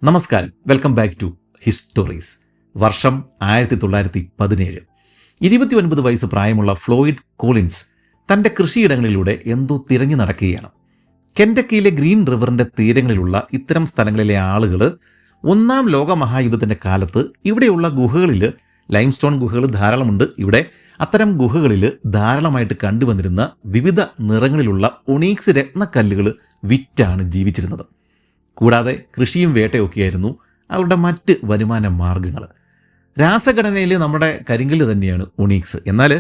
നമസ്കാരം, welcome back to histories. വർഷം 1917. 29 വയസ്സ് പ്രായമുള്ള ഫ്ലോയിഡ് കോളിൻസ് തൻ്റെ കൃഷിയിടങ്ങളിലൂടെ എന്തോ തിരഞ്ഞു നടക്കുകയാണ്. കെൻറ്റക്കിയിലെ ഗ്രീൻ റിവറിൻ്റെ തീരങ്ങളിലുള്ള ഇത്തരം സ്ഥലങ്ങളിലെ ആളുകൾ ഒന്നാം ലോകമഹായുദ്ധത്തിൻ്റെ കാലത്ത് ഇവിടെയുള്ള ഗുഹകളിൽ, ലൈംസ്റ്റോൺ ഗുഹകൾ ധാരാളമുണ്ട് ഇവിടെ, അത്തരം ഗുഹകളിൽ ധാരാളമായിട്ട് കണ്ടുവന്നിരുന്ന വിവിധ നിറങ്ങളിലുള്ള ഒണീക്സ് രത്നക്കല്ലുകൾ വിറ്റാണ് ജീവിച്ചിരുന്നത്. കൂടാതെ കൃഷിയും വേട്ടയൊക്കെയായിരുന്നു അവരുടെ മറ്റ് വരുമാന മാർഗങ്ങൾ. രാസഘടനയിൽ നമ്മുടെ കരിങ്കല്ല് തന്നെയാണ് ഒണീക്സ്. എന്നാൽ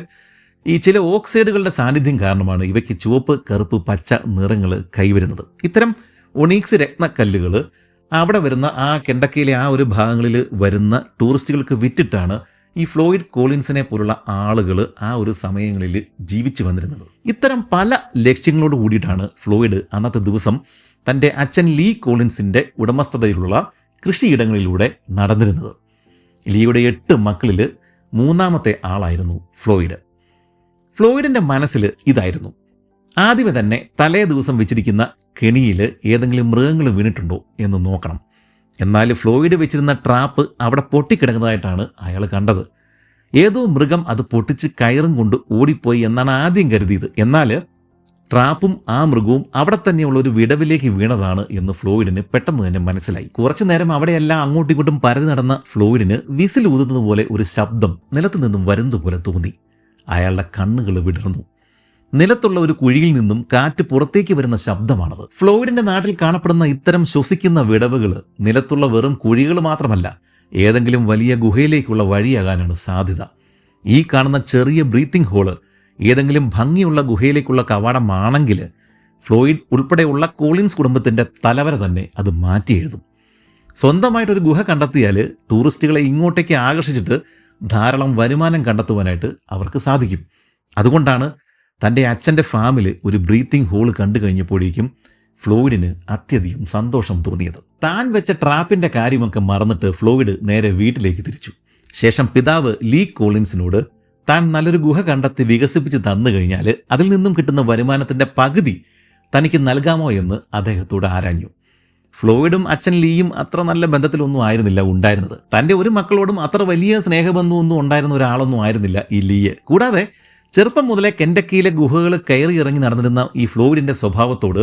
ഈ ചില ഓക്സൈഡുകളുടെ സാന്നിധ്യം കാരണമാണ് ഇവയ്ക്ക് ചുവപ്പ്, കറുപ്പ്, പച്ച നിറങ്ങൾ കൈവരുന്നത്. ഇത്തരം ഒണീക്സ് രത്നക്കല്ലുകൾ അവിടെ വരുന്ന ആ കെൻറ്റക്കിയിലെ ആ ഒരു ഭാഗങ്ങളിൽ വരുന്ന ടൂറിസ്റ്റുകൾക്ക് വിറ്റിട്ടാണ് ഈ ഫ്ലോയിഡ് കോളിൻസിനെ പോലുള്ള ആളുകൾ ആ ഒരു സമയങ്ങളിൽ ജീവിച്ചു വന്നിരുന്നത്. ഇത്തരം പല ലക്ഷ്യങ്ങളോട് കൂടിയിട്ടാണ് ഫ്ലോയിഡ് അന്നത്തെ ദിവസം തൻ്റെ അച്ഛൻ ലീ കോളിൻസിൻ്റെ ഉടമസ്ഥതയിലുള്ള കൃഷിയിടങ്ങളിലൂടെ നടന്നിരുന്നത്. ലീയുടെ 8 മക്കളിൽ 3ാമത്തെ ആളായിരുന്നു ഫ്ലോയിഡ്. ഫ്ലോയിഡിൻ്റെ മനസ്സിൽ ഇതായിരുന്നു: ആദ്യമേ തന്നെ തലേ ദിവസം വെച്ചിരിക്കുന്ന കെണിയിൽ ഏതെങ്കിലും മൃഗങ്ങൾ വീണിട്ടുണ്ടോ എന്ന് നോക്കണം. എന്നാൽ ഫ്ലോയിഡ് വെച്ചിരുന്ന ട്രാപ്പ് അവിടെ പൊട്ടിക്കിടക്കുന്നതായിട്ടാണ് അയാൾ കണ്ടത്. ഏതോ മൃഗം അത് പൊട്ടിച്ച് കയറും കൊണ്ട് ഓടിപ്പോയി എന്നാണ് ആദ്യം കരുതിയത്. എന്നാൽ ട്രാപ്പും ആ മൃഗവും അവിടെ തന്നെയുള്ള ഒരു വിടവിലേക്ക് വീണതാണ് എന്ന് ഫ്ലോയിഡിന് പെട്ടെന്ന് തന്നെ മനസ്സിലായി. കുറച്ചു നേരം അവിടെയെല്ലാം അങ്ങോട്ടും ഇങ്ങോട്ടും പരതി നടന്ന ഫ്ലോയിഡിന് വിസിൽ ഊതുന്നത് പോലെ ഒരു ശബ്ദം നിലത്തു നിന്നും വരുന്നതുപോലെ തോന്നി. അയാളുടെ കണ്ണുകൾ വിടർന്നു. നിലത്തുള്ള ഒരു കുഴിയിൽ നിന്നും കാറ്റ് പുറത്തേക്ക് വരുന്ന ശബ്ദമാണത്. ഫ്ലോയിഡിന്റെ നാട്ടിൽ കാണപ്പെടുന്ന ഇത്തരം ശ്വസിക്കുന്ന വിടവുകൾ നിലത്തുള്ള വെറും കുഴികൾ മാത്രമല്ല, ഏതെങ്കിലും വലിയ ഗുഹയിലേക്കുള്ള വഴിയാകാനാണ് സാധ്യത. ഈ കാണുന്ന ചെറിയ ബ്രീത്തിങ് ഹോള് ഏതെങ്കിലും ഭംഗിയുള്ള ഗുഹയിലേക്കുള്ള കവാടമാണെങ്കിൽ ഫ്ലോയിഡ് ഉൾപ്പെടെയുള്ള കോളിൻസ് കുടുംബത്തിൻ്റെ തലവര തന്നെ അത് മാറ്റി എഴുതും. സ്വന്തമായിട്ടൊരു ഗുഹ കണ്ടെത്തിയാൽ ടൂറിസ്റ്റുകളെ ഇങ്ങോട്ടേക്ക് ആകർഷിച്ചിട്ട് ധാരാളം വരുമാനം കണ്ടെത്തുവാനായിട്ട് അവർക്ക് സാധിക്കും. അതുകൊണ്ടാണ് തൻ്റെ അച്ഛൻ്റെ ഫാമിൽ ഒരു ബ്രീത്തിങ് ഹോൾ കണ്ടു കഴിഞ്ഞപ്പോഴേക്കും ഫ്ലോയിഡിന് അത്യധികം സന്തോഷം തോന്നിയത്. താൻ വെച്ച ട്രാപ്പിൻ്റെ കാര്യമൊക്കെ മറന്നിട്ട് ഫ്ലോയിഡ് നേരെ വീട്ടിലേക്ക് തിരിച്ചു. ശേഷം പിതാവ് ലീ കോളിൻസിനോട് താൻ നല്ലൊരു ഗുഹ കണ്ടെത്തി വികസിപ്പിച്ച് തന്നു കഴിഞ്ഞാൽ അതിൽ നിന്നും കിട്ടുന്ന വരുമാനത്തിൻ്റെ പകുതി തനിക്ക് നൽകാമോ എന്ന് അദ്ദേഹത്തോട് ആരാഞ്ഞു. ഫ്ലോയിഡും അച്ഛൻ ലീയും അത്ര നല്ല ബന്ധത്തിലൊന്നും ആയിരുന്നില്ല ഉണ്ടായിരുന്നത്. തൻ്റെ ഒരു മക്കളോടും അത്ര വലിയ സ്നേഹബന്ധമൊന്നും ഉണ്ടായിരുന്ന ഒരാളൊന്നും ആയിരുന്നില്ല ഈ ലീയെ. കൂടാതെ ചെറുപ്പം മുതലേ കെൻറ്റക്കിയിലെ ഗുഹകൾ കയറി ഇറങ്ങി നടന്നിരുന്ന ഈ ഫ്ലോയിഡിൻ്റെ സ്വഭാവത്തോട്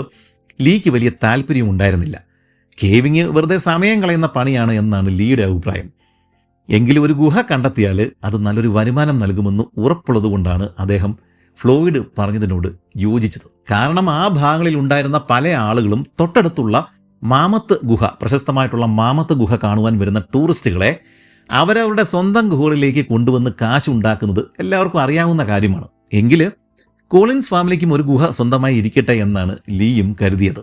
ലീക്ക് വലിയ താല്പര്യം ഉണ്ടായിരുന്നില്ല. കേവിങ് വെറുതെ സമയം കളയുന്ന പണിയാണ് എന്നാണ് ലീയുടെ അഭിപ്രായം. എങ്കിലും ഒരു ഗുഹ കണ്ടെത്തിയാൽ അത് നല്ലൊരു വരുമാനം നൽകുമെന്ന് ഉറപ്പുള്ളതുകൊണ്ടാണ് അദ്ദേഹം ഫ്ലോയിഡ് പറഞ്ഞതിനോട് യോജിച്ചത്. കാരണം ആ ഭാഗങ്ങളിൽ ഉണ്ടായിരുന്ന പല ആളുകളും തൊട്ടടുത്തുള്ള മാമത്ത് ഗുഹ, പ്രശസ്തമായിട്ടുള്ള മാമത്ത് ഗുഹ കാണുവാൻ വരുന്ന ടൂറിസ്റ്റുകളെ അവരവരുടെ സ്വന്തം ഗുഹകളിലേക്ക് കൊണ്ടുവന്ന് കാശുണ്ടാക്കുന്നത് എല്ലാവർക്കും അറിയാവുന്ന കാര്യമാണ്. എങ്കിൽ കോളിൻസ് ഫാമിലിക്കും ഒരു ഗുഹ സ്വന്തമായി ഇരിക്കട്ടെ എന്നാണ് ലീയും കരുതിയത്.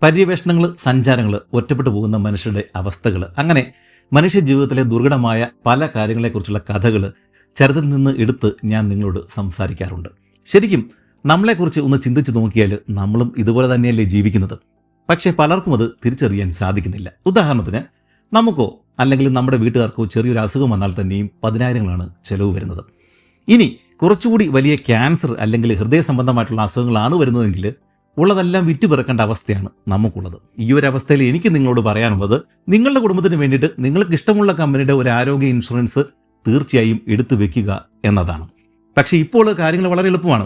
പര്യവേഷണങ്ങൾ, സഞ്ചാരങ്ങൾ, ഒറ്റപ്പെട്ടു പോകുന്ന മനുഷ്യരുടെ അവസ്ഥകൾ, അങ്ങനെ മനുഷ്യ ജീവിതത്തിലെ ദുർഘടമായ പല കാര്യങ്ങളെക്കുറിച്ചുള്ള കഥകൾ ചരിത്രത്തിൽ നിന്ന് എടുത്ത് ഞാൻ നിങ്ങളോട് സംസാരിക്കാറുണ്ട്. ശരിക്കും നമ്മളെക്കുറിച്ച് ഒന്ന് ചിന്തിച്ചു നോക്കിയാൽ നമ്മളും ഇതുപോലെ തന്നെയല്ലേ ജീവിക്കുന്നത്? പക്ഷേ പലർക്കും അത് തിരിച്ചറിയാൻ സാധിക്കുന്നില്ല. ഉദാഹരണത്തിന് നമുക്കോ അല്ലെങ്കിൽ നമ്മുടെ വീട്ടുകാർക്കോ ചെറിയൊരു അസുഖം വന്നാൽ തന്നെയും 10,000ങ്ങളാണ് ചിലവ് വരുന്നത്. ഇനി കുറച്ചുകൂടി വലിയ ക്യാൻസർ അല്ലെങ്കിൽ ഹൃദയ സംബന്ധമായിട്ടുള്ള അസുഖങ്ങളാണ് വരുന്നതെങ്കിൽ ഉള്ളതെല്ലാം വിറ്റുപിറക്കേണ്ട അവസ്ഥയാണ് നമുക്കുള്ളത്. ഈ ഒരു അവസ്ഥയിൽ എനിക്ക് നിങ്ങളോട് പറയാനുള്ളത്, നിങ്ങളുടെ കുടുംബത്തിന് വേണ്ടിയിട്ട് നിങ്ങൾക്ക് ഇഷ്ടമുള്ള കമ്പനിയുടെ ഒരു ആരോഗ്യ ഇൻഷുറൻസ് തീർച്ചയായും എടുത്തു വെക്കുക എന്നതാണ്. പക്ഷേ ഇപ്പോൾ കാര്യങ്ങൾ വളരെ എളുപ്പമാണ്.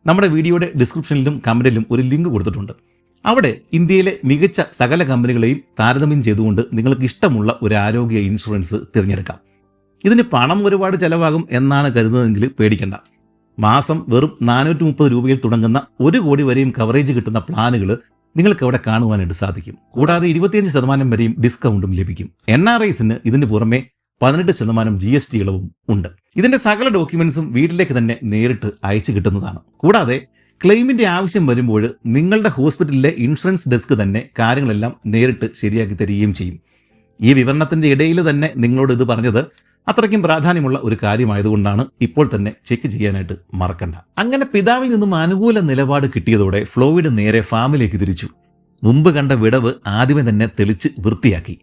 നമ്മുടെ വീഡിയോയുടെ ഡിസ്ക്രിപ്ഷനിലും കമൻറ്റിലും ഒരു ലിങ്ക് കൊടുത്തിട്ടുണ്ട്. അവിടെ ഇന്ത്യയിലെ മികച്ച സകല കമ്പനികളെയും താരതമ്യം ചെയ്തുകൊണ്ട് നിങ്ങൾക്ക് ഇഷ്ടമുള്ള ഒരു ആരോഗ്യ ഇൻഷുറൻസ് തിരഞ്ഞെടുക്കാം. ഇതിന് പണം ഒരുപാട് ചിലവാകും എന്നാണ് കരുതുന്നതെങ്കിൽ പേടിക്കേണ്ട. മാസം വെറും 430 രൂപയിൽ തുടങ്ങുന്ന 1 കോടി വരെയും കവറേജ് കിട്ടുന്ന പ്ലാനുകൾ നിങ്ങൾക്ക് അവിടെ കാണുവാനായിട്ട് സാധിക്കും. കൂടാതെ 25% വരെയും ഡിസ്കൗണ്ടും ലഭിക്കും. NRIസിന് ഇതിന് പുറമെ 18% GST ഇളവും ഉണ്ട്. ഇതിൻ്റെ സകല ഡോക്യുമെന്റ്സും വീട്ടിലേക്ക് തന്നെ നേരിട്ട് അയച്ചു കിട്ടുന്നതാണ്. കൂടാതെ ക്ലെയിമിൻ്റെ ആവശ്യം വരുമ്പോൾ നിങ്ങളുടെ ഹോസ്പിറ്റലിലെ ഇൻഷുറൻസ് ഡെസ്ക് തന്നെ കാര്യങ്ങളെല്ലാം നേരിട്ട് ശരിയാക്കി തരികയും ചെയ്യും. ഈ വിവരണത്തിൻ്റെ ഇടയിൽ തന്നെ നിങ്ങളോട് ഇത് പറഞ്ഞത് അത്രയ്ക്കും പ്രാധാന്യമുള്ള ഒരു കാര്യമായതുകൊണ്ടാണ് ഇപ്പോൾ തന്നെ ചെക്ക് ചെയ്യാനായിട്ട് മറക്കണ്ട. അങ്ങനെ പിതാവിൽ നിന്നും അനുകൂല നിലപാട് കിട്ടിയതോടെ ഫ്ലോയിഡ് നേരെ ഫാമിലേക്ക് തിരിച്ചു. മുമ്പ് കണ്ട വിടവ് ആദ്യമേ തന്നെ തെളിച്ച് വൃത്തിയാക്കി.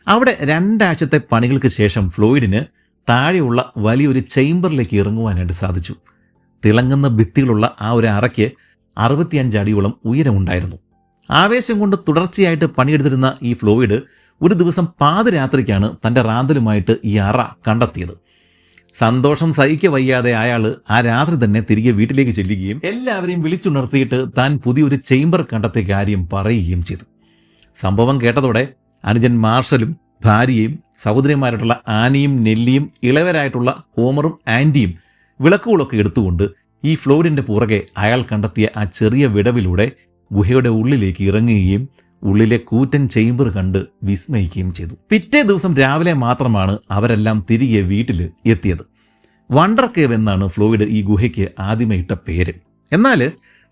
അവിടെ 2 ആഴ്ചത്തെ പണികൾക്ക് ശേഷം ഫ്ലോയിഡിന് താഴെയുള്ള വലിയൊരു ചേംബറിലേക്ക് ഇറങ്ങുവാനായിട്ട് സാധിച്ചു. തിളങ്ങുന്ന ഭിത്തികളുള്ള ആ ഒരു അറയ്ക്ക് 65 അടിയോളം ഉയരമുണ്ടായിരുന്നു. ആവേശം കൊണ്ട് തുടർച്ചയായിട്ട് പണിയെടുത്തിരുന്ന ഈ ഫ്ലോയിഡ് ഒരു ദിവസം പാതിരാത്രിക്കാണ് തൻ്റെ റാന്തലുമായിട്ട് ഈ അറ കണ്ടെത്തിയത്. സന്തോഷം സഹിക്ക വയ്യാതെ അയാൾ ആ രാത്രി തന്നെ തിരികെ വീട്ടിലേക്ക് ചെല്ലുകയും എല്ലാവരെയും വിളിച്ചുണർത്തിയിട്ട് താൻ പുതിയൊരു ചേംബർ കണ്ടെത്തിയ കാര്യം പറയുകയും ചെയ്തു. സംഭവം കേട്ടതോടെ അനുജൻ മാർഷലും ഭാര്യയും സഹോദരിമാരായിട്ടുള്ള ആനിയും നെല്ലിയും ഇളവരായിട്ടുള്ള ഹോമറും ആൻറ്റിയും വിളക്കുകളൊക്കെ എടുത്തുകൊണ്ട് ഈ ഫ്ലോയിഡിൻ്റെ പുറകെ അയാൾ കണ്ടെത്തിയ ആ ചെറിയ വിടവിലൂടെ ഗുഹയുടെ ഉള്ളിലേക്ക് ഇറങ്ങുകയും ഉള്ളിലെ കൂറ്റൻ ചേംബർ കണ്ട് വിസ്മയിക്കുകയും ചെയ്തു. പിറ്റേ ദിവസം രാവിലെ മാത്രമാണ് അവരെല്ലാം തിരികെ വീട്ടിൽ എത്തിയത്. വണ്ടർ കേവ് എന്നാണ് ഫ്ലോയിഡ് ഈ ഗുഹയ്ക്ക് ആദ്യമേ ഇട്ട പേര്. എന്നാൽ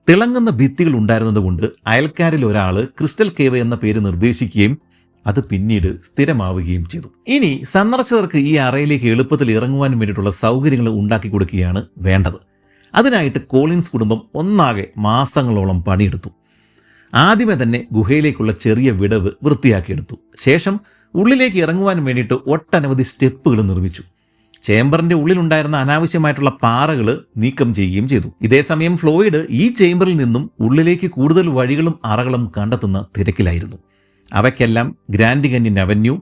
തിളങ്ങുന്ന ഭിത്തികൾ ഉണ്ടായിരുന്നതുകൊണ്ട് അയൽക്കാരിൽ ഒരാൾ ക്രിസ്റ്റൽ കേവ് എന്ന പേര് നിർദ്ദേശിക്കുകയും അത് പിന്നീട് സ്ഥിരമാവുകയും ചെയ്തു. ഇനി സന്ദർശകർക്ക് ഈ അറയിലേക്ക് എളുപ്പത്തിൽ ഇറങ്ങുവാൻ വേണ്ടിയിട്ടുള്ള സൗകര്യങ്ങൾ ഉണ്ടാക്കി കൊടുക്കുകയാണ് വേണ്ടത്. അതിനായിട്ട് കോളിൻസ് കുടുംബം ഒന്നാകെ മാസങ്ങളോളം പണിയെടുത്തു. ആദ്യമേ തന്നെ ഗുഹയിലേക്കുള്ള ചെറിയ വിടവ് വൃത്തിയാക്കിയെടുത്തു. ശേഷം ഉള്ളിലേക്ക് ഇറങ്ങുവാൻ വേണ്ടിയിട്ട് ഒട്ടനവധി സ്റ്റെപ്പുകൾ നിർമ്മിച്ചു. ചേംബറിന്റെ ഉള്ളിലുണ്ടായിരുന്ന അനാവശ്യമായിട്ടുള്ള പാറകൾ നീക്കം ചെയ്യുകയും ചെയ്തു. ഇതേസമയം ഫ്ലോയിഡ് ഈ ചേംബറിൽ നിന്നും ഉള്ളിലേക്ക് കൂടുതൽ വഴികളും അറകളും കണ്ടെത്തുന്ന തിരക്കിലായിരുന്നു. അവയ്ക്കെല്ലാം grand കാന്യൻ avenue,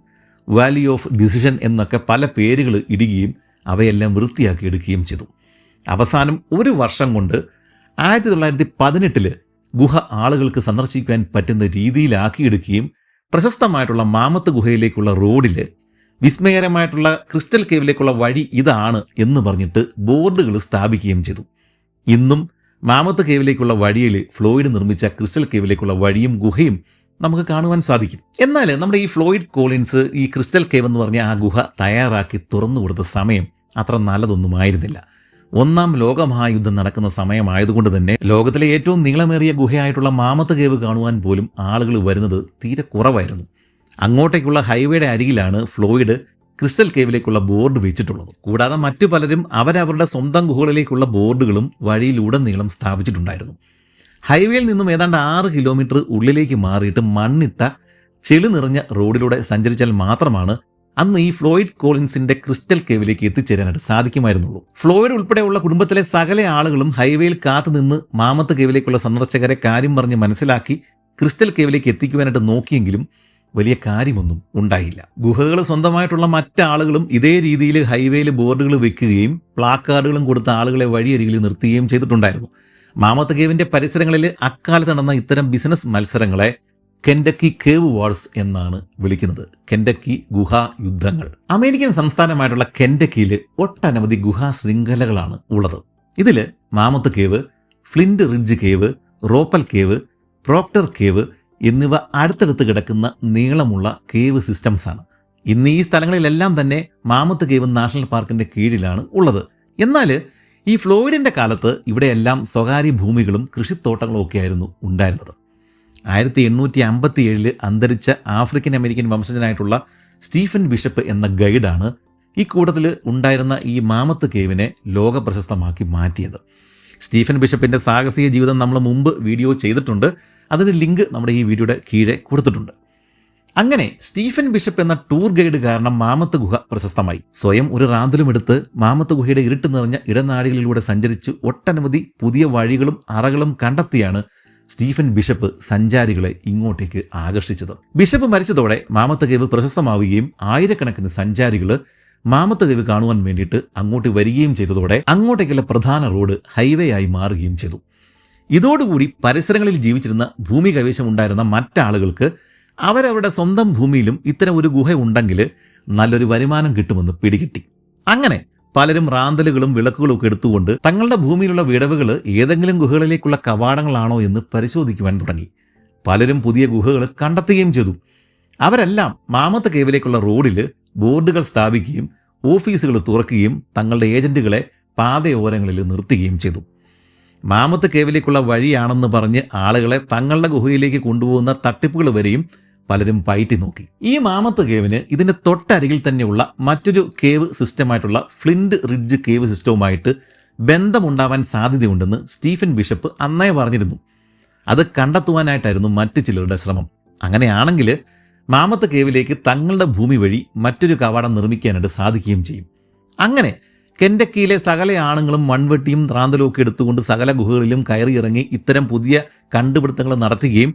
Valley of decision എന്നൊക്കെ പല പേരുകൾ ഇടുകയും അവയെല്ലാം വൃത്തിയാക്കി എടുക്കുകയും ചെയ്തു. അവസാനം ഒരു വർഷം കൊണ്ട് 1918 ഗുഹ ആളുകൾക്ക് സന്ദർശിക്കാൻ പറ്റുന്ന രീതിയിലാക്കിയെടുക്കുകയും പ്രശസ്തമായിട്ടുള്ള മാമത്ത് ഗുഹയിലേക്കുള്ള റോഡിൽ വിസ്മയകരമായിട്ടുള്ള ക്രിസ്റ്റൽ കേവിലേക്കുള്ള വഴി ഇതാണ് എന്ന് പറഞ്ഞിട്ട് ബോർഡുകൾ സ്ഥാപിക്കുകയും ചെയ്തു. ഇന്നും മാമത്ത് കേവിലേക്കുള്ള വഴിയിൽ ഫ്ലോയിഡ് നിർമ്മിച്ച ക്രിസ്റ്റൽ കേവിലേക്കുള്ള വഴിയും ഗുഹയും നമുക്ക് കാണുവാൻ സാധിക്കും. എന്നാൽ നമ്മുടെ ഈ ഫ്ലോയിഡ് കോളിൻസ് ഈ ക്രിസ്റ്റൽ കേവ് എന്ന് പറഞ്ഞ ആ ഗുഹ തയ്യാറാക്കി തുറന്നു കൊടുത്ത സമയം അത്ര നല്ലതൊന്നുമായിരുന്നില്ല. 1-ാം ലോകമഹായുദ്ധം നടക്കുന്ന സമയമായതുകൊണ്ട് തന്നെ ലോകത്തിലെ ഏറ്റവും നീളമേറിയ ഗുഹയായിട്ടുള്ള മാമത്ത് കേവ് കാണുവാൻ പോലും ആളുകൾ വരുന്നത് തീരെ കുറവായിരുന്നു. അങ്ങോട്ടേക്കുള്ള ഹൈവേയുടെ അരികിലാണ് ഫ്ലോയിഡ് ക്രിസ്റ്റൽ കേവിലേക്കുള്ള ബോർഡ് വെച്ചിട്ടുള്ളത്. കൂടാതെ മറ്റു പലരും അവരവരുടെ സ്വന്തം ഗുഹകളിലേക്കുള്ള ബോർഡുകളും വഴിയിലുടനീളം സ്ഥാപിച്ചിട്ടുണ്ടായിരുന്നു. ഹൈവേയിൽ നിന്നും ഏതാണ്ട് 6 കിലോമീറ്റർ ഉള്ളിലേക്ക് മാറിയിട്ട് മണ്ണിട്ട ചെളി നിറഞ്ഞ റോഡിലൂടെ സഞ്ചരിച്ചാൽ മാത്രമാണ് അന്ന് ഈ ഫ്ലോയിഡ് കോളിൻസിന്റെ ക്രിസ്റ്റൽ കേവിലേക്ക് എത്തിച്ചേരാനായിട്ട് സാധിക്കുമായിരുന്നുള്ളൂ. ഫ്ലോയിഡ് ഉൾപ്പെടെയുള്ള കുടുംബത്തിലെ സകല ആളുകളും ഹൈവേയിൽ കാത്തുനിന്ന് മാമത്ത് കേവിലേക്കുള്ള സന്ദർശകരെ കാര്യം പറഞ്ഞ് മനസ്സിലാക്കി ക്രിസ്റ്റൽ കേവിലേക്ക് എത്തിക്കുവാനായിട്ട് നോക്കിയെങ്കിലും വലിയ കാര്യമൊന്നും ഉണ്ടായില്ല. ഗുഹകൾ സ്വന്തമായിട്ടുള്ള മറ്റാളുകളും ഇതേ രീതിയിൽ ഹൈവേയിൽ ബോർഡുകൾ വെക്കുകയും പ്ലാക്കാർഡുകളും കൊടുത്ത ആളുകളെ വഴിയരികിൽ നിർത്തുകയും ചെയ്തിട്ടുണ്ടായിരുന്നു. മാമത്ത് കേവിന്റെ പരിസരങ്ങളിൽ അക്കാലത്ത് നടന്ന ഇത്തരം ബിസിനസ് മത്സരങ്ങളെ കെൻഡക്കി കേവ് വാർസ് എന്നാണ് വിളിക്കുന്നത്. കെൻഡക്കി ഗുഹാ യുദ്ധങ്ങൾ. അമേരിക്കൻ സംസ്ഥാനമായിട്ടുള്ള കെൻഡക്കിയിൽ ഒട്ടനവധി ഗുഹാ ശൃംഖലകളാണ് ഉള്ളത്. ഇതിൽ mammoth cave, flint ridge cave, Roppel cave, proctor cave എന്നിവ അടുത്തടുത്ത് കിടക്കുന്ന നീളമുള്ള കേവ് സിസ്റ്റംസാണ്. ഇന്ന് ഈ സ്ഥലങ്ങളിലെല്ലാം തന്നെ മാമത്ത് കേവ് നാഷണൽ പാർക്കിന്റെ കീഴിലാണ് ഉള്ളത്. എന്നാൽ ഈ ഫ്ലോയിഡിന്റെ കാലത്ത് ഇവിടെയെല്ലാം സ്വകാര്യ ഭൂമികളും കൃഷിത്തോട്ടങ്ങളും ഒക്കെയായിരുന്നു ഉണ്ടായിരുന്നത്. 1857 അന്തരിച്ച ആഫ്രിക്കൻ അമേരിക്കൻ വംശജനായിട്ടുള്ള സ്റ്റീഫൻ ബിഷപ്പ് എന്ന ഗൈഡാണ് ഈ കൂട്ടത്തിൽ ഉണ്ടായിരുന്ന ഈ മാമത്ത് കേവിനെ ലോക പ്രശസ്തമാക്കി മാറ്റിയത്. സ്റ്റീഫൻ ബിഷപ്പിന്റെ സാഹസിക ജീവിതം നമ്മൾ മുമ്പ് വീഡിയോ ചെയ്തിട്ടുണ്ട്. അതിൻ്റെ ലിങ്ക് നമ്മുടെ ഈ വീഡിയോയുടെ കീഴെ കൊടുത്തിട്ടുണ്ട്. അങ്ങനെ സ്റ്റീഫൻ ബിഷപ്പ് എന്ന ടൂർ ഗൈഡ് കാരണം മാമത്ത് ഗുഹ പ്രശസ്തമായി. സ്വയം ഒരു റാന്തലും എടുത്ത് മാമത്ത് ഗുഹയുടെ ഇരുട്ട് നിറഞ്ഞ ഇടനാഴികളിലൂടെ സഞ്ചരിച്ച് ഒട്ടനവധി പുതിയ വഴികളും അറകളും കണ്ടെത്തിയാണ് സ്റ്റീഫൻ ബിഷപ്പ് സഞ്ചാരികളെ ഇങ്ങോട്ടേക്ക് ആകർഷിച്ചത്. ബിഷപ്പ് മരിച്ചതോടെ മാമത്ത് കേവ് പ്രശസ്തമാവുകയും ആയിരക്കണക്കിന് സഞ്ചാരികൾ മാമത്ത് കേവ് കാണുവാൻ വേണ്ടിയിട്ട് അങ്ങോട്ട് വരികയും ചെയ്തതോടെ അങ്ങോട്ടേക്കുള്ള പ്രധാന റോഡ് ഹൈവേ ആയി മാറുകയും ചെയ്തു. ഇതോടുകൂടി പരിസരങ്ങളിൽ ജീവിച്ചിരുന്ന ഭൂമി കൈവശമുണ്ടായിരുന്ന മറ്റാളുകൾക്ക് അവരവരുടെ സ്വന്തം ഭൂമിയിലും ഇത്തരം ഒരു ഗുഹ ഉണ്ടെങ്കിൽ നല്ലൊരു വരുമാനം കിട്ടുമെന്ന് പിടികിട്ടി. അങ്ങനെ പലരും റാന്തലുകളും വിളക്കുകളും ഒക്കെ എടുത്തുകൊണ്ട് തങ്ങളുടെ ഭൂമിയിലുള്ള വിടവുകൾ ഏതെങ്കിലും ഗുഹകളിലേക്കുള്ള കവാടങ്ങളാണോ എന്ന് പരിശോധിക്കുവാൻ തുടങ്ങി. പലരും പുതിയ ഗുഹകൾ കണ്ടെത്തുകയും ചെയ്തു. അവരെല്ലാം മാമത്ത് കേവിലേക്കുള്ള റോഡിൽ ബോർഡുകൾ സ്ഥാപിക്കുകയും ഓഫീസുകൾ തുറക്കുകയും തങ്ങളുടെ ഏജന്റുകളെ പാതയോരങ്ങളിൽ നിർത്തുകയും ചെയ്തു. മാമത്ത് കേവിലേക്കുള്ള വഴിയാണെന്ന് പറഞ്ഞ് ആളുകളെ തങ്ങളുടെ ഗുഹയിലേക്ക് കൊണ്ടുപോകുന്ന തട്ടിപ്പുകൾ വരെയും പലരും പയറ്റി നോക്കി. ഈ മാമത്ത് കേവിന് ഇതിൻ്റെ തൊട്ടരികിൽ തന്നെയുള്ള മറ്റൊരു കേവ് സിസ്റ്റമായിട്ടുള്ള ഫ്ലിന്റ് റിഡ്ജ് കേവ് സിസ്റ്റവുമായിട്ട് ബന്ധമുണ്ടാവാൻ സാധ്യതയുണ്ടെന്ന് സ്റ്റീഫൻ ബിഷപ്പ് അന്നേ പറഞ്ഞിരുന്നു. അത് കണ്ടെത്തുവാനായിട്ടായിരുന്നു മറ്റു ചിലരുടെ ശ്രമം. അങ്ങനെയാണെങ്കിൽ മാമത്ത് കേവിലേക്ക് തങ്ങളുടെ ഭൂമി വഴി മറ്റൊരു കവാടം നിർമ്മിക്കാനായിട്ട് സാധിക്കുകയും ചെയ്യും. അങ്ങനെ കെൻഡക്കിയിലെ സകല ആണുങ്ങളും മൺവെട്ടിയും റാന്തലും ഒക്കെ എടുത്തുകൊണ്ട് സകല ഗുഹകളിലും കയറിയിറങ്ങി ഇത്തരം പുതിയ കണ്ടുപിടുത്തങ്ങൾ നടത്തുകയും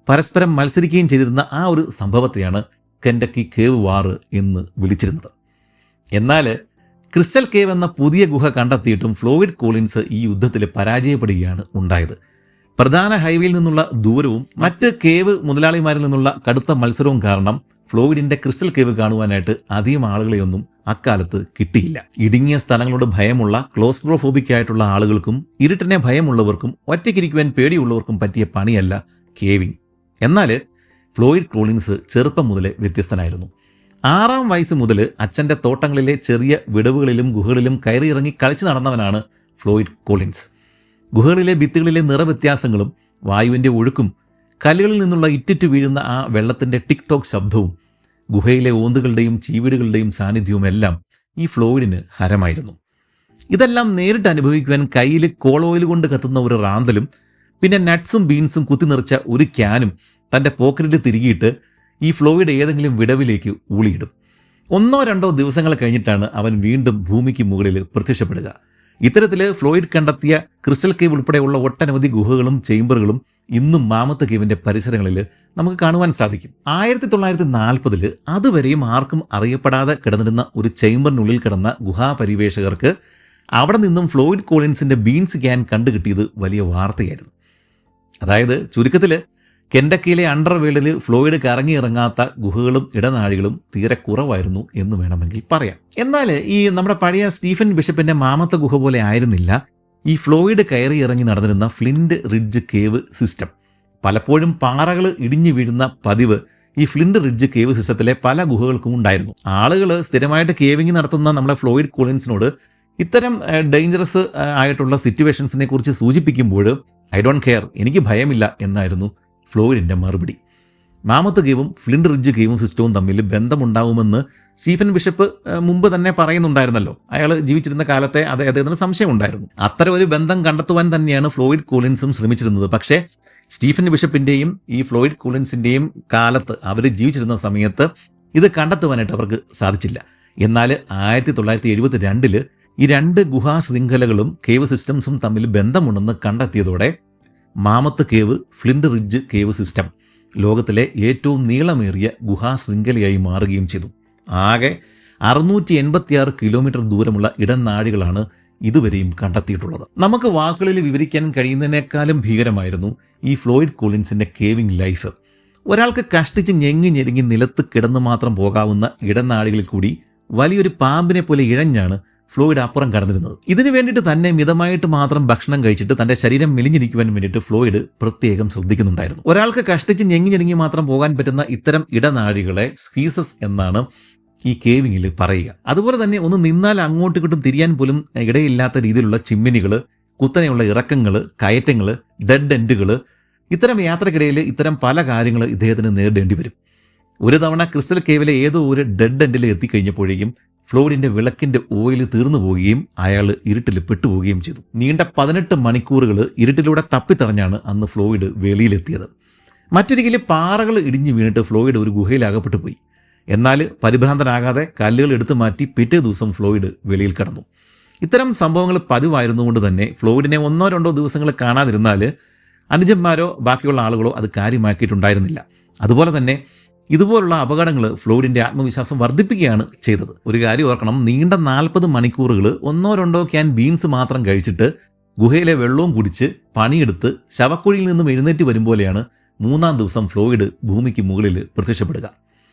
പരസ്പരം മത്സരിക്കുകയും ചെയ്തിരുന്ന ആ ഒരു സംഭവത്തെയാണ് കെൻഡക്കി കേവ് വാറ് എന്ന് വിളിച്ചിരുന്നത്. എന്നാൽ ക്രിസ്റ്റൽ കേവ് എന്ന പുതിയ ഗുഹ കണ്ടെത്തിയിട്ടും ഫ്ലോയിഡ് കോളിൻസ് ഈ യുദ്ധത്തിൽ പരാജയപ്പെടുകയാണ് ഉണ്ടായത്. പ്രധാന ഹൈവേയിൽ നിന്നുള്ള ദൂരവും മറ്റ് കേവ് മുതലാളിമാരിൽ നിന്നുള്ള കടുത്ത മത്സരവും കാരണം ഫ്ലോയിഡിന്റെ ക്രിസ്റ്റൽ കേവ് കാണുവാനായിട്ട് അധികം ആളുകളെയൊന്നും അക്കാലത്ത് കിട്ടിയില്ല. ഇടുങ്ങിയ സ്ഥലങ്ങളോട് ഭയമുള്ള ക്ലോസ്ട്രോഫോബിക് ആയിട്ടുള്ള ആളുകൾക്കും ഇരുട്ടിനെ ഭയമുള്ളവർക്കും ഒറ്റയ്ക്കിരിക്കുവാൻ പേടിയുള്ളവർക്കും പറ്റിയ പണിയല്ല കേവിംഗ്. എന്നാൽ ഫ്ലോയിഡ് കോളിൻസ് ചെറുപ്പം മുതലേ വ്യത്യസ്തനായിരുന്നു. 6-ാം വയസ്സ് മുതൽ അച്ഛൻ്റെ തോട്ടങ്ങളിലെ ചെറിയ വിടവുകളിലും ഗുഹകളിലും കയറിയിറങ്ങി കളിച്ചു നടന്നവനാണ് ഫ്ലോയിഡ് കോളിൻസ്. ഗുഹകളിലെ ഭിത്തികളിലെ നിറവ്യത്യാസങ്ങളും വായുവിൻ്റെ ഒഴുക്കും കല്ലുകളിൽ നിന്നുള്ള ഇറ്റിറ്റ് വീഴുന്ന ആ വെള്ളത്തിൻ്റെ ടിക് ടോക്ക് ശബ്ദവും ഗുഹയിലെ ഓന്തുകളുടെയും ചീവീടുകളുടെയും സാന്നിധ്യവും എല്ലാം ഈ ഫ്ലോയിഡിന് ഹരമായിരുന്നു. ഇതെല്ലാം നേരിട്ട് അനുഭവിക്കുവാൻ കയ്യിൽ കോളോയിൽ കൊണ്ട് കത്തുന്ന ഒരു റാന്തലും പിന്നെ നട്ട്സും ബീൻസും കുത്തി നിറച്ച ഒരു ക്യാനും തൻ്റെ പോക്കറ്റിൽ തിരികിയിട്ട് ഈ ഫ്ലോയിഡ് ഏതെങ്കിലും വിടവിലേക്ക് ഊളിയിടും. 1-2 ദിവസങ്ങൾ കഴിഞ്ഞിട്ടാണ് അവൻ വീണ്ടും ഭൂമിക്ക് മുകളിൽ പ്രത്യക്ഷപ്പെടുക. ഇത്തരത്തിൽ ഫ്ലോയിഡ് കണ്ടെത്തിയ ക്രിസ്റ്റൽ കേവ് ഉൾപ്പെടെയുള്ള ഒട്ടനവധി ഗുഹകളും ചേംബറുകളും ഇന്നും മാമത്ത് കേവിൻ്റെ പരിസരങ്ങളിൽ നമുക്ക് കാണുവാൻ സാധിക്കും. 1940 അതുവരെയും ആർക്കും അറിയപ്പെടാതെ കിടന്നിരുന്ന ഒരു ചേംബറിനുള്ളിൽ കിടന്ന ഗുഹാപരിവേഷകർക്ക് അവിടെ നിന്നും ഫ്ലോയിഡ് കോളിൻസിൻ്റെ ബീൻസ് ക്യാൻ കണ്ടുകിട്ടിയത് വലിയ വാർത്തയായിരുന്നു. അതായത് ചുരുക്കത്തിൽ കെൻഡക്കിയിലെ അണ്ടർവേൾഡിൽ ഫ്ലോയിഡ് കറങ്ങിയിറങ്ങാത്ത ഗുഹകളും ഇടനാഴികളും തീരെ കുറവായിരുന്നു എന്ന് വേണമെങ്കിൽ പറയാം. എന്നാൽ ഈ നമ്മുടെ പഴയ സ്റ്റീഫൻ ബിഷപ്പിന്റെ മാമത്തെ ഗുഹ പോലെ ആയിരുന്നില്ല ഈ ഫ്ലോയിഡ് കയറി ഇറങ്ങി നടന്നിരുന്ന ഫ്ലിൻറ്റ് റിഡ്ജ് കേവ് സിസ്റ്റം. പലപ്പോഴും പാറകൾ ഇടിഞ്ഞു വീഴുന്ന പതിവ് ഈ ഫ്ലിൻറ്റ് റിഡ്ജ് കേവ് സിസ്റ്റത്തിലെ പല ഗുഹകൾക്കും ഉണ്ടായിരുന്നു. ആളുകൾ സ്ഥിരമായിട്ട് കേവിങ് നടത്തുന്ന നമ്മളെ ഫ്ലോയിഡ് കോളിൻസിനോട് ഇത്തരം ഡേഞ്ചറസ് ആയിട്ടുള്ള സിറ്റുവേഷൻസിനെ കുറിച്ച് സൂചിപ്പിക്കുമ്പോൾ ഐ ഡോണ്ട് കെയർ, എനിക്ക് ഭയമില്ല എന്നായിരുന്നു ഫ്ലോയിഡിൻ്റെ മറുപടി. മാമത്ത് കേവും ഫ്ലിൻറ്റ് റിഡ്ജ് കേവും സിസ്റ്റവും തമ്മിൽ ബന്ധമുണ്ടാവുമെന്ന് സ്റ്റീഫൻ ബിഷപ്പ് മുമ്പ് തന്നെ പറയുന്നുണ്ടായിരുന്നല്ലോ. അയാൾ ജീവിച്ചിരുന്ന കാലത്തെ അദ്ദേഹത്തിന് സംശയമുണ്ടായിരുന്നു. അത്തരം ഒരു ബന്ധം കണ്ടെത്തുവാൻ തന്നെയാണ് ഫ്ലോയിഡ് കോളിൻസും ശ്രമിച്ചിരുന്നത്. പക്ഷേ സ്റ്റീഫൻ ബിഷപ്പിൻ്റെയും ഈ ഫ്ലോയിഡ് കോളിൻസിൻ്റെയും കാലത്ത് അവർ ജീവിച്ചിരുന്ന സമയത്ത് ഇത് കണ്ടെത്തുവാനായിട്ട് അവർക്ക് സാധിച്ചില്ല. എന്നാൽ 1972 ഈ 2 ഗുഹാ ശൃംഖലകളും കേവ് സിസ്റ്റംസും തമ്മിൽ ബന്ധമുണ്ടെന്ന് കണ്ടെത്തിയതോടെ mammoth cave flint ridge cave system ലോകത്തിലെ ഏറ്റവും നീളമേറിയ ഗുഹാ ശൃംഖലയായി മാറുകയും ചെയ്തു. ആകെ 686 കിലോമീറ്റർ ദൂരമുള്ള ഇടനാഴികളാണ് ഇതുവരെയും കണ്ടെത്തിയിട്ടുള്ളത്. നമുക്ക് വാക്കുകളിൽ വിവരിക്കാൻ കഴിയുന്നതിനേക്കാളും ഭീകരമായിരുന്നു ഈ ഫ്ലോയിഡ് കോളിൻസിൻ്റെ കേവിംഗ് ലൈഫ്. ഒരാൾക്ക് കഷ്ടിച്ച് ഞെങ്ങി ഞെരുങ്ങി നിലത്ത് കിടന്ന് മാത്രം പോകാവുന്ന ഇടനാഴികളിൽ കൂടി വലിയൊരു പാമ്പിനെ പോലെ ഇഴഞ്ഞാണ് ഫ്ലോയിഡ് അപ്പുറം കടന്നിരുന്നത്. ഇതിനു വേണ്ടിയിട്ട് തന്നെ മിതമായിട്ട് മാത്രം ഭക്ഷണം കഴിച്ചിട്ട് തൻ്റെ ശരീരം മെലിഞ്ഞിരിക്കുവാൻ വേണ്ടിയിട്ട് ഫ്ലോയിഡ് പ്രത്യേകം ശ്രദ്ധിക്കുന്നുണ്ടായിരുന്നു. ഒരാൾക്ക് കഷ്ടിച്ച് ഞെങ്ങി ഞെരുങ്ങി മാത്രം പോകാൻ പറ്റുന്ന ഇത്തരം ഇടനാഴികളെ സ്ക്വീസസ് എന്നാണ് ഈ കേവിങ്ങിൽ പറയുക. അതുപോലെ തന്നെ ഒന്ന് നിന്നാൽ അങ്ങോട്ടും ഇങ്ങോട്ടും തിരിയാൻ പോലും ഇടയില്ലാത്ത രീതിയിലുള്ള ചിമ്മിനികൾ, കുത്തനെയുള്ള ഇറക്കങ്ങൾ, കയറ്റങ്ങൾ, ഡെഡ് എൻഡുകൾ, ഇത്തരം യാത്രക്കിടയിൽ ഇത്തരം പല കാര്യങ്ങൾ ഇദ്ദേഹത്തിന് നേരിടേണ്ടി വരും. ഒരു തവണ ക്രിസ്റ്റൽ കേവിലെ ഏതോ ഒരു ഡെഡ് എൻഡിൽ എത്തിക്കഴിഞ്ഞപ്പോഴേക്കും ഫ്ലോയിഡിൻ്റെ വിളക്കിൻ്റെ ഓയിൽ തീർന്നു പോവുകയും അയാൾ ഇരുട്ടിൽ പെട്ടുപോവുകയും ചെയ്തു. നീണ്ട 18 മണിക്കൂറുകൾ ഇരുട്ടിലൂടെ തപ്പിത്തടഞ്ഞാണ് അന്ന് ഫ്ലോയിഡ് വെളിയിലെത്തിയത്. മറ്റൊരിക്കൽ പാറകൾ ഇടിഞ്ഞു വീണിട്ട് ഫ്ലോയിഡ് ഒരു ഗുഹയിൽ അകപ്പെട്ടു പോയി. എന്നാൽ പരിഭ്രാന്തനാകാതെ കല്ലുകൾ എടുത്തു മാറ്റി പിറ്റേ ദിവസം ഫ്ലോയിഡ് വെളിയിൽ കടന്നു. ഇത്തരം സംഭവങ്ങൾ പതിവായിരുന്നുകൊണ്ട് തന്നെ ഫ്ലോയിഡിനെ 1-2 ദിവസങ്ങൾ കാണാതിരുന്നാൽ അനുജന്മാരോ ബാക്കിയുള്ള ആളുകളോ അത് കാര്യമാക്കിയിട്ടുണ്ടായിരുന്നില്ല. അതുപോലെ തന്നെ ഇതുപോലുള്ള അപകടങ്ങൾ ഫ്ലോയിഡിൻ്റെ ആത്മവിശ്വാസം വർദ്ധിപ്പിക്കുകയാണ് ചെയ്തത്. ഒരു കാര്യം ഓർക്കണം, നീണ്ട 40 മണിക്കൂറുകൾ 1-2 ക്യാൻ ബീൻസ് മാത്രം കഴിച്ചിട്ട് ഗുഹയിലെ വെള്ളവും കുടിച്ച് പണിയെടുത്ത് ശവക്കുഴിയിൽ നിന്നും എഴുന്നേറ്റ് വരുമ്പോലെയാണ് 3-ാം ദിവസം ഫ്ലോയിഡ് ഭൂമിക്ക് മുകളിൽ പ്രത്യക്ഷപ്പെടുക.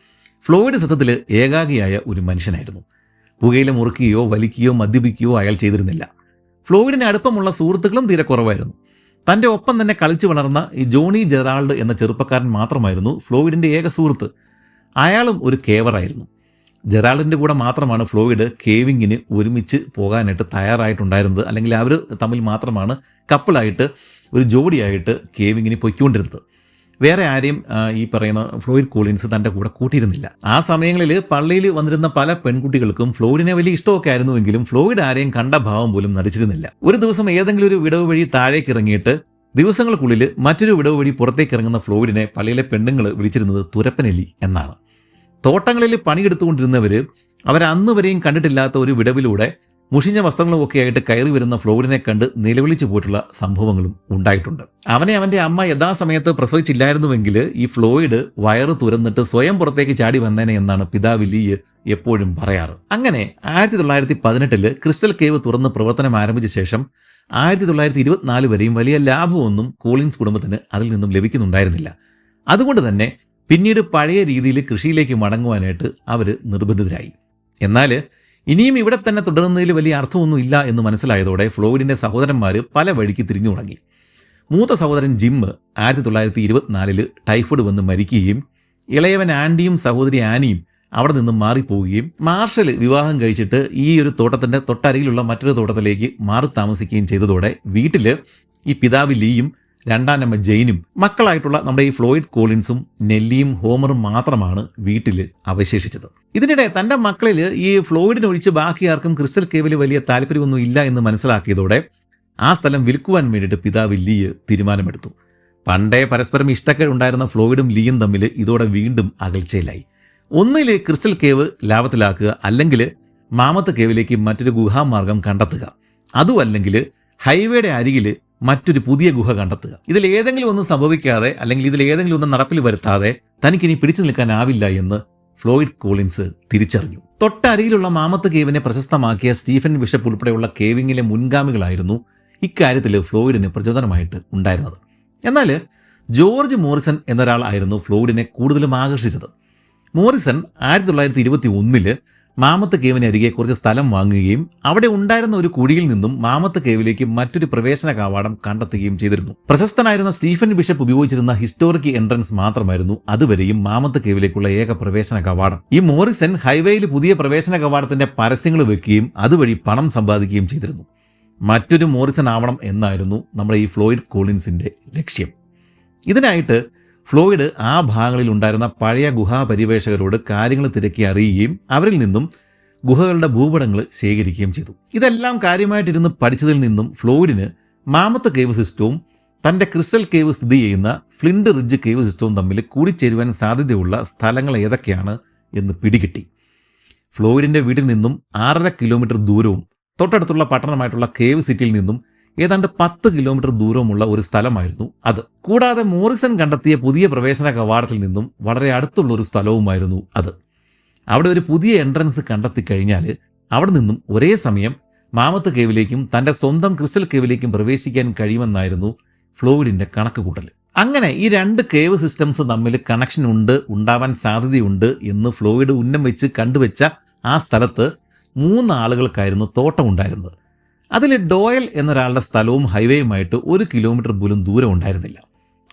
ഫ്ലോയിഡ് സത്യത്തിൽ ഏകാഗിയായ ഒരു മനുഷ്യനായിരുന്നു. പുകയില മുറുക്കുകയോ വലിക്കുകയോ മദ്യപിക്കുകയോ അയാൾ ചെയ്തിരുന്നില്ല. ഫ്ലോയിഡിന് അടുപ്പമുള്ള സുഹൃത്തുക്കളും തീരെ കുറവായിരുന്നു. തൻ്റെ ഒപ്പം തന്നെ കളിച്ചു വളർന്ന ഈ ജോണി ജെറാൾഡ് എന്ന ചെറുപ്പക്കാരൻ മാത്രമായിരുന്നു ഫ്ലോയിഡിൻ്റെ ഏക സുഹൃത്ത്. അയാളും ഒരു കേവറായിരുന്നു. ജെറാൾഡിൻ്റെ കൂടെ മാത്രമാണ് ഫ്ലോയിഡ് കേവിങ്ങിന് ഒരുമിച്ച് പോകാനായിട്ട് തയ്യാറായിട്ടുണ്ടായിരുന്നത്. അല്ലെങ്കിൽ അവർ തമ്മിൽ മാത്രമാണ് കപ്പിളായിട്ട് ഒരു ജോഡിയായിട്ട് കേവിങ്ങിന് പൊയ്ക്കൊണ്ടിരുന്നത്. വേറെ ആരെയും ഈ പറയുന്ന ഫ്ലോയിഡ് കോളിൻസ് തൻ്റെ കൂടെ കൂട്ടിയിരുന്നില്ല. ആ സമയങ്ങളിൽ പള്ളിയിൽ വന്നിരുന്ന പല പെൺകുട്ടികൾക്കും ഫ്ലോയിഡിനെ വലിയ ഇഷ്ടമൊക്കെ ആയിരുന്നുവെങ്കിലും ഫ്ലോയിഡ് ആരെയും കണ്ട ഭാവം പോലും നടിച്ചിരുന്നില്ല. ഒരു ദിവസം ഏതെങ്കിലും ഒരു വിടവ് വഴി താഴേക്ക് ഇറങ്ങിയിട്ട് ദിവസങ്ങൾക്കുള്ളിൽ മറ്റൊരു വിടവ് വഴി പുറത്തേക്ക് ഇറങ്ങുന്ന ഫ്ലോയിഡിനെ പള്ളിയിലെ പെണ്ണുങ്ങൾ വിളിച്ചിരുന്നത് തുരപ്പനെലി എന്നാണ്. തോട്ടങ്ങളിൽ പണിയെടുത്തുകൊണ്ടിരുന്നവർ അവരന്ന് വരെയും കണ്ടിട്ടില്ലാത്ത ഒരു വിടവിലൂടെ മുഷിഞ്ഞ വസ്ത്രങ്ങളും ഒക്കെ ആയിട്ട് കയറി വരുന്ന ഫ്ലോയിഡിനെ കണ്ട് നിലവിളിച്ചു പോയിട്ടുള്ള സംഭവങ്ങളും ഉണ്ടായിട്ടുണ്ട്. അവനെ അവൻ്റെ അമ്മ യഥാസമയത്ത് പ്രസവിച്ചില്ലായിരുന്നുവെങ്കിൽ ഈ ഫ്ലോയിഡ് വയറ് തുറന്നിട്ട് സ്വയം പുറത്തേക്ക് ചാടി വന്നേനെ എന്നാണ് പിതാവ് ലീ എപ്പോഴും പറയാറ്. അങ്ങനെ 1918 ക്രിസ്റ്റൽ കേവ് തുറന്ന് പ്രവർത്തനം ആരംഭിച്ച ശേഷം 1924 വരെയും വലിയ ലാഭമൊന്നും കോളിൻസ് കുടുംബത്തിന് അതിൽ നിന്നും ലഭിക്കുന്നുണ്ടായിരുന്നില്ല. അതുകൊണ്ട് തന്നെ പിന്നീട് പഴയ രീതിയിൽ കൃഷിയിലേക്ക് മടങ്ങുവാനായിട്ട് അവർ നിർബന്ധിതരായി. എന്നാൽ ഇനിയും ഇവിടെ തന്നെ തുടരുന്നതിൽ വലിയ അർത്ഥമൊന്നും ഇല്ല എന്ന് മനസ്സിലായതോടെ ഫ്ലോയിഡിൻ്റെ സഹോദരന്മാർ പല വഴിക്ക് തിരിഞ്ഞു തുടങ്ങി. മൂത്ത സഹോദരൻ ജിം 1924 ടൈഫോയിഡ് വന്ന് മരിക്കുകയും ഇളയവൻ ആൻഡിയും സഹോദരി ആനിയും അവിടെ നിന്നും മാറിപ്പോവുകയും മാർഷൽ വിവാഹം കഴിച്ചിട്ട് ഈ ഒരു തോട്ടത്തിൻ്റെ തൊട്ടരികിലുള്ള മറ്റൊരു തോട്ടത്തിലേക്ക് മാറി താമസിക്കുകയും ചെയ്തതോടെ വീട്ടിൽ ഈ പിതാവ് ലീയും രണ്ടാനമ്മ ജെയിനും മക്കളായിട്ടുള്ള നമ്മുടെ ഈ ഫ്ലോയിഡ് കോളിൻസും നെല്ലിയും ഹോമറും മാത്രമാണ് വീട്ടിൽ അവശേഷിച്ചത്. ഇതിനിടെ തൻ്റെ മക്കളിൽ ഈ ഫ്ലോയിഡിനൊഴിച്ച് ബാക്കി ആർക്കും ക്രിസ്റ്റൽ കേവിൽ വലിയ താല്പര്യമൊന്നും ഇല്ല എന്ന് മനസ്സിലാക്കിയതോടെ ആ സ്ഥലം വിൽക്കുവാൻ വേണ്ടിയിട്ട് പിതാവ് ലീ തീരുമാനമെടുത്തു. പണ്ടേ പരസ്പരം ഇഷ്ടക്കേട് ഉണ്ടായിരുന്ന ഫ്ലോയിഡും ലീയും തമ്മിൽ ഇതോടെ വീണ്ടും അകൽച്ചയിലായി. ഒന്നിൽ ക്രിസ്റ്റൽ കേവ് ലാഭത്തിലാക്കുക, അല്ലെങ്കിൽ മാമത്ത് കേവിലേക്ക് മറ്റൊരു ഗുഹാമാർഗം കണ്ടെത്തുക, അതുമല്ലെങ്കിൽ ഹൈവേയുടെ അരികിൽ മറ്റൊരു പുതിയ ഗുഹ കണ്ടെത്തുക. ഇതിലേതെങ്കിലും ഒന്നും സംഭവിക്കാതെ അല്ലെങ്കിൽ ഇതിലേതെങ്കിലും ഒന്നും നടപ്പിൽ വരുത്താതെ തനിക്കിനി പിടിച്ചു നിൽക്കാനാവില്ല എന്ന് ഫ്ലോയിഡ് കോളിൻസ് തിരിച്ചറിഞ്ഞു. തൊട്ടരികിലുള്ള മാമത്ത് കേവിനെ പ്രശസ്തമാക്കിയ സ്റ്റീഫൻ ബിഷപ്പ് ഉൾപ്പെടെയുള്ള കേവിങ്ങിലെ മുൻഗാമികളായിരുന്നു ഇക്കാര്യത്തിൽ ഫ്ലോയിഡിന് പ്രചോദനമായിട്ട് ഉണ്ടായിരുന്നത്. എന്നാൽ ജോർജ് മോറിസൺ എന്നൊരാൾ ആയിരുന്നു ഫ്ലോയിഡിനെ കൂടുതലും ആകർഷിച്ചത്. മോറിസൺ 1921 മാമത്ത് കേവിന് അരികെ കുറച്ച് സ്ഥലം വാങ്ങുകയും അവിടെ ഉണ്ടായിരുന്ന ഒരു കുഴിയിൽ നിന്നും മാമത്ത് കേവിലേക്ക് മറ്റൊരു പ്രവേശന കവാടം കണ്ടെത്തുകയും ചെയ്തിരുന്നു. പ്രശസ്തനായിരുന്ന സ്റ്റീഫൻ ബിഷപ്പ് ഉപയോഗിച്ചിരുന്ന ഹിസ്റ്റോറിക് എൻട്രൻസ് മാത്രമായിരുന്നു അതുവരെയും മാമത്ത് കേവിലേക്കുള്ള ഏക പ്രവേശന കവാടം. ഈ മോറിസൺ ഹൈവേയിൽ പുതിയ പ്രവേശന കവാടത്തിന്റെ പരസ്യങ്ങൾ വെക്കുകയും അതുവഴി പണം സമ്പാദിക്കുകയും ചെയ്തിരുന്നു. മറ്റൊരു മോറിസൺ ആവണം എന്നായിരുന്നു നമ്മുടെ ഈ ഫ്ലോയിഡ് കോളിൻസിന്റെ ലക്ഷ്യം. ഇതിനായിട്ട് ഫ്ലോയിഡ് ആ ഭാഗങ്ങളിൽ ഉണ്ടായിരുന്ന പഴയ ഗുഹാപരിവേഷകരോട് കാര്യങ്ങൾ തിരക്കി അറിയുകയും അവരിൽ നിന്നും ഗുഹകളുടെ ഭൂപടങ്ങൾ ശേഖരിക്കുകയും ചെയ്തു. ഇതെല്ലാം കാര്യമായിട്ടിരുന്ന് പഠിച്ചതിൽ നിന്നും ഫ്ലോയിഡിന് മാമത്ത് കേവ് സിസ്റ്റവും തൻ്റെ ക്രിസ്റ്റൽ കേവ് സ്ഥിതി ചെയ്യുന്ന ഫ്ലിൻഡ് റിഡ്ജ് കേവ് സിസ്റ്റവും തമ്മിൽ കൂടിച്ചേരുവാൻ സാധ്യതയുള്ള സ്ഥലങ്ങൾ ഏതൊക്കെയാണ് എന്ന് പിടികിട്ടി. ഫ്ലോയിഡിൻ്റെ വീട്ടിൽ നിന്നും 6.5 കിലോമീറ്റർ ദൂരവും തൊട്ടടുത്തുള്ള പട്ടണമായിട്ടുള്ള കേവ് സിറ്റിയിൽ നിന്നും ഏതാണ്ട് 10 കിലോമീറ്റർ ദൂരമുള്ള ഒരു സ്ഥലമായിരുന്നു അത്. കൂടാതെ മോറിസൺ കണ്ടെത്തിയ പുതിയ പ്രവേശന കവാടത്തിൽ നിന്നും വളരെ അടുത്തുള്ള ഒരു സ്ഥലവുമായിരുന്നു അത്. അവിടെ ഒരു പുതിയ എൻട്രൻസ് കണ്ടെത്തി കഴിഞ്ഞാൽ അവിടെ നിന്നും ഒരേ സമയം മാമത്ത് കേവിലേക്കും തൻ്റെ സ്വന്തം ക്രിസ്റ്റൽ കേവിലേക്കും പ്രവേശിക്കാൻ കഴിയുമെന്നായിരുന്നു ഫ്ലോയിഡിൻ്റെ കണക്ക് കൂട്ടൽ. അങ്ങനെ ഈ രണ്ട് കേവ് സിസ്റ്റംസ് തമ്മിൽ കണക്ഷൻ ഉണ്ടാവാൻ സാധ്യതയുണ്ട് എന്ന് ഫ്ലോയിഡ് ഉന്നം വെച്ച് കണ്ടുവച്ച ആ സ്ഥലത്ത് 3 ആളുകൾക്കായിരുന്നു തോട്ടം ഉണ്ടായിരുന്നത്. അതിൽ ഡോയൽ എന്നൊരാളുടെ സ്ഥലവും ഹൈവേയുമായിട്ട് 1 കിലോമീറ്റർ പോലും ദൂരം ഉണ്ടായിരുന്നില്ല.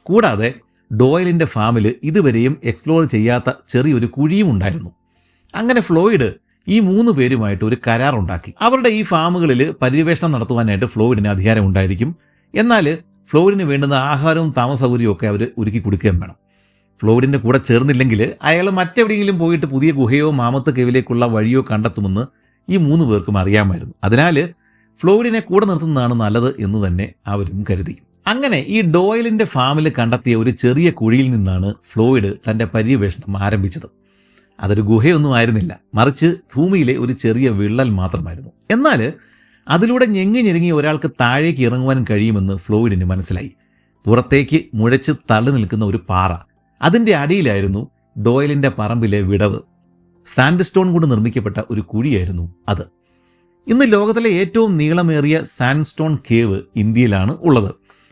കൂടാതെ ഡോയലിൻ്റെ ഫാമിൽ ഇതുവരെയും എക്സ്പ്ലോർ ചെയ്യാത്ത ചെറിയൊരു കുഴിയും ഉണ്ടായിരുന്നു. അങ്ങനെ ഫ്ലോയിഡ് ഈ 3 പേരുമായിട്ട് ഒരു കരാറുണ്ടാക്കി. അവരുടെ ഈ ഫാമുകളിൽ പര്യവേഷണം നടത്തുവാനായിട്ട് ഫ്ലോയിഡിന് അധികാരം ഉണ്ടായിരിക്കും. എന്നാൽ ഫ്ലോയിഡിന് വേണ്ടുന്ന ആഹാരവും താമസ സൗകര്യവും ഒക്കെ അവർ ഒരുക്കി കൊടുക്കുകയും വേണം. ഫ്ലോയിഡിൻ്റെ കൂടെ ചേർന്നില്ലെങ്കിൽ അയാൾ മറ്റെവിടെയെങ്കിലും പോയിട്ട് പുതിയ ഗുഹയോ മാമത്ത് കേവിലേക്കുള്ള വഴിയോ കണ്ടെത്തുമെന്ന് ഈ 3 പേർക്കും അറിയാമായിരുന്നു. അതിനാൽ ഫ്ലോയിഡിനെ കൂടെ നിർത്തുന്നതാണ് നല്ലത് എന്ന് തന്നെ അവരും കരുതി. അങ്ങനെ ഈ ഡോയലിൻ്റെ ഫാമിൽ കണ്ടെത്തിയ ഒരു ചെറിയ കുഴിയിൽ നിന്നാണ് ഫ്ലോയിഡ് തൻ്റെ പര്യവേഷണം ആരംഭിച്ചത്. അതൊരു ഗുഹയൊന്നും ആയിരുന്നില്ല, മറിച്ച് ഭൂമിയിലെ ഒരു ചെറിയ വിള്ളൽ മാത്രമായിരുന്നു. എന്നാൽ അതിലൂടെ ഞെങ്ങി ഒരാൾക്ക് താഴേക്ക് ഇറങ്ങുവാൻ കഴിയുമെന്ന് ഫ്ലോയിഡിന് മനസ്സിലായി. പുറത്തേക്ക് മുഴച്ച് തള്ളി നിൽക്കുന്ന ഒരു പാറ, അതിൻ്റെ അടിയിലായിരുന്നു ഡോയലിൻ്റെ പറമ്പിലെ വിടവ്. സാൻഡ്സ്റ്റോൺ കൊണ്ട് നിർമ്മിക്കപ്പെട്ട ഒരു കുഴിയായിരുന്നു അത്. ഇന്ന് ലോകത്തിലെ ഏറ്റവും നീളമേറിയ സാൻഡ്സ്റ്റോൺ കേവ് ഇന്ത്യയിലാണ് ഉള്ളത്.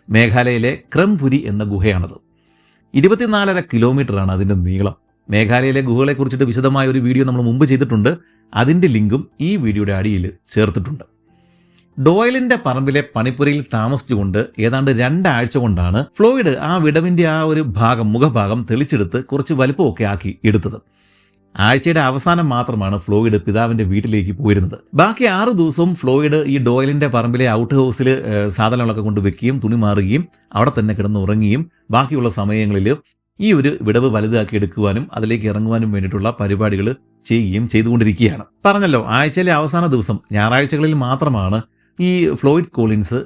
മേഘാലയയിലെ ക്രംപുരി എന്ന ഗുഹയാണത്. 24.5 കിലോമീറ്ററാണ് അതിൻ്റെ നീളം. മേഘാലയയിലെ ഗുഹകളെക്കുറിച്ചിട്ട് വിശദമായ ഒരു വീഡിയോ നമ്മൾ മുമ്പ് ചെയ്തിട്ടുണ്ട്. അതിൻ്റെ ലിങ്കും ഈ വീഡിയോയുടെ അടിയിൽ ചേർത്തിട്ടുണ്ട്. ഡോയലിൻ്റെ പറമ്പിലെ പണിപ്പുരയിൽ താമസിച്ചുകൊണ്ട് ഏതാണ്ട് 2 ആഴ്ച കൊണ്ടാണ് ഫ്ലോയിഡ് ആ വിടവിൻ്റെ ആ ഒരു മുഖഭാഗം തെളിച്ചെടുത്ത് കുറച്ച് വലുപ്പമൊക്കെ ആക്കി എടുത്തത്. ആഴ്ചയുടെ അവസാനം മാത്രമാണ് ഫ്ലോയിഡ് പിതാവിൻ്റെ വീട്ടിലേക്ക് പോയിരുന്നത്. ബാക്കി 6 ദിവസവും ഫ്ലോയിഡ് ഈ ഡോയലിൻ്റെ പറമ്പിലെ ഔട്ട് ഹൗസിൽ സാധനങ്ങളൊക്കെ കൊണ്ട് വെക്കുകയും തുണി മാറുകയും അവിടെ തന്നെ കിടന്ന് ഉറങ്ങുകയും ബാക്കിയുള്ള സമയങ്ങളിൽ ഈ ഒരു വിടവ് വലുതാക്കി എടുക്കുവാനും അതിലേക്ക് ഇറങ്ങുവാനും വേണ്ടിയിട്ടുള്ള പരിപാടികൾ ചെയ്യുകയും ചെയ്തുകൊണ്ടിരിക്കുകയാണ്. പറഞ്ഞല്ലോ, ആഴ്ചയിലെ അവസാന ദിവസം ഞായറാഴ്ചകളിൽ മാത്രമാണ് ഈ ഫ്ലോയിഡ് കോളിൻസ്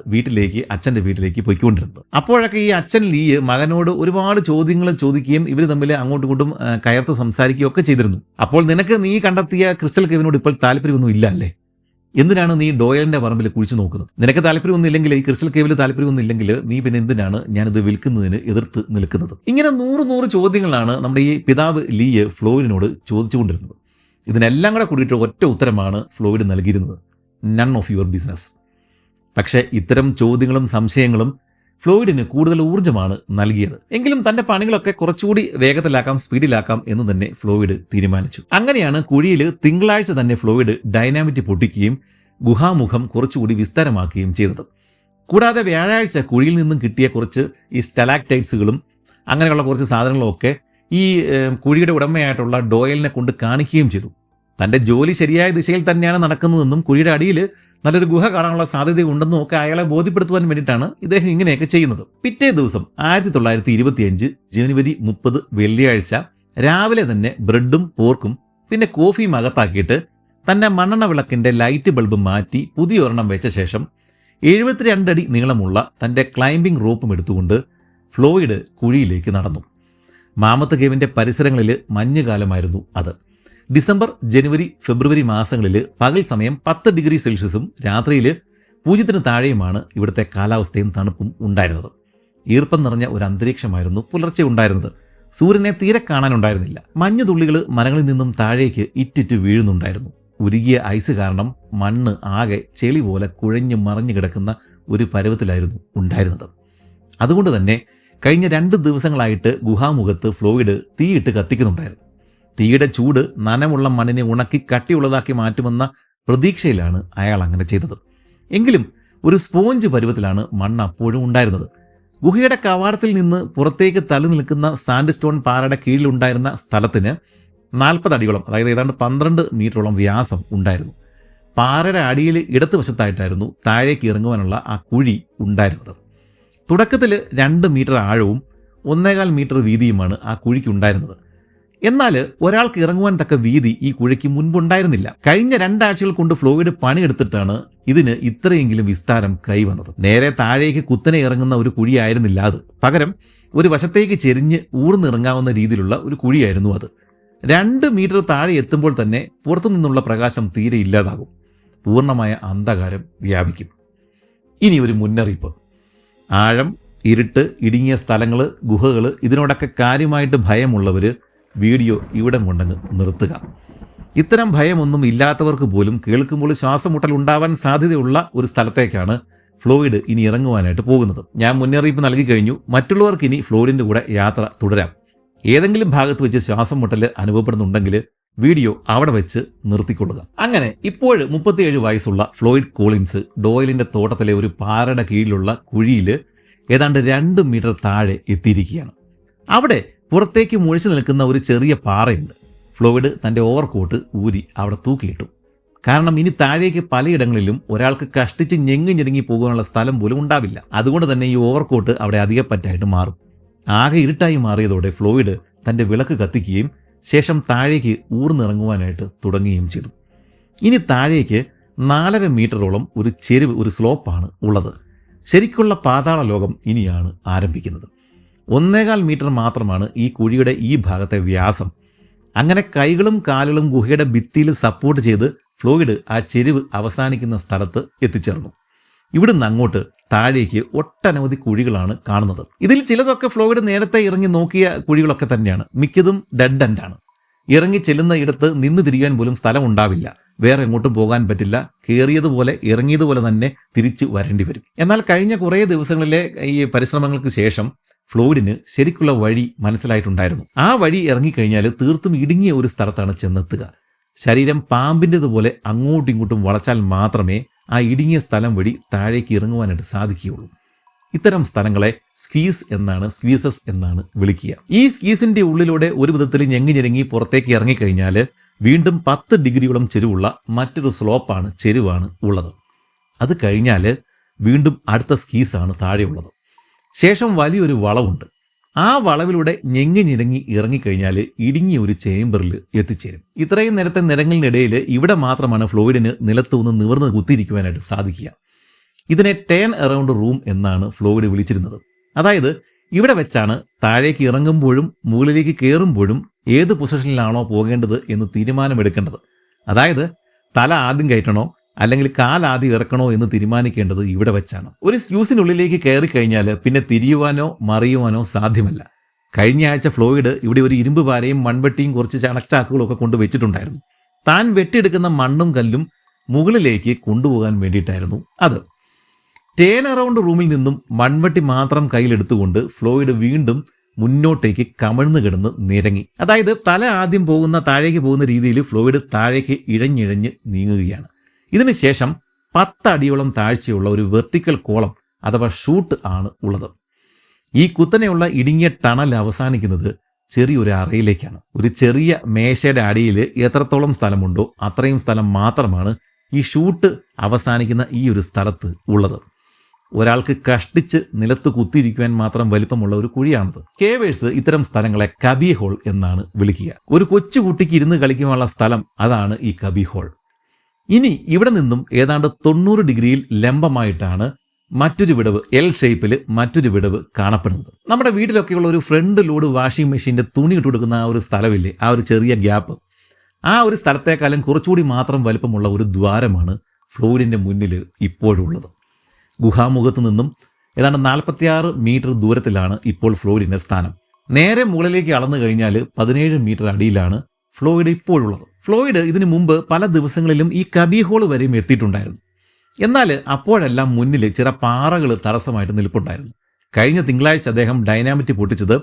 അച്ഛൻ്റെ വീട്ടിലേക്ക് പോയിക്കൊണ്ടിരുന്നത്. അപ്പോഴൊക്കെ ഈ അച്ഛൻ ലീ മകനോട് ഒരുപാട് ചോദ്യങ്ങൾ ചോദിക്കുകയും ഇവർ തമ്മിൽ അങ്ങോട്ടും ഇങ്ങോട്ടും കയർത്ത് സംസാരിക്കുകയും ഒക്കെ ചെയ്തിരുന്നു. അപ്പോൾ നീ കണ്ടെത്തിയ ക്രിസ്റ്റൽ കേവിനോട് ഇപ്പോൾ താല്പര്യമൊന്നും ഇല്ല അല്ലേ എന്തിനാണ് നീ ഡോയലിന്റെ പറമ്പിൽ കുഴിച്ചു നോക്കുന്നത്? നിനക്ക് താല്പര്യമൊന്നുമില്ലെങ്കിൽ, ഈ ക്രിസ്റ്റൽ കേവിൽ താല്പര്യമൊന്നുമില്ലെങ്കിൽ നീ പിന്നെ എന്തിനാണ് ഞാനിത് വിൽക്കുന്നതിന് എതിർത്ത് നിൽക്കുന്നത്? ഇങ്ങനെ 100 ചോദ്യങ്ങളാണ് നമ്മുടെ ഈ പിതാവ് ലീ ഫ്ലോയിഡിനോട് ചോദിച്ചുകൊണ്ടിരുന്നത്. ഇതിനെല്ലാം കൂടെ കൂടിയിട്ട് ഒറ്റ ഉത്തരമാണ് ഫ്ലോയിഡ് നൽകിയിരുന്നത്: നൺ ഓഫ് യുവർ ബിസിനസ്. പക്ഷേ ഇത്തരം ചോദ്യങ്ങളും സംശയങ്ങളും ഫ്ലോയിഡിന് കൂടുതൽ ഊർജ്ജമാണ് നൽകിയത്. എങ്കിലും തന്റെ പണികളൊക്കെ കുറച്ചുകൂടി വേഗത്തിലാക്കാം, സ്പീഡിലാക്കാം എന്ന് തന്നെ ഫ്ലോയിഡ് തീരുമാനിച്ചു. അങ്ങനെയാണ് കുഴിയിൽ തിങ്കളാഴ്ച തന്നെ ഫ്ലോയിഡ് ഡൈനാമിറ്റ് പൊട്ടിക്കുകയും ഗുഹാമുഖം കുറച്ചുകൂടി വിസ്താരമാക്കുകയും ചെയ്തത്. കൂടാതെ വ്യാഴാഴ്ച കുഴിയിൽ നിന്നും കിട്ടിയ കുറച്ച് ഈ സ്റ്റലാക്ടൈറ്റ്സുകളും അങ്ങനെയുള്ള കുറച്ച് സാധനങ്ങളൊക്കെ ഈ കുഴിയുടെ ഉടമയായിട്ടുള്ള ഡോയലിനെ കൊണ്ട് കാണിക്കുകയും ചെയ്തു. തന്റെ ജോലി ശരിയായ ദിശയിൽ തന്നെയാണ് നടക്കുന്നതെന്നും കുഴിയുടെ അടിയിൽ നല്ലൊരു ഗുഹ കാണാനുള്ള സാധ്യതയുണ്ടെന്നും ഒക്കെ അയാളെ ബോധ്യപ്പെടുത്തുവാൻ വേണ്ടിയിട്ടാണ് ഇദ്ദേഹം ഇങ്ങനെയൊക്കെ ചെയ്യുന്നത്. പിറ്റേ ദിവസം 1925 ജനുവരി 30 വെള്ളിയാഴ്ച രാവിലെ തന്നെ ബ്രെഡും പോർക്കും പിന്നെ കോഫിയും അകത്താക്കിയിട്ട് തന്റെ മണ്ണെണ്ണ വിളക്കിന്റെ ലൈറ്റ് ബൾബ് മാറ്റി പുതിയൊരെണ്ണം വെച്ച ശേഷം 72 അടി നീളമുള്ള തന്റെ ക്ലൈംബിംഗ് റോപ്പും എടുത്തുകൊണ്ട് ഫ്ലോയിഡ് കുഴിയിലേക്ക് നടന്നു. മാമത്ത് കേവിന്റെ പരിസരങ്ങളിൽ മഞ്ഞുകാലമായിരുന്നു അത്. ഡിസംബർ, ജനുവരി, ഫെബ്രുവരി മാസങ്ങളിൽ പകൽ സമയം 10 ഡിഗ്രി സെൽഷ്യസും രാത്രിയിൽ 0 താഴെയുമാണ് ഇവിടുത്തെ കാലാവസ്ഥയും തണുപ്പും ഉണ്ടായിരുന്നത്. ഈർപ്പം നിറഞ്ഞ ഒരു അന്തരീക്ഷമായിരുന്നു പുലർച്ചെ ഉണ്ടായിരുന്നത്. സൂര്യനെ തീരെ കാണാനുണ്ടായിരുന്നില്ല. മഞ്ഞുതുള്ളികൾ മരങ്ങളിൽ നിന്നും താഴേക്ക് ഇറ്റിറ്റ് വീഴുന്നുണ്ടായിരുന്നു. ഉരുകിയ ഐസ് കാരണം മണ്ണ് ആകെ ചെളി പോലെ കുഴഞ്ഞു മറിഞ്ഞു കിടക്കുന്ന ഒരു പരുവത്തിലായിരുന്നു ഉണ്ടായിരുന്നത്. അതുകൊണ്ട് തന്നെ കഴിഞ്ഞ 2 ദിവസങ്ങളായിട്ട് ഗുഹാമുഖത്ത് ഫ്ലോയിഡ് തീയിട്ട് കത്തിക്കുന്നുണ്ടായിരുന്നു. തീയുടെ ചൂട് നനമുള്ള മണ്ണിനെ ഉണക്കി കട്ടിയുള്ളതാക്കി മാറ്റുമെന്ന പ്രതീക്ഷയിലാണ് അയാൾ അങ്ങനെ ചെയ്തത്. എങ്കിലും ഒരു സ്പോഞ്ച് പരുവത്തിലാണ് മണ്ണ് അപ്പോഴും ഉണ്ടായിരുന്നത്. ഗുഹയുടെ കവാടത്തിൽ നിന്ന് പുറത്തേക്ക് തള്ളി നിൽക്കുന്ന സാൻഡ് സ്റ്റോൺ പാറയുടെ കീഴിലുണ്ടായിരുന്ന സ്ഥലത്തിന് 40 അടിയോളം, അതായത് ഏതാണ്ട് 12 മീറ്ററോളം വ്യാസം ഉണ്ടായിരുന്നു. പാറയുടെ അടിയിൽ ഇടതുവശത്തായിട്ടായിരുന്നു താഴേക്ക് ഇറങ്ങുവാനുള്ള ആ കുഴി ഉണ്ടായിരുന്നത്. തുടക്കത്തിൽ 2 മീറ്റർ ആഴവും 1.25 മീറ്റർ വീതിയുമാണ് ആ കുഴിക്ക് ഉണ്ടായിരുന്നത്. എന്നാൽ ഒരാൾക്ക് ഇറങ്ങുവാൻ തക്ക വീതി ഈ കുഴിക്ക് മുൻപുണ്ടായിരുന്നില്ല. കഴിഞ്ഞ 2 ആഴ്ചകൾ കൊണ്ട് ഫ്ലോയിഡ് പണിയെടുത്തിട്ടാണ് ഇതിന് ഇത്രയെങ്കിലും വിസ്താരം കൈവന്നത്. നേരെ താഴേക്ക് കുത്തനെ ഇറങ്ങുന്ന ഒരു കുഴിയായിരുന്നില്ല അത്. പകരം ഒരു വശത്തേക്ക് ചെരിഞ്ഞ് ഊർന്നിറങ്ങാവുന്ന രീതിയിലുള്ള ഒരു കുഴിയായിരുന്നു അത്. 2 മീറ്റർ താഴെ എത്തുമ്പോൾ തന്നെ പുറത്തു നിന്നുള്ള പ്രകാശം തീരെ ഇല്ലാതാകും. പൂർണ്ണമായ അന്ധകാരം വ്യാപിക്കും. ഇനി ഒരു മുന്നറിയിപ്പ്: ആഴം, ഇരുട്ട്, ഇടുങ്ങിയ സ്ഥലങ്ങൾ, ഗുഹകൾ, ഇതിനോടൊക്കെ കാര്യമായിട്ട് ഭയമുള്ളവർ വീഡിയോ ഇവിടെ കൊണ്ടങ്ങ് നിർത്തുക. ഇത്തരം ഭയമൊന്നും ഇല്ലാത്തവർക്ക് പോലും കേൾക്കുമ്പോൾ ശ്വാസമുട്ടൽ ഉണ്ടാവാൻ സാധ്യതയുള്ള ഒരു സ്ഥലത്തേക്കാണ് ഫ്ലോയിഡ് ഇനി ഇറങ്ങുവാനായിട്ട് പോകുന്നത്. ഞാൻ മുന്നറിയിപ്പ് നൽകി കഴിഞ്ഞു. മറ്റുള്ളവർക്ക് ഇനി ഫ്ലോയിഡിൻ്റെ കൂടെ യാത്ര തുടരാം. ഏതെങ്കിലും ഭാഗത്ത് വെച്ച് ശ്വാസം മുട്ടൽ അനുഭവപ്പെടുന്നുണ്ടെങ്കിൽ വീഡിയോ അവിടെ വെച്ച് നിർത്തിക്കൊള്ളുക. അങ്ങനെ ഇപ്പോൾ 37 വയസ്സുള്ള ഫ്ലോയിഡ് കോളിൻസ് ഡോയലിന്റെ തോട്ടത്തിലെ ഒരു പാറയുടെ കീഴിലുള്ള കുഴിയിൽ ഏതാണ്ട് 2 മീറ്റർ താഴെ എത്തിയിരിക്കുകയാണ്. അവിടെ പുറത്തേക്ക് മുഴിച്ചു നിൽക്കുന്ന ഒരു ചെറിയ പാറയുണ്ട്. ഫ്ലോയിഡ് തൻ്റെ ഓവർകോട്ട് ഊരി അവിടെ തൂക്കിയിട്ടു. കാരണം ഇനി താഴേക്ക് പലയിടങ്ങളിലും ഒരാൾക്ക് കഷ്ടിച്ച് ഞെങ്ങി പോകാനുള്ള സ്ഥലം പോലും ഉണ്ടാവില്ല. അതുകൊണ്ട് തന്നെ ഈ ഓവർകോട്ട് അവിടെ അധികപ്പറ്റായിട്ട് മാറും. ആകെ ഇരുട്ടായി മാറിയതോടെ ഫ്ലോയിഡ് തൻ്റെ വിളക്ക് കത്തിക്കുകയും ശേഷം താഴേക്ക് ഊർന്നിറങ്ങുവാനായിട്ട് തുടങ്ങുകയും ചെയ്തു. ഇനി താഴേക്ക് 4.5 മീറ്ററോളം ഒരു ചെരിവ്, ഒരു സ്ലോപ്പാണ് ഉള്ളത്. ശരിക്കുള്ള പാതാള ലോകം ഇനിയാണ് ആരംഭിക്കുന്നത്. 1.25 മീറ്റർ മാത്രമാണ് ഈ കുഴിയുടെ ഈ ഭാഗത്തെ വ്യാസം. അങ്ങനെ കൈകളും കാലുകളും ഗുഹയുടെ ഭിത്തിയിൽ സപ്പോർട്ട് ചെയ്ത് ഫ്ലോയിഡ് ആ ചെരിവ് അവസാനിക്കുന്ന സ്ഥലത്ത് എത്തിച്ചേർന്നു. ഇവിടുന്ന് അങ്ങോട്ട് താഴേക്ക് ഒട്ടനവധി കുഴികളാണ് കാണുന്നത്. ഇതിൽ ചിലതൊക്കെ ഫ്ലോയിഡ് നേരത്തെ ഇറങ്ങി നോക്കിയ കുഴികളൊക്കെ തന്നെയാണ്. മിക്കതും ഡെഡ് എൻഡാണ്. ഇറങ്ങി ചെല്ലുന്ന ഇടത്ത് നിന്ന് തിരിയാൻ പോലും സ്ഥലം ഉണ്ടാവില്ല. വേറെ എങ്ങോട്ടും പോകാൻ പറ്റില്ല. കയറിയതുപോലെ ഇറങ്ങിയതുപോലെ തന്നെ തിരിച്ചു വരേണ്ടി വരും. എന്നാൽ കഴിഞ്ഞ കുറേ ദിവസങ്ങളിലെ ഈ പരിശ്രമങ്ങൾക്ക് ശേഷം ഫ്ലോയിഡിന് ശരിക്കുള്ള വഴി മനസ്സിലായിട്ടുണ്ടായിരുന്നു. ആ വഴി ഇറങ്ങിക്കഴിഞ്ഞാൽ തീർത്തും ഇടുങ്ങിയ ഒരു സ്ഥലത്താണ് ചെന്നെത്തുക. ശരീരം പാമ്പിൻ്റെതുപോലെ അങ്ങോട്ടും ഇങ്ങോട്ടും വളച്ചാൽ മാത്രമേ ആ ഇടുങ്ങിയ സ്ഥലം വഴി താഴേക്ക് ഇറങ്ങുവാനായിട്ട് സാധിക്കുകയുള്ളൂ. ഇത്തരം സ്ഥലങ്ങളെ സ്ക്വീസസ് എന്നാണ് വിളിക്കുക. ഈ സ്ക്വീസിന്റെ ഉള്ളിലൂടെ ഒരു വിധത്തിൽ ഞെങ്ങി പുറത്തേക്ക് ഇറങ്ങിക്കഴിഞ്ഞാൽ വീണ്ടും 10 ഡിഗ്രിയോളം ചെരിവുള്ള മറ്റൊരു സ്ലോപ്പാണ്, ചെരിവാണ് ഉള്ളത്. അത് കഴിഞ്ഞാൽ വീണ്ടും അടുത്ത സ്കീസാണ് താഴെയുള്ളത്. ശേഷം വലിയൊരു വളവുണ്ട്. ആ വളവിലൂടെ ഞെങ്ങി ഇറങ്ങിക്കഴിഞ്ഞാൽ ഇടുങ്ങിയ ഒരു ചേംബറിൽ എത്തിച്ചേരും. ഇത്രയും നേരത്തെ നിരങ്ങളിനിടയിൽ ഇവിടെ മാത്രമാണ് ഫ്ലോയിഡിന് നിലത്തുനിന്ന് നിവർന്ന് കുത്തിയിരിക്കുവാനായിട്ട് സാധിക്കുക. ഇതിനെ ടേൺ അറൗണ്ട് റൂം എന്നാണ് ഫ്ലോയിഡ് വിളിച്ചിരുന്നത്. അതായത് ഇവിടെ വെച്ചാണ് താഴേക്ക് ഇറങ്ങുമ്പോഴും മുകളിലേക്ക് കയറുമ്പോഴും ഏത് പൊസിഷനിലാണോ പോകേണ്ടത് എന്ന് തീരുമാനമെടുക്കേണ്ടത്. അതായത് തല ആദ്യം കയറ്റണോ അല്ലെങ്കിൽ കാലാദ്യം ഇറക്കണോ എന്ന് തീരുമാനിക്കേണ്ടത് ഇവിടെ വെച്ചാണ്. ഒരു സ്യൂസിനുള്ളിലേക്ക് കയറി കഴിഞ്ഞാൽ പിന്നെ തിരിയുവാനോ മറിയുവാനോ സാധ്യമല്ല. കഴിഞ്ഞ ആഴ്ച ഫ്ലോയിഡ് ഇവിടെ ഒരു ഇരുമ്പ് പാരയും മൺവെട്ടിയും കുറച്ച് ചണച്ചാക്കുകളും ഒക്കെ കൊണ്ടുവച്ചിട്ടുണ്ടായിരുന്നു. താൻ വെട്ടിയെടുക്കുന്ന മണ്ണും കല്ലും മുകളിലേക്ക് കൊണ്ടുപോകാൻ വേണ്ടിയിട്ടായിരുന്നു അത്. ടേൺ അറൗണ്ട് റൂമിൽ നിന്നും മൺവെട്ടി മാത്രം കയ്യിലെടുത്തുകൊണ്ട് ഫ്ലോയിഡ് വീണ്ടും മുന്നോട്ടേക്ക് കമിഴ്ന്നു കിടന്ന് നിരങ്ങി. അതായത് തല ആദ്യം താഴേക്ക് പോകുന്ന രീതിയിൽ ഫ്ലോയിഡ് താഴേക്ക് ഇഴഞ്ഞിഴഞ്ഞ് നീങ്ങുകയാണ്. ഇതിനുശേഷം 10 അടിയോളം താഴ്ചയുള്ള ഒരു വെർട്ടിക്കൽ കോളം അഥവാ ഷൂട്ട് ആണ് ഉള്ളത്. ഈ കുത്തനെയുള്ള ഇടുങ്ങിയ ടണൽ അവസാനിക്കുന്നത് ചെറിയൊരു അറയിലേക്കാണ്. ഒരു ചെറിയ മേശയുടെ അടിയിൽ എത്രത്തോളം സ്ഥലമുണ്ടോ അത്രയും സ്ഥലം മാത്രമാണ് ഈ ഷൂട്ട് അവസാനിക്കുന്ന ഈ ഒരു സ്ഥലത്ത് ഉള്ളത്. ഒരാൾക്ക് കഷ്ടിച്ച് നിലത്ത് കുത്തിയിരിക്കുവാൻ മാത്രം വലിപ്പമുള്ള ഒരു കുഴിയാണത്. കേവേഴ്സ് ഇത്തരം സ്ഥലങ്ങളെ കബി ഹോൾ എന്നാണ് വിളിക്കുക. ഒരു കൊച്ചുകുട്ടിക്ക് ഇരുന്ന് കളിക്കുവാനുള്ള സ്ഥലം അതാണ് ഈ കബി ഹോൾ. ഇനി ഇവിടെ നിന്നും ഏതാണ്ട് 90 ഡിഗ്രിയിൽ ലംബമായിട്ടാണ് മറ്റൊരു വിടവ്, എൽ ഷേപ്പിൽ മറ്റൊരു വിടവ് കാണപ്പെടുന്നത്. നമ്മുടെ വീട്ടിലൊക്കെയുള്ള ഒരു ഫ്രണ്ട് ലോഡ് വാഷിംഗ് മെഷീൻ്റെ തുണി ഇട്ട് കൊടുക്കുന്ന ആ ഒരു സ്ഥലമില്ലേ, ആ ഒരു ചെറിയ ഗ്യാപ്പ്, ആ ഒരു സ്ഥലത്തേക്കാളും കുറച്ചുകൂടി മാത്രം വലിപ്പമുള്ള ഒരു ദ്വാരമാണ് ഫ്ലോയിഡിൻ്റെ മുന്നിൽ ഇപ്പോഴുള്ളത്. ഗുഹാമുഖത്തു നിന്നും ഏതാണ്ട് 46 മീറ്റർ ദൂരത്തിലാണ് ഇപ്പോൾ ഫ്ലോയിഡിൻ്റെ സ്ഥാനം. നേരെ മുകളിലേക്ക് അളന്നു കഴിഞ്ഞാൽ 17 മീറ്റർ അടിയിലാണ് ഫ്ലോയിഡ് ഇപ്പോഴുള്ളത്. ഫ്ലോയിഡ് ഇതിനു മുമ്പ് പല ദിവസങ്ങളിലും ഈ കബി ഹോൾ വരെയും എത്തിയിട്ടുണ്ടായിരുന്നു. എന്നാൽ അപ്പോഴെല്ലാം മുന്നിൽ ചില പാറകൾ തടസ്സമായിട്ട് നിൽപ്പുണ്ടായിരുന്നു. കഴിഞ്ഞ തിങ്കളാഴ്ച അദ്ദേഹം ഡൈനാമിറ്റ് പൊട്ടിച്ചത്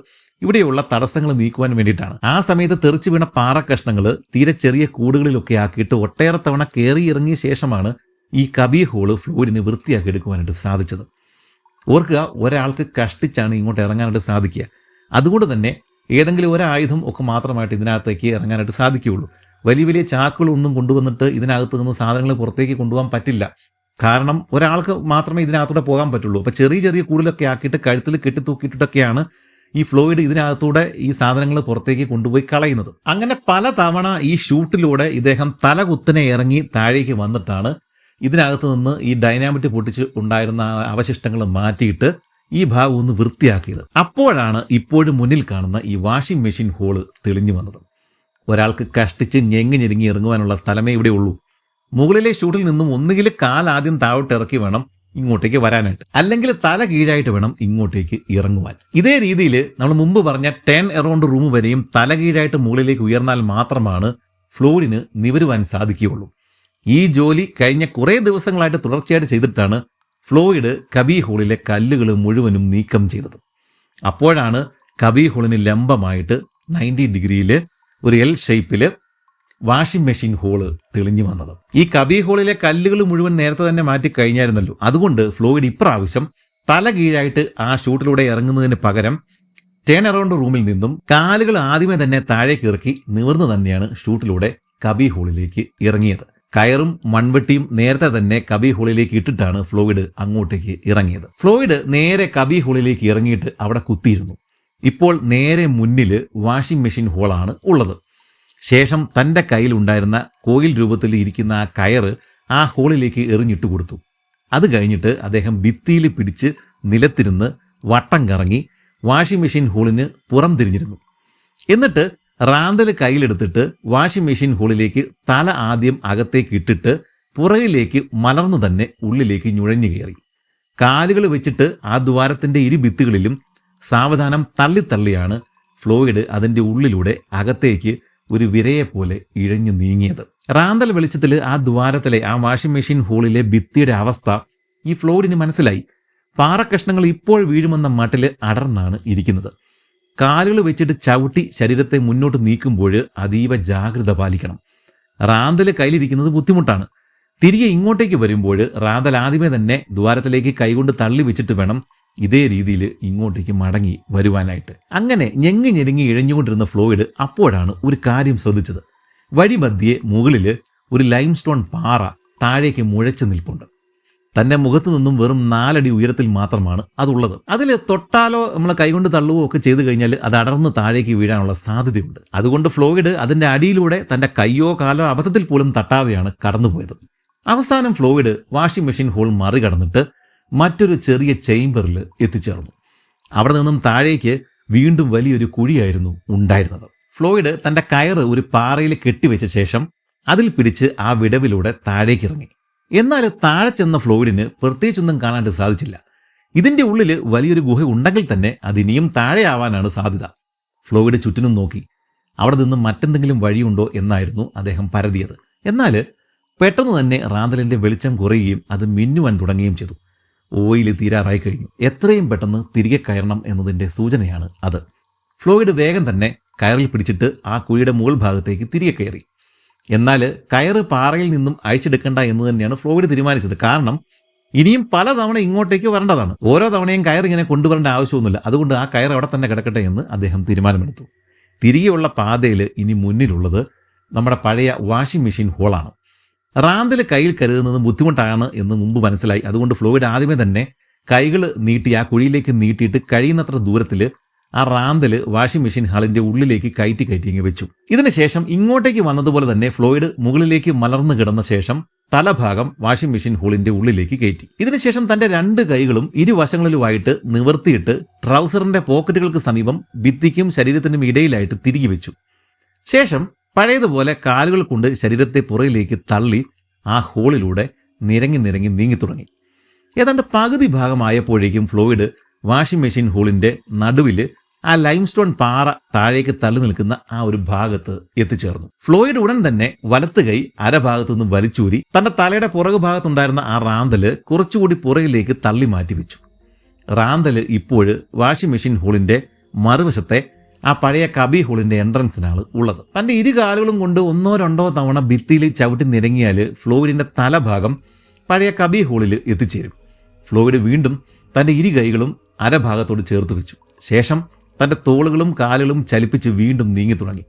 ഇവിടെയുള്ള തടസ്സങ്ങൾ നീക്കുവാൻ വേണ്ടിയിട്ടാണ്. ആ സമയത്ത് തെറിച്ചു വീണ പാറ കഷ്ണങ്ങൾ തീരെ ചെറിയ കൂടുകളിലൊക്കെ ആക്കിയിട്ട് ഒട്ടേറെ തവണ കയറി ഇറങ്ങിയ ശേഷമാണ് ഈ കബി ഹോള് ഫ്ലോയിഡിന് വൃത്തിയാക്കി എടുക്കുവാനായിട്ട് സാധിച്ചത്. ഓർക്കുക, ഒരാൾക്ക് കഷ്ടിച്ചാണ് ഇങ്ങോട്ട് ഇറങ്ങാനായിട്ട് സാധിക്കുക. അതുകൊണ്ട് തന്നെ ഏതെങ്കിലും ഒരായുധം ഒക്കെ മാത്രമായിട്ട് ഇതിനകത്തേക്ക് ഇറങ്ങാനായിട്ട് സാധിക്കുകയുള്ളൂ. വലിയ വലിയ ചാക്കുകളൊന്നും കൊണ്ടുവന്നിട്ട് ഇതിനകത്ത് നിന്ന് സാധനങ്ങൾ പുറത്തേക്ക് കൊണ്ടുപോകാൻ പറ്റില്ല. കാരണം ഒരാൾക്ക് മാത്രമേ ഇതിനകത്തൂടെ പോകാൻ പറ്റുള്ളൂ. അപ്പോൾ ചെറിയ ചെറിയ കൂടുതലൊക്കെ ആക്കിയിട്ട് കഴുത്തിൽ കെട്ടിത്തൂക്കിയിട്ടൊക്കെയാണ് ഈ ഫ്ലോയിഡ് ഇതിനകത്തൂടെ ഈ സാധനങ്ങൾ പുറത്തേക്ക് കൊണ്ടുപോയി കളയുന്നത്. അങ്ങനെ പല തവണ ഈ ഷൂട്ടിലൂടെ ഇദ്ദേഹം തലകുത്തനെ ഇറങ്ങി താഴേക്ക് വന്നിട്ടാണ് ഇതിനകത്ത് നിന്ന് ഈ ഡൈനാമിറ്റ് പൊട്ടിച്ച് ഉണ്ടായിരുന്ന അവശിഷ്ടങ്ങൾ മാറ്റിയിട്ട് ഈ ഭാഗം ഒന്ന് വൃത്തിയാക്കിയത്. അപ്പോഴാണ് ഇപ്പോഴും മുന്നിൽ കാണുന്ന ഈ വാഷിംഗ് മെഷീൻ ഹോള് തെളിഞ്ഞു വന്നത്. ഒരാൾക്ക് കഷ്ടിച്ച് ഞെങ്ങി ഇറങ്ങുവാനുള്ള സ്ഥലമേ ഇവിടെ ഉള്ളൂ. മുകളിലെ ഷൂട്ടിൽ നിന്നും ഒന്നുകിൽ കാലാദ്യം താഴോട്ട് ഇറക്കി വേണം ഇങ്ങോട്ടേക്ക് വരാനായിട്ട്, അല്ലെങ്കിൽ തല കീഴായിട്ട് വേണം ഇങ്ങോട്ടേക്ക് ഇറങ്ങുവാൻ. ഇതേ രീതിയിൽ നമ്മൾ മുമ്പ് പറഞ്ഞ 10 അറൗണ്ട് റൂം വരെയും തല കീഴായിട്ട് മുകളിലേക്ക് ഉയർന്നാൽ മാത്രമാണ് ഫ്ലോയിഡിന് നിവരുവാൻ സാധിക്കുകയുള്ളൂ. ഈ ജോലി കഴിഞ്ഞ കുറേ ദിവസങ്ങളായിട്ട് തുടർച്ചയായിട്ട് ചെയ്തിട്ടാണ് ഫ്ലോയിഡ് കബി ഹോളിലെ കല്ലുകൾ മുഴുവനും നീക്കം ചെയ്തത്. അപ്പോഴാണ് കബി ഹോളിന് ലംബമായിട്ട് 90 ഡിഗ്രിയിൽ ഒരു എൽ ഷേപ്പിൽ വാഷിംഗ് മെഷീൻ ഹോള് തെളിഞ്ഞു വന്നത്. ഈ കബി ഹോളിലെ കല്ലുകൾ മുഴുവൻ നേരത്തെ തന്നെ മാറ്റി കഴിഞ്ഞായിരുന്നല്ലോ. അതുകൊണ്ട് ഫ്ലോയിഡ് ഇപ്രാവശ്യം തല കീഴായിട്ട് ആ ഷൂട്ടിലൂടെ ഇറങ്ങുന്നതിന് പകരം ടേൺ അറൗണ്ട് റൂമിൽ നിന്നും കാലുകൾ ആദ്യമേ തന്നെ താഴേക്ക് ഇറക്കി നിവർന്നു തന്നെയാണ് ഷൂട്ടിലൂടെ കബി ഹോളിലേക്ക് ഇറങ്ങിയത്. കയറും മൺവെട്ടിയും നേരത്തെ തന്നെ കബി ഹോളിലേക്ക് ഇട്ടിട്ടാണ് ഫ്ലോയിഡ് അങ്ങോട്ടേക്ക് ഇറങ്ങിയത്. ഫ്ലോയിഡ് നേരെ കബി ഹോളിലേക്ക് ഇറങ്ങിയിട്ട് അവിടെ കുത്തിയിരുന്നു. ഇപ്പോൾ നേരെ മുന്നിൽ വാഷിംഗ് മെഷീൻ ഹോളാണ് ഉള്ളത്. ശേഷം തൻ്റെ കയ്യിലുണ്ടായിരുന്ന കോയിൽ രൂപത്തിൽ ഇരിക്കുന്ന ആ കയറ് ആ ഹോളിലേക്ക് എറിഞ്ഞിട്ട് കൊടുത്തു. അത് കഴിഞ്ഞിട്ട് അദ്ദേഹം ഭിത്തിയിൽ പിടിച്ച് നിലത്തിരുന്ന് വട്ടം കറങ്ങി വാഷിംഗ് മെഷീൻ ഹോളിന് പുറം തിരിഞ്ഞിരുന്നു. എന്നിട്ട് റാന്തൽ കയ്യിലെടുത്തിട്ട് വാഷിംഗ് മെഷീൻ ഹോളിലേക്ക് തല ആദ്യം അകത്തേക്ക് ഇട്ടിട്ട് പുറകിലേക്ക് മലർന്നു തന്നെ ഉള്ളിലേക്ക് നുഴഞ്ഞു കയറി. കാലുകൾ വെച്ചിട്ട് ആ ദ്വാരത്തിൻ്റെ ഇരുഭിത്തുകളിലും സാവധാനം തള്ളിയാണ് ഫ്ലോയിഡ് അതിൻ്റെ ഉള്ളിലൂടെ അകത്തേക്ക് ഒരു വിരയെപ്പോലെ ഇഴഞ്ഞു നീങ്ങിയത്. റാന്തൽ വെളിച്ചത്തിൽ ആ ദ്വാരത്തിലെ ആ വാഷിംഗ് മെഷീൻ ഹോളിലെ ഭിത്തിയുടെ അവസ്ഥ ഈ ഫ്ലോയിഡിന് മനസ്സിലായി. പാറക്കഷ്ണങ്ങൾ ഇപ്പോൾ വീഴുമെന്ന മട്ടിൽ അടർന്നാണ് ഇരിക്കുന്നത്. കാലുകൾ വെച്ചിട്ട് ചവിട്ടി ശരീരത്തെ മുന്നോട്ട് നീക്കുമ്പോൾ അതീവ ജാഗ്രത പാലിക്കണം. റാന്തൽ കയ്യിലിരിക്കുന്നത് ബുദ്ധിമുട്ടാണ്. തിരികെ ഇങ്ങോട്ടേക്ക് വരുമ്പോൾ റാന്തൽ ആദ്യമേ തന്നെ ദ്വാരത്തിലേക്ക് കൈകൊണ്ട് തള്ളി വെച്ചിട്ട് വേണം ഇതേ രീതിയിൽ ഇങ്ങോട്ടേക്ക് മടങ്ങി വരുവാനായിട്ട്. അങ്ങനെ ഞെരുങ്ങി ഇഴഞ്ഞുകൊണ്ടിരുന്ന ഫ്ലോയിഡ് അപ്പോഴാണ് ഒരു കാര്യം ശ്രദ്ധിച്ചത്. വഴിമധ്യേ മുകളിൽ ഒരു ലൈംസ്റ്റോൺ പാറ താഴേക്ക് മുഴച്ചു നിൽപ്പുണ്ട്. തൻ്റെ മുഖത്തു നിന്നും വെറും 4 അടി ഉയരത്തിൽ മാത്രമാണ് അതുള്ളത്. അതിൽ തൊട്ടാലോ നമ്മൾ കൈകൊണ്ട് തള്ളുകയോ ഒക്കെ ചെയ്തു കഴിഞ്ഞാൽ അത് അടർന്ന് താഴേക്ക് വീഴാനുള്ള സാധ്യതയുണ്ട്. അതുകൊണ്ട് ഫ്ലോയിഡ് അതിൻ്റെ അടിയിലൂടെ തൻ്റെ കയ്യോ കാലോ അബദ്ധത്തിൽ പോലും തട്ടാതെയാണ് കടന്നുപോയത്. അവസാനം ഫ്ലോയിഡ് വാഷിംഗ് മെഷീൻ ഹോൾ മറികടന്നിട്ട് മറ്റൊരു ചെറിയ ചേംബറിൽ എത്തിച്ചേർന്നു. അവിടെ നിന്നും താഴേക്ക് വീണ്ടും വലിയൊരു കുഴിയായിരുന്നു ഉണ്ടായിരുന്നത്. ഫ്ലോയിഡ് തൻ്റെ കയറ് ഒരു പാറയിൽ കെട്ടിവെച്ച ശേഷം അതിൽ പിടിച്ച് ആ വിടവിലൂടെ താഴേക്കിറങ്ങി. എന്നാൽ താഴെ ചെന്ന ഫ്ലോയിഡിന് പ്രത്യേകിച്ചൊന്നും കാണാനായിട്ട് സാധിച്ചില്ല. ഇതിന്റെ ഉള്ളിൽ വലിയൊരു ഗുഹ ഉണ്ടെങ്കിൽ തന്നെ അതിനിയും താഴെയാവാനാണ് സാധ്യത. ഫ്ലോയിഡ് ചുറ്റിനും നോക്കി. അവിടെ നിന്ന് മറ്റെന്തെങ്കിലും വഴിയുണ്ടോ എന്നായിരുന്നു അദ്ദേഹം പരതിയത്. എന്നാൽ പെട്ടെന്ന് തന്നെ റാന്തലിന്റെ വെളിച്ചം കുറയുകയും അത് മിന്നുവാൻ തുടങ്ങുകയും ചെയ്തു. ഓയിൽ തീരാറായി കഴിഞ്ഞു. എത്രയും പെട്ടെന്ന് തിരികെ കയറണം എന്നതിന്റെ സൂചനയാണ് അത്. ഫ്ലോയിഡ് വേഗം തന്നെ കയറിൽ പിടിച്ചിട്ട് ആ കുഴിയുടെ മുകൾ ഭാഗത്തേക്ക് തിരികെ കയറി. എന്നാൽ കയറ് പാറയിൽ നിന്നും അഴിച്ചെടുക്കേണ്ട എന്ന് തന്നെയാണ് ഫ്ലോയിഡ് തീരുമാനിച്ചത്. കാരണം ഇനിയും പല തവണ ഇങ്ങോട്ടേക്ക് വരേണ്ടതാണ്. ഓരോ തവണയും കയർ ഇങ്ങനെ കൊണ്ടുവരേണ്ട ആവശ്യമൊന്നുമില്ല. അതുകൊണ്ട് ആ കയർ അവിടെ തന്നെ കിടക്കട്ടെ എന്ന് അദ്ദേഹം തീരുമാനമെടുത്തു. തിരികെയുള്ള പാതയിൽ ഇനി മുന്നിലുള്ളത് നമ്മുടെ പഴയ വാഷിംഗ് മെഷീൻ ഹോളാണ്. റാന്തൽ കയ്യിൽ കരുതുന്നത് ബുദ്ധിമുട്ടാണ് എന്ന് മുമ്പ് മനസ്സിലായി. അതുകൊണ്ട് ഫ്ലോയിഡ് ആദ്യമേ തന്നെ കൈകൾ നീട്ടി ആ കുഴിയിലേക്ക് നീട്ടിയിട്ട് കഴിയുന്നത്ര ദൂരത്തിൽ ആ റാന്തൽ വാഷിംഗ് മെഷീൻ ഹാളിന്റെ ഉള്ളിലേക്ക് കയറ്റി ഇങ്ങ് വെച്ചു. ഇതിനുശേഷം ഇങ്ങോട്ടേക്ക് വന്നതുപോലെ തന്നെ ഫ്ലോയിഡ് മുകളിലേക്ക് മലർന്നു കിടന്ന ശേഷം തലഭാഗം വാഷിംഗ് മെഷീൻ ഹോളിന്റെ ഉള്ളിലേക്ക് കയറ്റി. ഇതിനുശേഷം തന്റെ 2 കൈകളും ഇരുവശങ്ങളിലുമായിട്ട് നിവർത്തിയിട്ട് ട്രൗസറിന്റെ പോക്കറ്റുകൾക്ക് സമീപം ഭിത്തിക്കും ശരീരത്തിനും ഇടയിലായിട്ട് തിരികെ വെച്ചു. ശേഷം പഴയതുപോലെ കാലുകൾ കൊണ്ട് ശരീരത്തെ പുറയിലേക്ക് തള്ളി ആ ഹോളിലൂടെ നിരങ്ങി നീങ്ങി തുടങ്ങി. ഏതാണ്ട് പകുതി ഭാഗമായപ്പോഴേക്കും ഫ്ലോയിഡ് വാഷിംഗ് മെഷീൻ ഹോളിന്റെ നടുവിൽ ആ ലൈംസ്റ്റോൺ പാറ താഴേക്ക് തള്ളി നിൽക്കുന്ന ആ ഒരു ഭാഗത്ത് എത്തിച്ചേർന്നു. ഫ്ലോയിഡ് ഉടൻ തന്നെ വലത്ത് കൈ അരഭാഗത്തു നിന്ന് വലിച്ചൂരി തന്റെ തലയുടെ പുറകു ഭാഗത്തുണ്ടായിരുന്ന ആ റാന്തല് കുറച്ചുകൂടി പുറകിലേക്ക് തള്ളി മാറ്റിവെച്ചു. റാന്തല് ഇപ്പോൾ വാഷിംഗ് മെഷീൻ ഹോളിന്റെ മറുവശത്തെ ആ പഴയ കബി ഹോളിന്റെ എൻട്രൻസിനാണ് ഉള്ളത്. തന്റെ 2 കാലുകളും കൊണ്ട് 1-2 തവണ ഭിത്തിയിൽ ചവിട്ടി നിരങ്ങിയാൽ ഫ്ലോയിഡിന്റെ തലഭാഗം പഴയ കബി ഹോളിൽ എത്തിച്ചേരും. ഫ്ലോയിഡ് വീണ്ടും തന്റെ 2 കൈകളും അരഭാഗത്തോട് ചേർത്ത് വെച്ചു. ശേഷം തന്റെ തോളുകളും കാലുകളും ചലിപ്പിച്ച് വീണ്ടും നീങ്ങി തുടങ്ങി.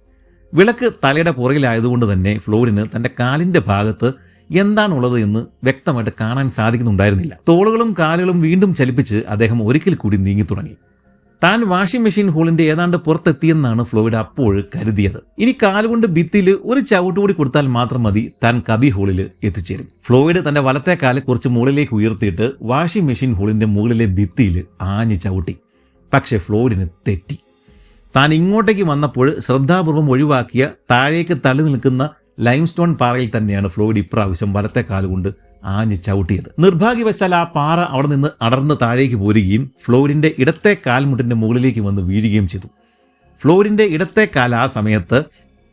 വിളക്ക് തലയുടെ പുറകിലായതുകൊണ്ട് തന്നെ ഫ്ലോയിഡിന് തന്റെ കാലിന്റെ ഭാഗത്ത് എന്താണുള്ളത് എന്ന് വ്യക്തമായിട്ട് കാണാൻ സാധിക്കുന്നുണ്ടായിരുന്നില്ല. തോളുകളും കാലുകളും വീണ്ടും ചലിപ്പിച്ച് അദ്ദേഹം ഒരിക്കൽ കൂടി നീങ്ങി തുടങ്ങി. താൻ വാഷിംഗ് മെഷീൻ ഹോളിന്റെ ഏതാണ്ട് പുറത്തെത്തിയെന്നാണ് ഫ്ലോയിഡ് അപ്പോൾ കരുതിയത്. ഇനി കാലുകൊണ്ട് ഭിത്തിയിൽ ഒരു ചവിട്ടുകൂടി കൊടുത്താൽ മാത്രം മതി താൻ കബി ഹോളിൽ എത്തിച്ചേരും. ഫ്ലോയിഡ് തന്റെ വലത്തെ കാല് കുറച്ച് മുകളിലേക്ക് ഉയർത്തിയിട്ട് വാഷിംഗ് മെഷീൻ ഹോളിന്റെ മുകളിലെ ഭിത്തിയിൽ ആഞ്ഞു ചവിട്ടി. പക്ഷേ ഫ്ലോയിഡിന് തെറ്റി. താൻ ഇങ്ങോട്ടേക്ക് വന്നപ്പോൾ ശ്രദ്ധാപൂർവം ഒഴിവാക്കിയ താഴേക്ക് തള്ളി നിൽക്കുന്ന ലൈംസ്റ്റോൺ പാറയിൽ തന്നെയാണ് ഫ്ലോയിഡ് ഇപ്രാവശ്യം വലത്തെ കാലുകൊണ്ട് ആഞ്ഞ് ചവിട്ടിയത്. നിർഭാഗ്യവശാൽ ആ പാറ അവിടെ നിന്ന് അടർന്ന് താഴേക്ക് പോരുകയും ഫ്ലോയിഡിന്റെ ഇടത്തെ കാൽമുട്ടിന്റെ മുകളിലേക്ക് വന്ന് വീഴുകയും ചെയ്തു. ഫ്ലോയിഡിന്റെ ഇടത്തെ കാൽ ആ സമയത്ത്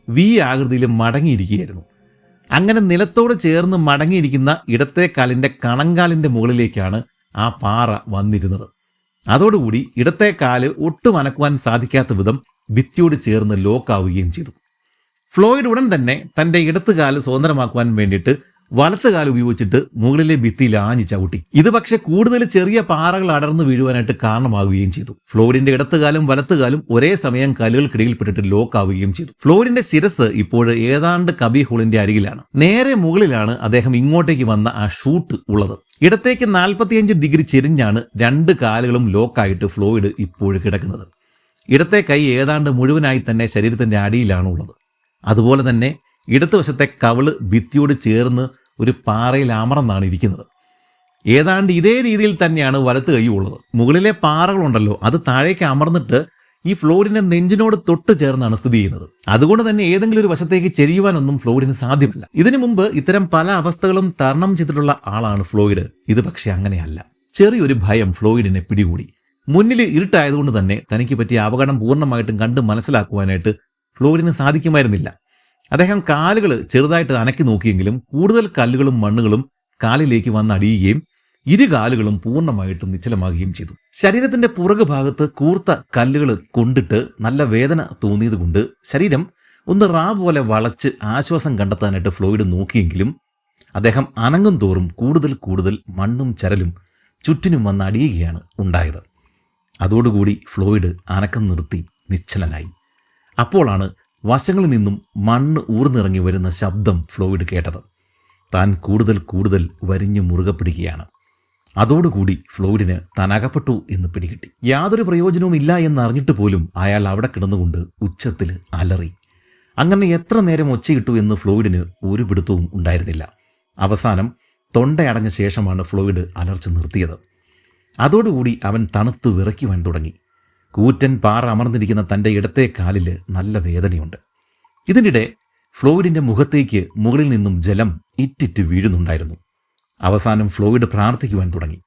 വി ആകൃതിയിൽ മടങ്ങിയിരിക്കുകയായിരുന്നു. അങ്ങനെ നിലത്തോട് ചേർന്ന് മടങ്ങിയിരിക്കുന്ന ഇടത്തെ കാലിന്റെ കണങ്കാലിന്റെ മുകളിലേക്കാണ് ആ പാറ വന്നിരുന്നത്. അതോടുകൂടി ഇടത്തെ കാല് ഒട്ടും അനക്കുവാൻ സാധിക്കാത്ത വിധം ഭിത്തിയോട് ചേർന്ന് ലോക്കാവുകയും ചെയ്തു. ഫ്ലോയിഡ് ഉടൻ തന്നെ തന്റെ ഇടത്തുകാല് സ്വതന്ത്രമാക്കുവാൻ വേണ്ടിയിട്ട് വലത്തുകാല് ഉപയോഗിച്ചിട്ട് മുകളിലെ ഭിത്തിയിൽ ആഞ്ഞു ചവിട്ടി. ഇത് പക്ഷെ കൂടുതൽ ചെറിയ പാറകൾ അടർന്നു വീഴുവാനായിട്ട് കാരണമാവുകയും ചെയ്തു. ഫ്ലോയിഡിന്റെ ഇടത്തുകാലും വലത്തുകാലും ഒരേ സമയം കല്ലുകൾക്കിടയിൽപ്പെട്ടിട്ട് ലോക്കാവുകയും ചെയ്തു. ഫ്ലോയിഡിന്റെ ശിരസ് ഇപ്പോൾ ഏതാണ്ട് കബി ഹോളിന്റെ അരികിലാണ്. നേരെ മുകളിലാണ് അദ്ദേഹം ഇങ്ങോട്ടേക്ക് വന്ന ആ ഷൂട്ട് ഉള്ളത്. ഇടത്തേക്ക് 45 ഡിഗ്രി ചെരിഞ്ഞാണ് 2 കാലുകളും ലോക്കായിട്ട് ഫ്ലോയിഡ് ഇപ്പോൾ കിടക്കുന്നത്. ഇടത്തെ കൈ ഏതാണ്ട് മുഴുവനായി തന്നെ ശരീരത്തിന്റെ അടിയിലാണ് ഉള്ളത്. അതുപോലെ തന്നെ ഇടതുവശത്തെ കവിള് ഭിത്തിയോട് ചേർന്ന് ഒരു പാറയിൽ അമർന്നാണ് ഇരിക്കുന്നത്. ഏതാണ്ട് ഇതേ രീതിയിൽ തന്നെയാണ് വലത്ത് കൈ ഉള്ളത്. മുകളിലെ പാറകളുണ്ടല്ലോ, അത് താഴേക്ക് അമർന്നിട്ട് ഈ ഫ്ലോയിഡിന്റെ നെഞ്ചിനോട് തൊട്ട് ചേർന്നാണ് സ്ഥിതി ചെയ്യുന്നത്. അതുകൊണ്ട് തന്നെ ഏതെങ്കിലും ഒരു വശത്തേക്ക് ചെരിയുവാനൊന്നും ഫ്ലോയിഡിന് സാധ്യമല്ല. ഇതിനു മുമ്പ് ഇത്തരം പല അവസ്ഥകളും തരണം ചെയ്തിട്ടുള്ള ആളാണ് ഫ്ലോയിഡ്. ഇത് പക്ഷെ അങ്ങനെയല്ല. ചെറിയൊരു ഭയം ഫ്ലോയിഡിനെ പിടികൂടി. മുന്നിൽ ഇരുട്ടായതുകൊണ്ട് തന്നെ തനിക്ക് പറ്റിയ അപകടം പൂർണ്ണമായിട്ടും കണ്ട് മനസ്സിലാക്കുവാനായിട്ട് ഫ്ലോയിഡിന് സാധിക്കുമായിരുന്നില്ല. അദ്ദേഹം കാലുകൾ ചെറുതായിട്ട് അനക്കി നോക്കിയെങ്കിലും കൂടുതൽ കല്ലുകളും മണ്ണുകളും കാലിലേക്ക് വന്നടിയുകയും 2 കാലുകളും പൂർണ്ണമായിട്ടും നിശ്ചലമാകുകയും ചെയ്തു. ശരീരത്തിന്റെ പുറകു ഭാഗത്ത് കൂർത്ത കല്ലുകൾ കൊണ്ടിട്ട് നല്ല വേദന തോന്നിയത് കൊണ്ട് ശരീരം ഒന്ന് റാ പോലെ വളച്ച് ആശ്വാസം കണ്ടെത്താനായിട്ട് ഫ്ലോയിഡ് നോക്കിയെങ്കിലും അദ്ദേഹം അനങ്ങും തോറും കൂടുതൽ മണ്ണും ചരലും ചുറ്റിനും വന്ന് അടിയുകയാണ് ഉണ്ടായത്. അതോടുകൂടി ഫ്ലോയിഡ് അനക്കം നിർത്തി നിശ്ചലനായി. അപ്പോഴാണ് വശങ്ങളിൽ നിന്നും മണ്ണ് ഊർന്നിറങ്ങി വരുന്ന ശബ്ദം ഫ്ലോയിഡ് കേട്ടത്. താൻ കൂടുതൽ വരിഞ്ഞു മുറുകെ പിടിക്കുകയാണ്. അതോടുകൂടി ഫ്ലോയിഡിന് താൻ അകപ്പെട്ടു എന്ന് പിടികിട്ടി. യാതൊരു പ്രയോജനവും ഇല്ല എന്നറിഞ്ഞിട്ട് പോലും അയാൾ അവിടെ കിടന്നുകൊണ്ട് ഉച്ചത്തിൽ അലറി. അങ്ങനെ എത്ര നേരം ഒച്ചയിട്ടു എന്ന് ഫ്ലോയിഡിന് ഒരു പിടുത്തവും ഉണ്ടായിരുന്നില്ല. അവസാനം തൊണ്ടയടഞ്ഞ ശേഷമാണ് ഫ്ലോയിഡ് അലർച്ച നിർത്തിയത്. അതോടുകൂടി അവൻ തണുത്ത് വിറയ്ക്കുവാൻ തുടങ്ങി. കൂറ്റൻ പാറ അമർന്നിരിക്കുന്ന തൻ്റെ ഇടത്തെ കാലിൽ നല്ല വേദനയുണ്ട്. ഇതിനിടെ ഫ്ലോയിഡിന്റെ മുഖത്തേക്ക് മുകളിൽ നിന്നും ജലം ഇറ്റിറ്റ് വീഴുന്നുണ്ടായിരുന്നു. അവസാനം ഫ്ലോയിഡ് പ്രാർത്ഥിക്കുവാൻ തുടങ്ങി.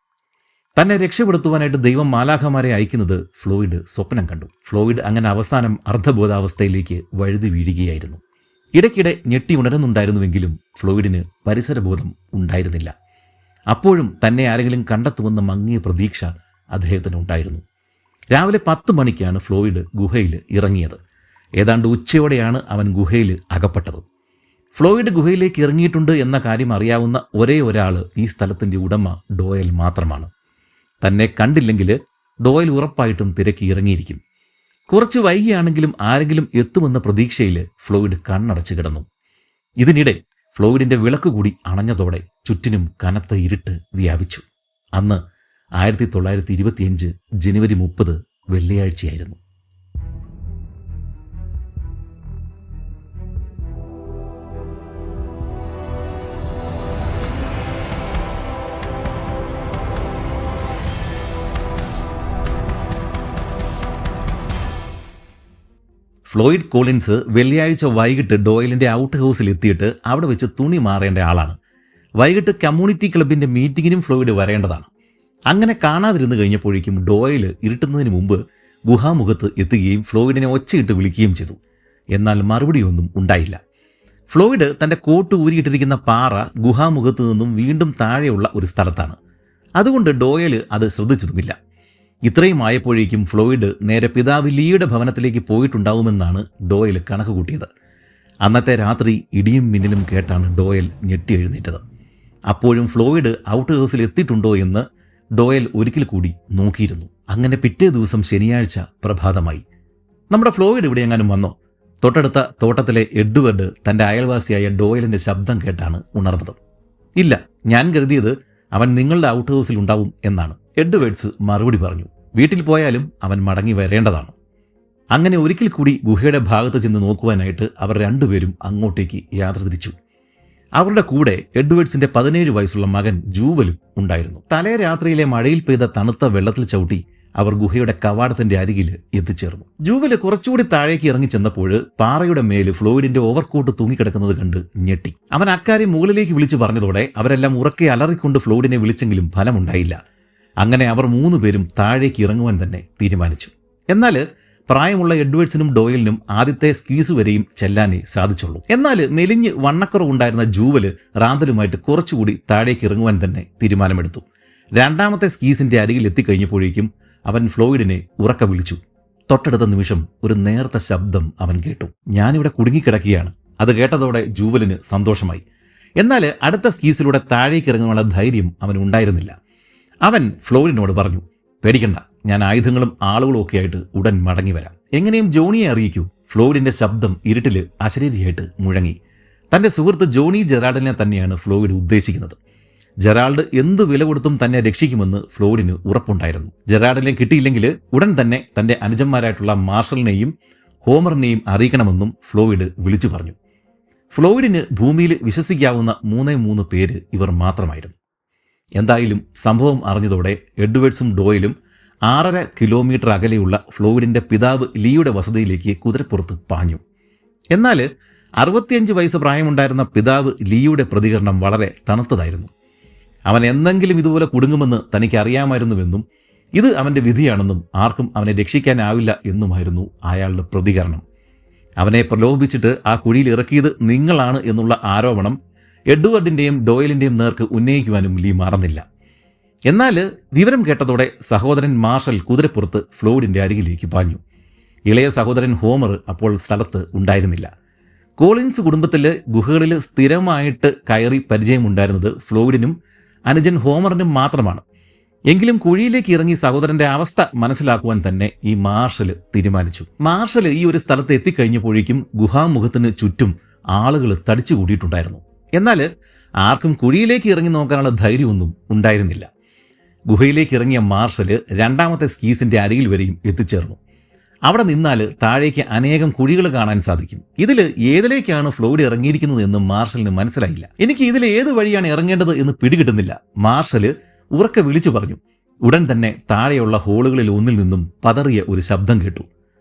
തന്നെ രക്ഷപ്പെടുത്തുവാനായിട്ട് ദൈവം മാലാഖമാരെ അയക്കുന്നത് ഫ്ലോയിഡ് സ്വപ്നം കണ്ടു. ഫ്ലോയിഡ് അങ്ങനെ അവസാനം അർദ്ധബോധാവസ്ഥയിലേക്ക് വഴുതി വീഴുകയായിരുന്നു. ഇടയ്ക്കിടെ ഞെട്ടി ഉണരുന്നുണ്ടായിരുന്നുവെങ്കിലും ഫ്ലോയിഡിന് പരിസരബോധം ഉണ്ടായിരുന്നില്ല. അപ്പോഴും തന്നെ ആരെങ്കിലും കണ്ടെത്തുമെന്ന മങ്ങിയ പ്രതീക്ഷ അദ്ദേഹത്തിന് ഉണ്ടായിരുന്നു. രാവിലെ 10 മണിക്കാണ് ഫ്ലോയിഡ് ഗുഹയിൽ ഇറങ്ങിയത്. ഏതാണ്ട് ഉച്ചയോടെയാണ് അവൻ ഗുഹയിൽ അകപ്പെട്ടത്. ഫ്ലോയിഡ് ഗുഹയിലേക്ക് ഇറങ്ങിയിട്ടുണ്ട് എന്ന കാര്യം അറിയാവുന്ന ഒരേ ഒരാൾ ഈ സ്ഥലത്തിൻ്റെ ഉടമ ഡോയൽ മാത്രമാണ്. തന്നെ കണ്ടില്ലെങ്കിൽ ഡോയൽ ഉറപ്പായിട്ടും തിരക്കി ഇറങ്ങിയിരിക്കും. കുറച്ച് വൈകിയാണെങ്കിലും ആരെങ്കിലും എത്തുമെന്ന പ്രതീക്ഷയിൽ ഫ്ലോയിഡ് കണ്ണടച്ചു കിടന്നു. ഇതിനിടെ ഫ്ലോയിഡിൻ്റെ വിളക്ക് കൂടി അണഞ്ഞതോടെ ചുറ്റിനും കനത്ത ഇരുട്ട് വ്യാപിച്ചു. അന്ന് 1925 ജനുവരി 30 വെള്ളിയാഴ്ചയായിരുന്നു. ഫ്ലോയിഡ് കോളിൻസ് വെള്ളിയാഴ്ച വൈകിട്ട് ഡോയലിൻ്റെ ഔട്ട് ഹൗസിൽ എത്തിയിട്ട് അവിടെ വെച്ച് തുണി മാറേണ്ട ആളാണ്. വൈകിട്ട് കമ്മ്യൂണിറ്റി ക്ലബിൻ്റെ മീറ്റിങ്ങിനും ഫ്ലോയിഡ് വരേണ്ടതാണ്. അങ്ങനെ കാണാതിരുന്നു കഴിഞ്ഞപ്പോഴേക്കും ഡോയൽ ഇരുട്ടുന്നതിന് മുമ്പ് ഗുഹാമുഖത്ത് എത്തുകയും ഫ്ലോയിഡിനെ ഒച്ചയിട്ട് വിളിക്കുകയും ചെയ്തു. എന്നാൽ മറുപടിയൊന്നും ഉണ്ടായില്ല. ഫ്ലോയിഡ് തൻ്റെ കോട്ട് ഊരിയിട്ടിരിക്കുന്ന പാറ ഗുഹാമുഖത്ത് നിന്നും വീണ്ടും താഴെയുള്ള ഒരു സ്ഥലത്താണ്. അതുകൊണ്ട് ഡോയൽ അത് ശ്രദ്ധിച്ചതുമില്ല. ഇത്രയും ആയപ്പോഴേക്കും ഫ്ലോയിഡ് നേരെ പിതാവ് ലീയുടെ ഭവനത്തിലേക്ക് പോയിട്ടുണ്ടാവുമെന്നാണ് ഡോയൽ കണക്ക് കൂട്ടിയത്. അന്നത്തെ രാത്രി ഇടിയും മിന്നലും കേട്ടാണ് ഡോയൽ ഞെട്ടി എഴുന്നേറ്റത്. അപ്പോഴും ഫ്ലോയിഡ് ഔട്ട് ഹൗസിൽ എത്തിയിട്ടുണ്ടോ എന്ന് ഡോയൽ ഒരിക്കൽ കൂടി നോക്കിയിരുന്നു. അങ്ങനെ പിറ്റേ ദിവസം ശനിയാഴ്ച പ്രഭാതമായി. നമ്മുടെ ഫ്ലോയിഡ് ഇവിടെ എങ്ങാനും വന്നോ? തൊട്ടടുത്ത തോട്ടത്തിലെ എഡ്വേർഡ് തൻ്റെ അയൽവാസിയായ ഡോയലിൻ്റെ ശബ്ദം കേട്ടാണ് ഉണർന്നത്. ഇല്ല, ഞാൻ കരുതിയത് അവൻ നിങ്ങളുടെ ഔട്ട് ഹൗസിൽ ഉണ്ടാവും എന്നാണ്. എഡ്വേർഡ്സ് മറുപടി പറഞ്ഞു. വീട്ടിൽ പോയാലും അവൻ മടങ്ങി വരേണ്ടതാണ്. അങ്ങനെ ഒരിക്കൽ കൂടി ഗുഹയുടെ ഭാഗത്ത് ചെന്ന് നോക്കുവാനായിട്ട് അവർ രണ്ടുപേരും അങ്ങോട്ടേക്ക് യാത്ര തിരിച്ചു. അവരുടെ കൂടെ എഡ്വേർഡ്സിന്റെ 17 വയസ്സുള്ള മകൻ ജൂവലും ഉണ്ടായിരുന്നു. തലേ രാത്രിയിലെ മഴയിൽ പെയ്ത തണുത്ത വെള്ളത്തിൽ ചവിട്ടി അവർ ഗുഹയുടെ കവാടത്തിന്റെ അരികിൽ എത്തിച്ചേർന്നു. ജൂവല് കുറച്ചുകൂടി താഴേക്ക് ഇറങ്ങി ചെന്നപ്പോൾ പാറയുടെ മേൽ ഫ്ലോയിഡിന്റെ ഓവർകോട്ട് തൂങ്ങിക്കിടക്കുന്നത് കണ്ട് ഞെട്ടി. അവൻ അക്കാര്യം മുകളിലേക്ക് വിളിച്ചു പറഞ്ഞതോടെ അവരെല്ലാം ഉറക്കെ അലറിക്കൊണ്ട് ഫ്ലോയിഡിനെ വിളിച്ചെങ്കിലും ഫലമുണ്ടായില്ല. അങ്ങനെ അവർ 3 പേരും താഴേക്ക് ഇറങ്ങുവാൻ തന്നെ തീരുമാനിച്ചു. എന്നാൽ പ്രായമുള്ള എഡ്വേർഡ്സിനും ഡോയലിനും ആദ്യത്തെ സ്ക്വീസ് വരെയും ചെല്ലാനേ സാധിച്ചുള്ളൂ. എന്നാൽ മെലിഞ്ഞ് വണ്ണക്കുറവുണ്ടായിരുന്ന ജൂവല് റാന്തലുമായിട്ട് കുറച്ചുകൂടി താഴേക്ക് ഇറങ്ങുവാൻ തന്നെ തീരുമാനമെടുത്തു. രണ്ടാമത്തെ സ്കീസിന്റെ അരികിൽ എത്തിക്കഴിഞ്ഞപ്പോഴേക്കും അവൻ ഫ്ലോയിഡിനെ ഉറക്ക വിളിച്ചു. തൊട്ടടുത്ത നിമിഷം ഒരു നേർത്ത ശബ്ദം അവൻ കേട്ടു. ഞാനിവിടെ കുടുങ്ങിക്കിടക്കുകയാണ്. അത് കേട്ടതോടെ ജൂവലിന് സന്തോഷമായി. എന്നാൽ അടുത്ത സ്കീസിലൂടെ താഴേക്ക് ഇറങ്ങാനുള്ള ധൈര്യം അവൻ ഉണ്ടായിരുന്നില്ല. അവൻ ഫ്ലോയിഡിനോട് പറഞ്ഞു, പേടിക്കണ്ട, ഞാൻ ആയുധങ്ങളും ആളുകളും ഒക്കെ ആയിട്ട് ഉടൻ മടങ്ങി വരാം. എങ്ങനെയും ജോണിയെ അറിയിക്കൂ. ഫ്ലോയിഡിന്റെ ശബ്ദം ഇരുട്ടിൽ അശരീരിയായിട്ട് മുഴങ്ങി. തന്റെ സുഹൃത്ത് ജോണി ജെറാൾഡിനെ തന്നെയാണ് ഫ്ലോയിഡ് ഉദ്ദേശിക്കുന്നത്. ജെറാൾഡ് എന്ത് വില കൊടുത്തും തന്നെ രക്ഷിക്കുമെന്ന് ഫ്ലോയിഡിന് ഉറപ്പുണ്ടായിരുന്നു. ജെറാൾഡിനെ കിട്ടിയില്ലെങ്കിൽ ഉടൻ തന്നെ തന്റെ അനുജന്മാരായിട്ടുള്ള മാർഷലിനെയും ഹോമറിനെയും അറിയിക്കണമെന്നും ഫ്ലോയിഡ് വിളിച്ചു പറഞ്ഞു. ഫ്ലോയിഡിന് ഭൂമിയിൽ വിശ്വസിക്കാവുന്ന 3 പേര് ഇവർ മാത്രമായിരുന്നു. എന്തായാലും സംഭവം അറിഞ്ഞതോടെ എഡ്വേർഡ്സും ഡോയലും 6.5 കിലോമീറ്റർ അകലെയുള്ള ഫ്ലോയിഡിന്റെ പിതാവ് ലീയുടെ വസതിയിലേക്ക് കുതിരപ്പുറത്ത് പാഞ്ഞു. എന്നാൽ 65 വയസ്സ് പ്രായമുണ്ടായിരുന്ന പിതാവ് ലീയുടെ പ്രതികരണം വളരെ തണുത്തതായിരുന്നു. അവൻ എന്തെങ്കിലും ഇതുപോലെ കുടുങ്ങുമെന്ന് തനിക്ക് അറിയാമായിരുന്നുവെന്നും ഇത് അവൻ്റെ വിധിയാണെന്നും ആർക്കും അവനെ രക്ഷിക്കാനാവില്ല എന്നുമായിരുന്നു അയാളുടെ പ്രതികരണം. അവനെ പ്രലോഭിച്ചിട്ട് ആ കുഴിയിൽ ഇറക്കിയത് നിങ്ങളാണ് എന്നുള്ള ആരോപണം എഡ്വേർഡിൻ്റെയും ഡോയലിൻ്റെയും നേർക്ക് ഉന്നയിക്കുവാനും ലീ മറന്നില്ല. എന്നാൽ വിവരം കേട്ടതോടെ സഹോദരൻ മാർഷൽ കുതിരപ്പുറത്ത് ഫ്ലോയിഡിൻ്റെ അരികിലേക്ക് പാഞ്ഞു. ഇളയ സഹോദരൻ ഹോമർ അപ്പോൾ സ്ഥലത്ത് ഉണ്ടായിരുന്നില്ല. കോളിൻസ് കുടുംബത്തിൽ ഗുഹകളിൽ സ്ഥിരമായിട്ട് കയറി പരിചയമുണ്ടായിരുന്നത് ഫ്ലോയിഡിനും അനുജൻ ഹോമറിനും മാത്രമാണ്. എങ്കിലും കുഴിയിലേക്ക് ഇറങ്ങി സഹോദരന്റെ അവസ്ഥ മനസ്സിലാക്കുവാൻ തന്നെ ഈ മാർഷൽ തീരുമാനിച്ചു. മാർഷൽ ഈ ഒരു സ്ഥലത്ത് എത്തിക്കഴിഞ്ഞപ്പോഴേക്കും ഗുഹാമുഖത്തിന് ചുറ്റും ആളുകൾ തടിച്ചുകൂടിയിട്ടുണ്ടായിരുന്നു. എന്നാൽ ആർക്കും കുഴിയിലേക്ക് ഇറങ്ങി നോക്കാനുള്ള ധൈര്യമൊന്നും ഉണ്ടായിരുന്നില്ല. ഗുഹയിലേക്ക് ഇറങ്ങിയ മാർഷൽ രണ്ടാമത്തെ സ്കീസിന്റെ അരികിൽ വരെയും എത്തിച്ചേർന്നു. അവിടെ നിന്നാൽ താഴേക്ക് അനേകം കുഴികൾ കാണാൻ സാധിക്കും. ഇതിൽ ഏതിലേക്കാണ് ഫ്ലോയിഡ് ഇറങ്ങിയിരിക്കുന്നത് എന്ന് മാർഷലിന് മനസ്സിലായില്ല. എനിക്ക് ഇതിൽ ഏത് വഴിയാണ് ഇറങ്ങേണ്ടത് എന്ന് പിടികിട്ടുന്നില്ല, മാർഷൽ ഉറക്കെ വിളിച്ചു പറഞ്ഞു. ഉടൻ തന്നെ താഴെയുള്ള ഹോളുകളിൽ ഒന്നിൽ നിന്നും പതറിയ ഒരു ശബ്ദം കേട്ടു.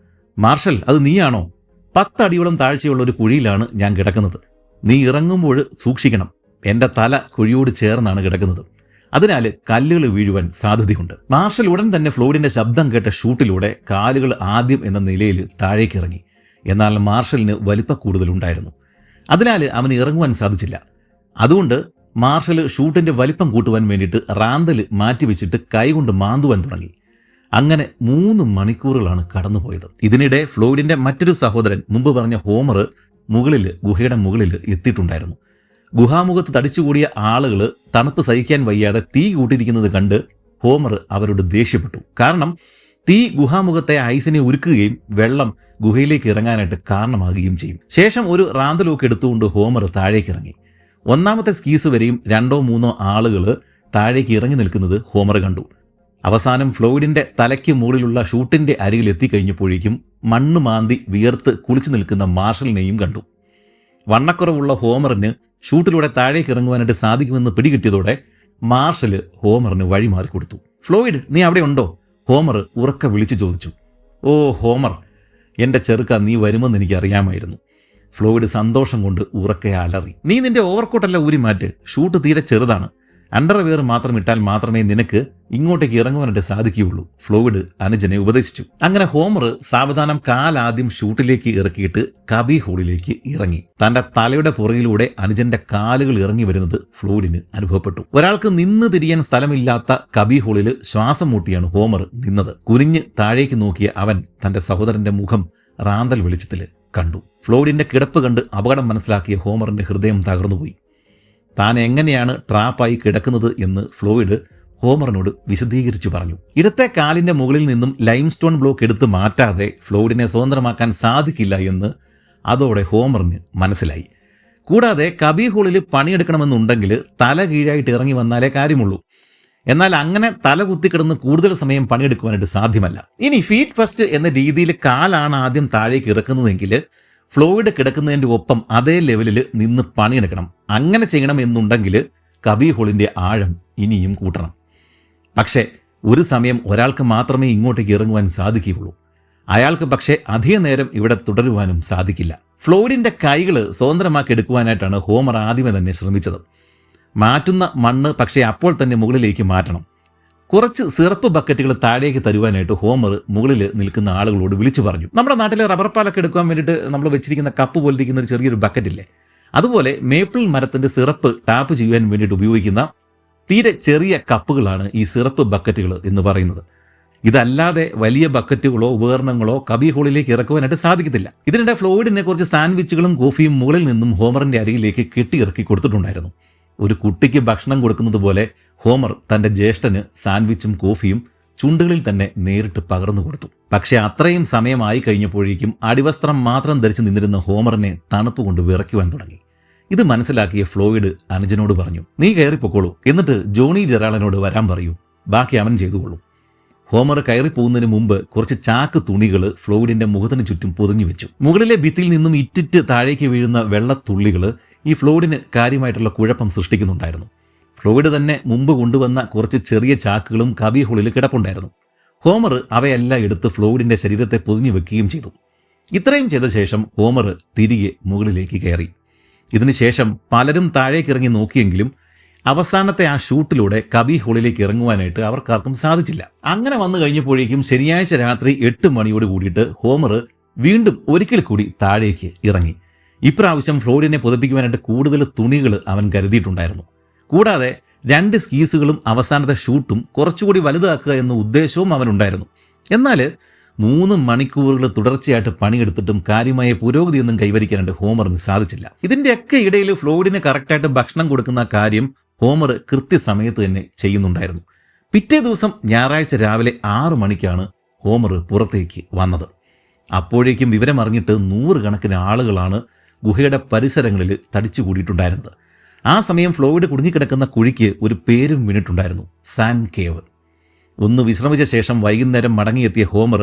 മാർഷൽ, അത് നീയാണോ? 10 അടിയോളം താഴ്ചയുള്ള ഒരു കുഴിയിലാണ് ഞാൻ കിടക്കുന്നത്. നീ ഇറങ്ങുമ്പോൾ സൂക്ഷിക്കണം. എൻ്റെ തല കുഴിയോട് ചേർന്നാണ് കിടക്കുന്നത്, അതിനാൽ കല്ലുകൾ വീഴുവാൻ സാധ്യതയുണ്ട്. മാർഷൽ ഉടൻ തന്നെ ഫ്ലോയിഡിന്റെ ശബ്ദം കേട്ട ഷൂട്ടിലൂടെ കാലുകൾ ആദ്യം എന്ന നിലയിൽ താഴേക്കിറങ്ങി. എന്നാൽ മാർഷലിന് വലിപ്പ കൂടുതലുണ്ടായിരുന്നു, അതിനാൽ അവന് ഇറങ്ങുവാൻ സാധിച്ചില്ല. അതുകൊണ്ട് മാർഷൽ ഷൂട്ടിന്റെ വലിപ്പം കൂട്ടുവാൻ വേണ്ടിയിട്ട് റാന്തൽ മാറ്റിവെച്ചിട്ട് കൈകൊണ്ട് മാന്തുവാൻ തുടങ്ങി. അങ്ങനെ 3 മണിക്കൂറുകളാണ് കടന്നുപോയത്. ഇതിനിടെ ഫ്ലോയിഡിന്റെ മറ്റൊരു സഹോദരൻ, മുമ്പ് പറഞ്ഞ ഹോമർ, ഗുഹയുടെ മുകളിൽ എത്തിയിട്ടുണ്ടായിരുന്നു. ഗുഹാമുഖത്ത് തടിച്ചുകൂടിയ ആളുകൾ തണുപ്പ് സഹിക്കാൻ വയ്യാതെ തീ കൂട്ടിയിരിക്കുന്നത് കണ്ട് ഹോമർ അവരോട് ദേഷ്യപ്പെട്ടു. കാരണം തീ ഗുഹാമുഖത്തെ ഐസിനെ ഉരുക്കുകയും വെള്ളം ഗുഹയിലേക്ക് ഇറങ്ങാനായിട്ട് കാരണമാകുകയും ചെയ്യും. ശേഷം ഒരു റാന്തലൂക്ക് എടുത്തുകൊണ്ട് ഹോമർ താഴേക്കിറങ്ങി. 1ാമത്തെ സ്കീസ് വരെയും 2-3 ആളുകൾ താഴേക്ക് ഇറങ്ങി നിൽക്കുന്നത് ഹോമർ കണ്ടു. അവസാനം ഫ്ലോയിഡിന്റെ തലയ്ക്ക് മുകളിലുള്ള ഷൂട്ടിന്റെ അരികിൽ എത്തിക്കഴിഞ്ഞപ്പോഴേക്കും മണ്ണ് മാന്തി വിയർത്ത് കുളിച്ചു നിൽക്കുന്ന മാർഷലിനെയും കണ്ടു. വണ്ണക്കുറവുള്ള ഹോമറിന് ഷൂട്ടിലൂടെ താഴേക്ക് ഇറങ്ങുവാനായിട്ട് സാധിക്കുമെന്ന് പിടികിട്ടിയതോടെ മാർഷല് ഹോമറിന് വഴി മാറിക്കൊടുത്തു. ഫ്ലോയിഡ്, നീ അവിടെ ഉണ്ടോ? ഹോമർ ഉറക്കെ വിളിച്ചു ചോദിച്ചു. ഓ ഹോമർ, എൻ്റെ ചെറുക്ക, നീ വരുമെന്ന് എനിക്ക് അറിയാമായിരുന്നു. ഫ്ലോയിഡ് സന്തോഷം കൊണ്ട് ഉറക്കെ അലറി. നീ നിന്റെ ഓവർകോട്ടെല്ലാം ഊരി മാറ്റ്, ഷൂട്ട് തീരെ ചെറുതാണ്, അണ്ടർവെയർ മാത്രം ഇട്ടാൽ മാത്രമേ നിനക്ക് ഇങ്ങോട്ടേക്ക് ഇറങ്ങുവാനായിട്ട് സാധിക്കുകയുള്ളൂ, ഫ്ലോയിഡ് അനുജനെ ഉപദേശിച്ചു. അങ്ങനെ ഹോമർ സാവധാനം കാലാദ്യം ഷൂട്ടിലേക്ക് ഇറക്കിയിട്ട് കബി ഹോളിലേക്ക് ഇറങ്ങി. തന്റെ തലയുടെ പുറകിലൂടെ അനുജന്റെ കാലുകൾ ഇറങ്ങി വരുന്നത് ഫ്ലോയിഡിന് അനുഭവപ്പെട്ടു. ഒരാൾക്ക് നിന്ന് തിരിയാൻ സ്ഥലമില്ലാത്ത കബി ഹോളിൽ ശ്വാസം മുട്ടിയാണ് ഹോമർ നിന്നത്. കുനിഞ്ഞ് താഴേക്ക് നോക്കിയ അവൻ തന്റെ സഹോദരന്റെ മുഖം റാന്തൽ വെളിച്ചത്തിൽ കണ്ടു. ഫ്ലോയിഡിന്റെ കിടപ്പ് കണ്ട് അപകടം മനസ്സിലാക്കിയ ഹോമറിന്റെ ഹൃദയം തകർന്നുപോയി. താൻ എങ്ങനെയാണ് ട്രാപ്പായി കിടക്കുന്നത് എന്ന് ഫ്ലോയിഡ് ഹോമറിനോട് വിശദീകരിച്ചു പറഞ്ഞു. ഇടത്തെ കാലിന്റെ മുകളിൽ നിന്നും ലൈംസ്റ്റോൺ ബ്ലോക്ക് എടുത്ത് മാറ്റാതെ ഫ്ലോയിഡിനെ സ്വതന്ത്രമാക്കാൻ സാധിക്കില്ല എന്ന് അതോടെ ഹോമറിന് മനസ്സിലായി. കൂടാതെ കബി ഹോളിൽ പണിയെടുക്കണമെന്നുണ്ടെങ്കിൽ തല കീഴായിട്ട് ഇറങ്ങി വന്നാലേ കാര്യമുള്ളൂ. എന്നാൽ അങ്ങനെ തല കുത്തിക്കിടന്ന് കൂടുതൽ സമയം പണിയെടുക്കുവാനായിട്ട് സാധ്യമല്ല. ഇനി ഫീറ്റ് ഫസ്റ്റ് എന്ന രീതിയിൽ കാലാണ് ആദ്യം താഴേക്ക് ഇറക്കുന്നതെങ്കിൽ ഫ്ലോയിഡ് കിടക്കുന്നതിൻ്റെ ഒപ്പം അതേ ലെവലിൽ നിന്ന് പണിയെടുക്കണം. അങ്ങനെ ചെയ്യണം എന്നുണ്ടെങ്കിൽ കബി ഹോളിൻ്റെ ആഴം ഇനിയും കൂട്ടണം. പക്ഷേ ഒരു സമയം ഒരാൾക്ക് മാത്രമേ ഇങ്ങോട്ടേക്ക് ഇറങ്ങുവാൻ സാധിക്കുകയുള്ളൂ. അയാൾക്ക് പക്ഷേ അധിക നേരം ഇവിടെ തുടരുവാനും സാധിക്കില്ല. ഫ്ലോയിഡിൻ്റെ കൈകൾ സ്വതന്ത്രമാക്കി എടുക്കുവാനായിട്ടാണ് ഹോമർ ആദ്യമേ തന്നെ ശ്രമിച്ചത്. മാറ്റുന്ന മണ്ണ് പക്ഷേ അപ്പോൾ തന്നെ മുകളിലേക്ക് മാറ്റണം. കുറച്ച് സിറപ്പ് ബക്കറ്റുകൾ താഴേക്ക് തരുവാനായിട്ട് ഹോമർ മുകളിൽ നിൽക്കുന്ന ആളുകളോട് വിളിച്ചു പറഞ്ഞു. നമ്മുടെ നാട്ടിലെ റബ്ബർ പാലൊക്കെ എടുക്കാൻ വേണ്ടിയിട്ട് നമ്മൾ വെച്ചിരിക്കുന്ന കപ്പ് പോലിരിക്കുന്ന ഒരു ചെറിയൊരു ബക്കറ്റില്ലേ, അതുപോലെ മേപ്പിൾ മരത്തിൻ്റെ സിറപ്പ് ടാപ്പ് ചെയ്യാൻ വേണ്ടിയിട്ട് ഉപയോഗിക്കുന്ന തീരെ ചെറിയ കപ്പുകളാണ് ഈ സിറപ്പ് ബക്കറ്റുകൾ എന്ന് പറയുന്നത്. ഇതല്ലാതെ വലിയ ബക്കറ്റുകളോ ഉപകരണങ്ങളോ കബി ഹോളിലേക്ക് ഇറക്കുവാനായിട്ട് സാധിക്കത്തില്ല. ഇതിനിടെ ഫ്ലോയിഡിനെ കുറച്ച് സാൻഡ്വിച്ചുകളും കോഫിയും മുകളിൽ നിന്നും ഹോമറിന്റെ അരികിലേക്ക് കെട്ടിയിറക്കി കൊടുത്തിട്ടുണ്ടായിരുന്നു. ഒരു കുട്ടിക്ക് ഭക്ഷണം കൊടുക്കുന്നത് പോലെ ഹോമർ തൻ്റെ ജ്യേഷ്ഠന് സാൻഡ്വിച്ചും കോഫിയും ചുണ്ടുകളിൽ തന്നെ നേരിട്ട് പകർന്നു കൊടുത്തു. പക്ഷേ അത്രയും സമയമായി കഴിഞ്ഞപ്പോഴേക്കും അടിവസ്ത്രം മാത്രം ധരിച്ചു നിന്നിരുന്ന ഹോമറിനെ തണുപ്പ് കൊണ്ട് വിറയ്ക്കുവാൻ തുടങ്ങി. ഇത് മനസ്സിലാക്കിയ ഫ്ലോയിഡ് അനുജനോട് പറഞ്ഞു, നീ കയറിപ്പോക്കോളൂ, എന്നിട്ട് ജോണി ജെറാൾഡിനോട് വരാൻ പറയൂ, ബാക്കി അവൻ ചെയ്തുകൊള്ളൂ. ഹോമർ കയറിപ്പോകുന്നതിന് മുമ്പ് കുറച്ച് ചാക്ക് തുണികൾ ഫ്ലോയിഡിന്റെ മുഖത്തിന് ചുറ്റും പൊതിഞ്ഞു വെച്ചു. മുകളിലെ ഭിത്തിയിൽ നിന്നും ഇറ്റിറ്റ് താഴേക്ക് വീഴുന്ന വെള്ളത്തുള്ളികൾ ഈ ഫ്ലോയിഡിന് കാര്യമായിട്ടുള്ള കുഴപ്പം സൃഷ്ടിക്കുന്നുണ്ടായിരുന്നു. ഫ്ലോയിഡ് തന്നെ മുമ്പ് കൊണ്ടുവന്ന കുറച്ച് ചെറിയ ചാക്കുകളും കബി ഹോളിൽ കിടപ്പുണ്ടായിരുന്നു. ഹോമർ അവയെല്ലാം എടുത്ത് ഫ്ലോയിഡിന്റെ ശരീരത്തെ പൊതിഞ്ഞു വെക്കുകയും ചെയ്തു. ഇത്രയും ചെയ്ത ശേഷം ഹോമർ തിരികെ മുകളിലേക്ക് കയറി. ഇതിനുശേഷം പലരും താഴേക്കിറങ്ങി നോക്കിയെങ്കിലും അവസാനത്തെ ആ ഷൂട്ടിലൂടെ കബി ഹോളിലേക്ക് ഇറങ്ങുവാനായിട്ട് അവർക്കാർക്കും സാധിച്ചില്ല. അങ്ങനെ വന്നു കഴിഞ്ഞപ്പോഴേക്കും ശനിയാഴ്ച രാത്രി 8 മണിയോട് കൂടിയിട്ട് ഹോമർ വീണ്ടും ഒരിക്കൽ കൂടി താഴേക്ക് ഇറങ്ങി. ഇപ്രാവശ്യം ഫ്ലോയിഡിനെ പുതപ്പിക്കുവാനായിട്ട് കൂടുതൽ തുണികൾ അവൻ കരുതിയിട്ടുണ്ടായിരുന്നു. കൂടാതെ 2 സ്കീസുകളും അവസാനത്തെ ഷൂട്ടും കുറച്ചുകൂടി വലുതാക്കുക എന്ന ഉദ്ദേശവും അവനുണ്ടായിരുന്നു. എന്നാൽ 3 മണിക്കൂറുകൾ തുടർച്ചയായിട്ട് പണിയെടുത്തിട്ടും കാര്യമായ പുരോഗതിയൊന്നും കൈവരിക്കാനായിട്ട് ഹോമറിന് സാധിച്ചില്ല. ഇതിൻ്റെയൊക്കെ ഇടയിൽ ഫ്ലോയിഡിന് കറക്റ്റായിട്ട് ഭക്ഷണം കൊടുക്കുന്ന കാര്യം ഹോമർ കൃത്യസമയത്ത് തന്നെ ചെയ്യുന്നുണ്ടായിരുന്നു. പിറ്റേ ദിവസം ഞായറാഴ്ച രാവിലെ 6 മണിക്കാണ് ഹോമർ പുറത്തേക്ക് വന്നത്. അപ്പോഴേക്കും വിവരമറിഞ്ഞിട്ട് 100 കണക്കിന് ആളുകളാണ് ഗുഹയുടെ പരിസരങ്ങളിൽ തടിച്ചു കൂടിയിട്ടുണ്ടായിരുന്നത്. ആ സമയം ഫ്ലോയിഡ് കുടുങ്ങിക്കിടക്കുന്ന കുഴിക്ക് ഒരു പേരും വീണിട്ടുണ്ടായിരുന്നു, സാൻ കേവ്. ഒന്ന് വിശ്രമിച്ച ശേഷം വൈകുന്നേരം മടങ്ങിയെത്തിയ ഹോമർ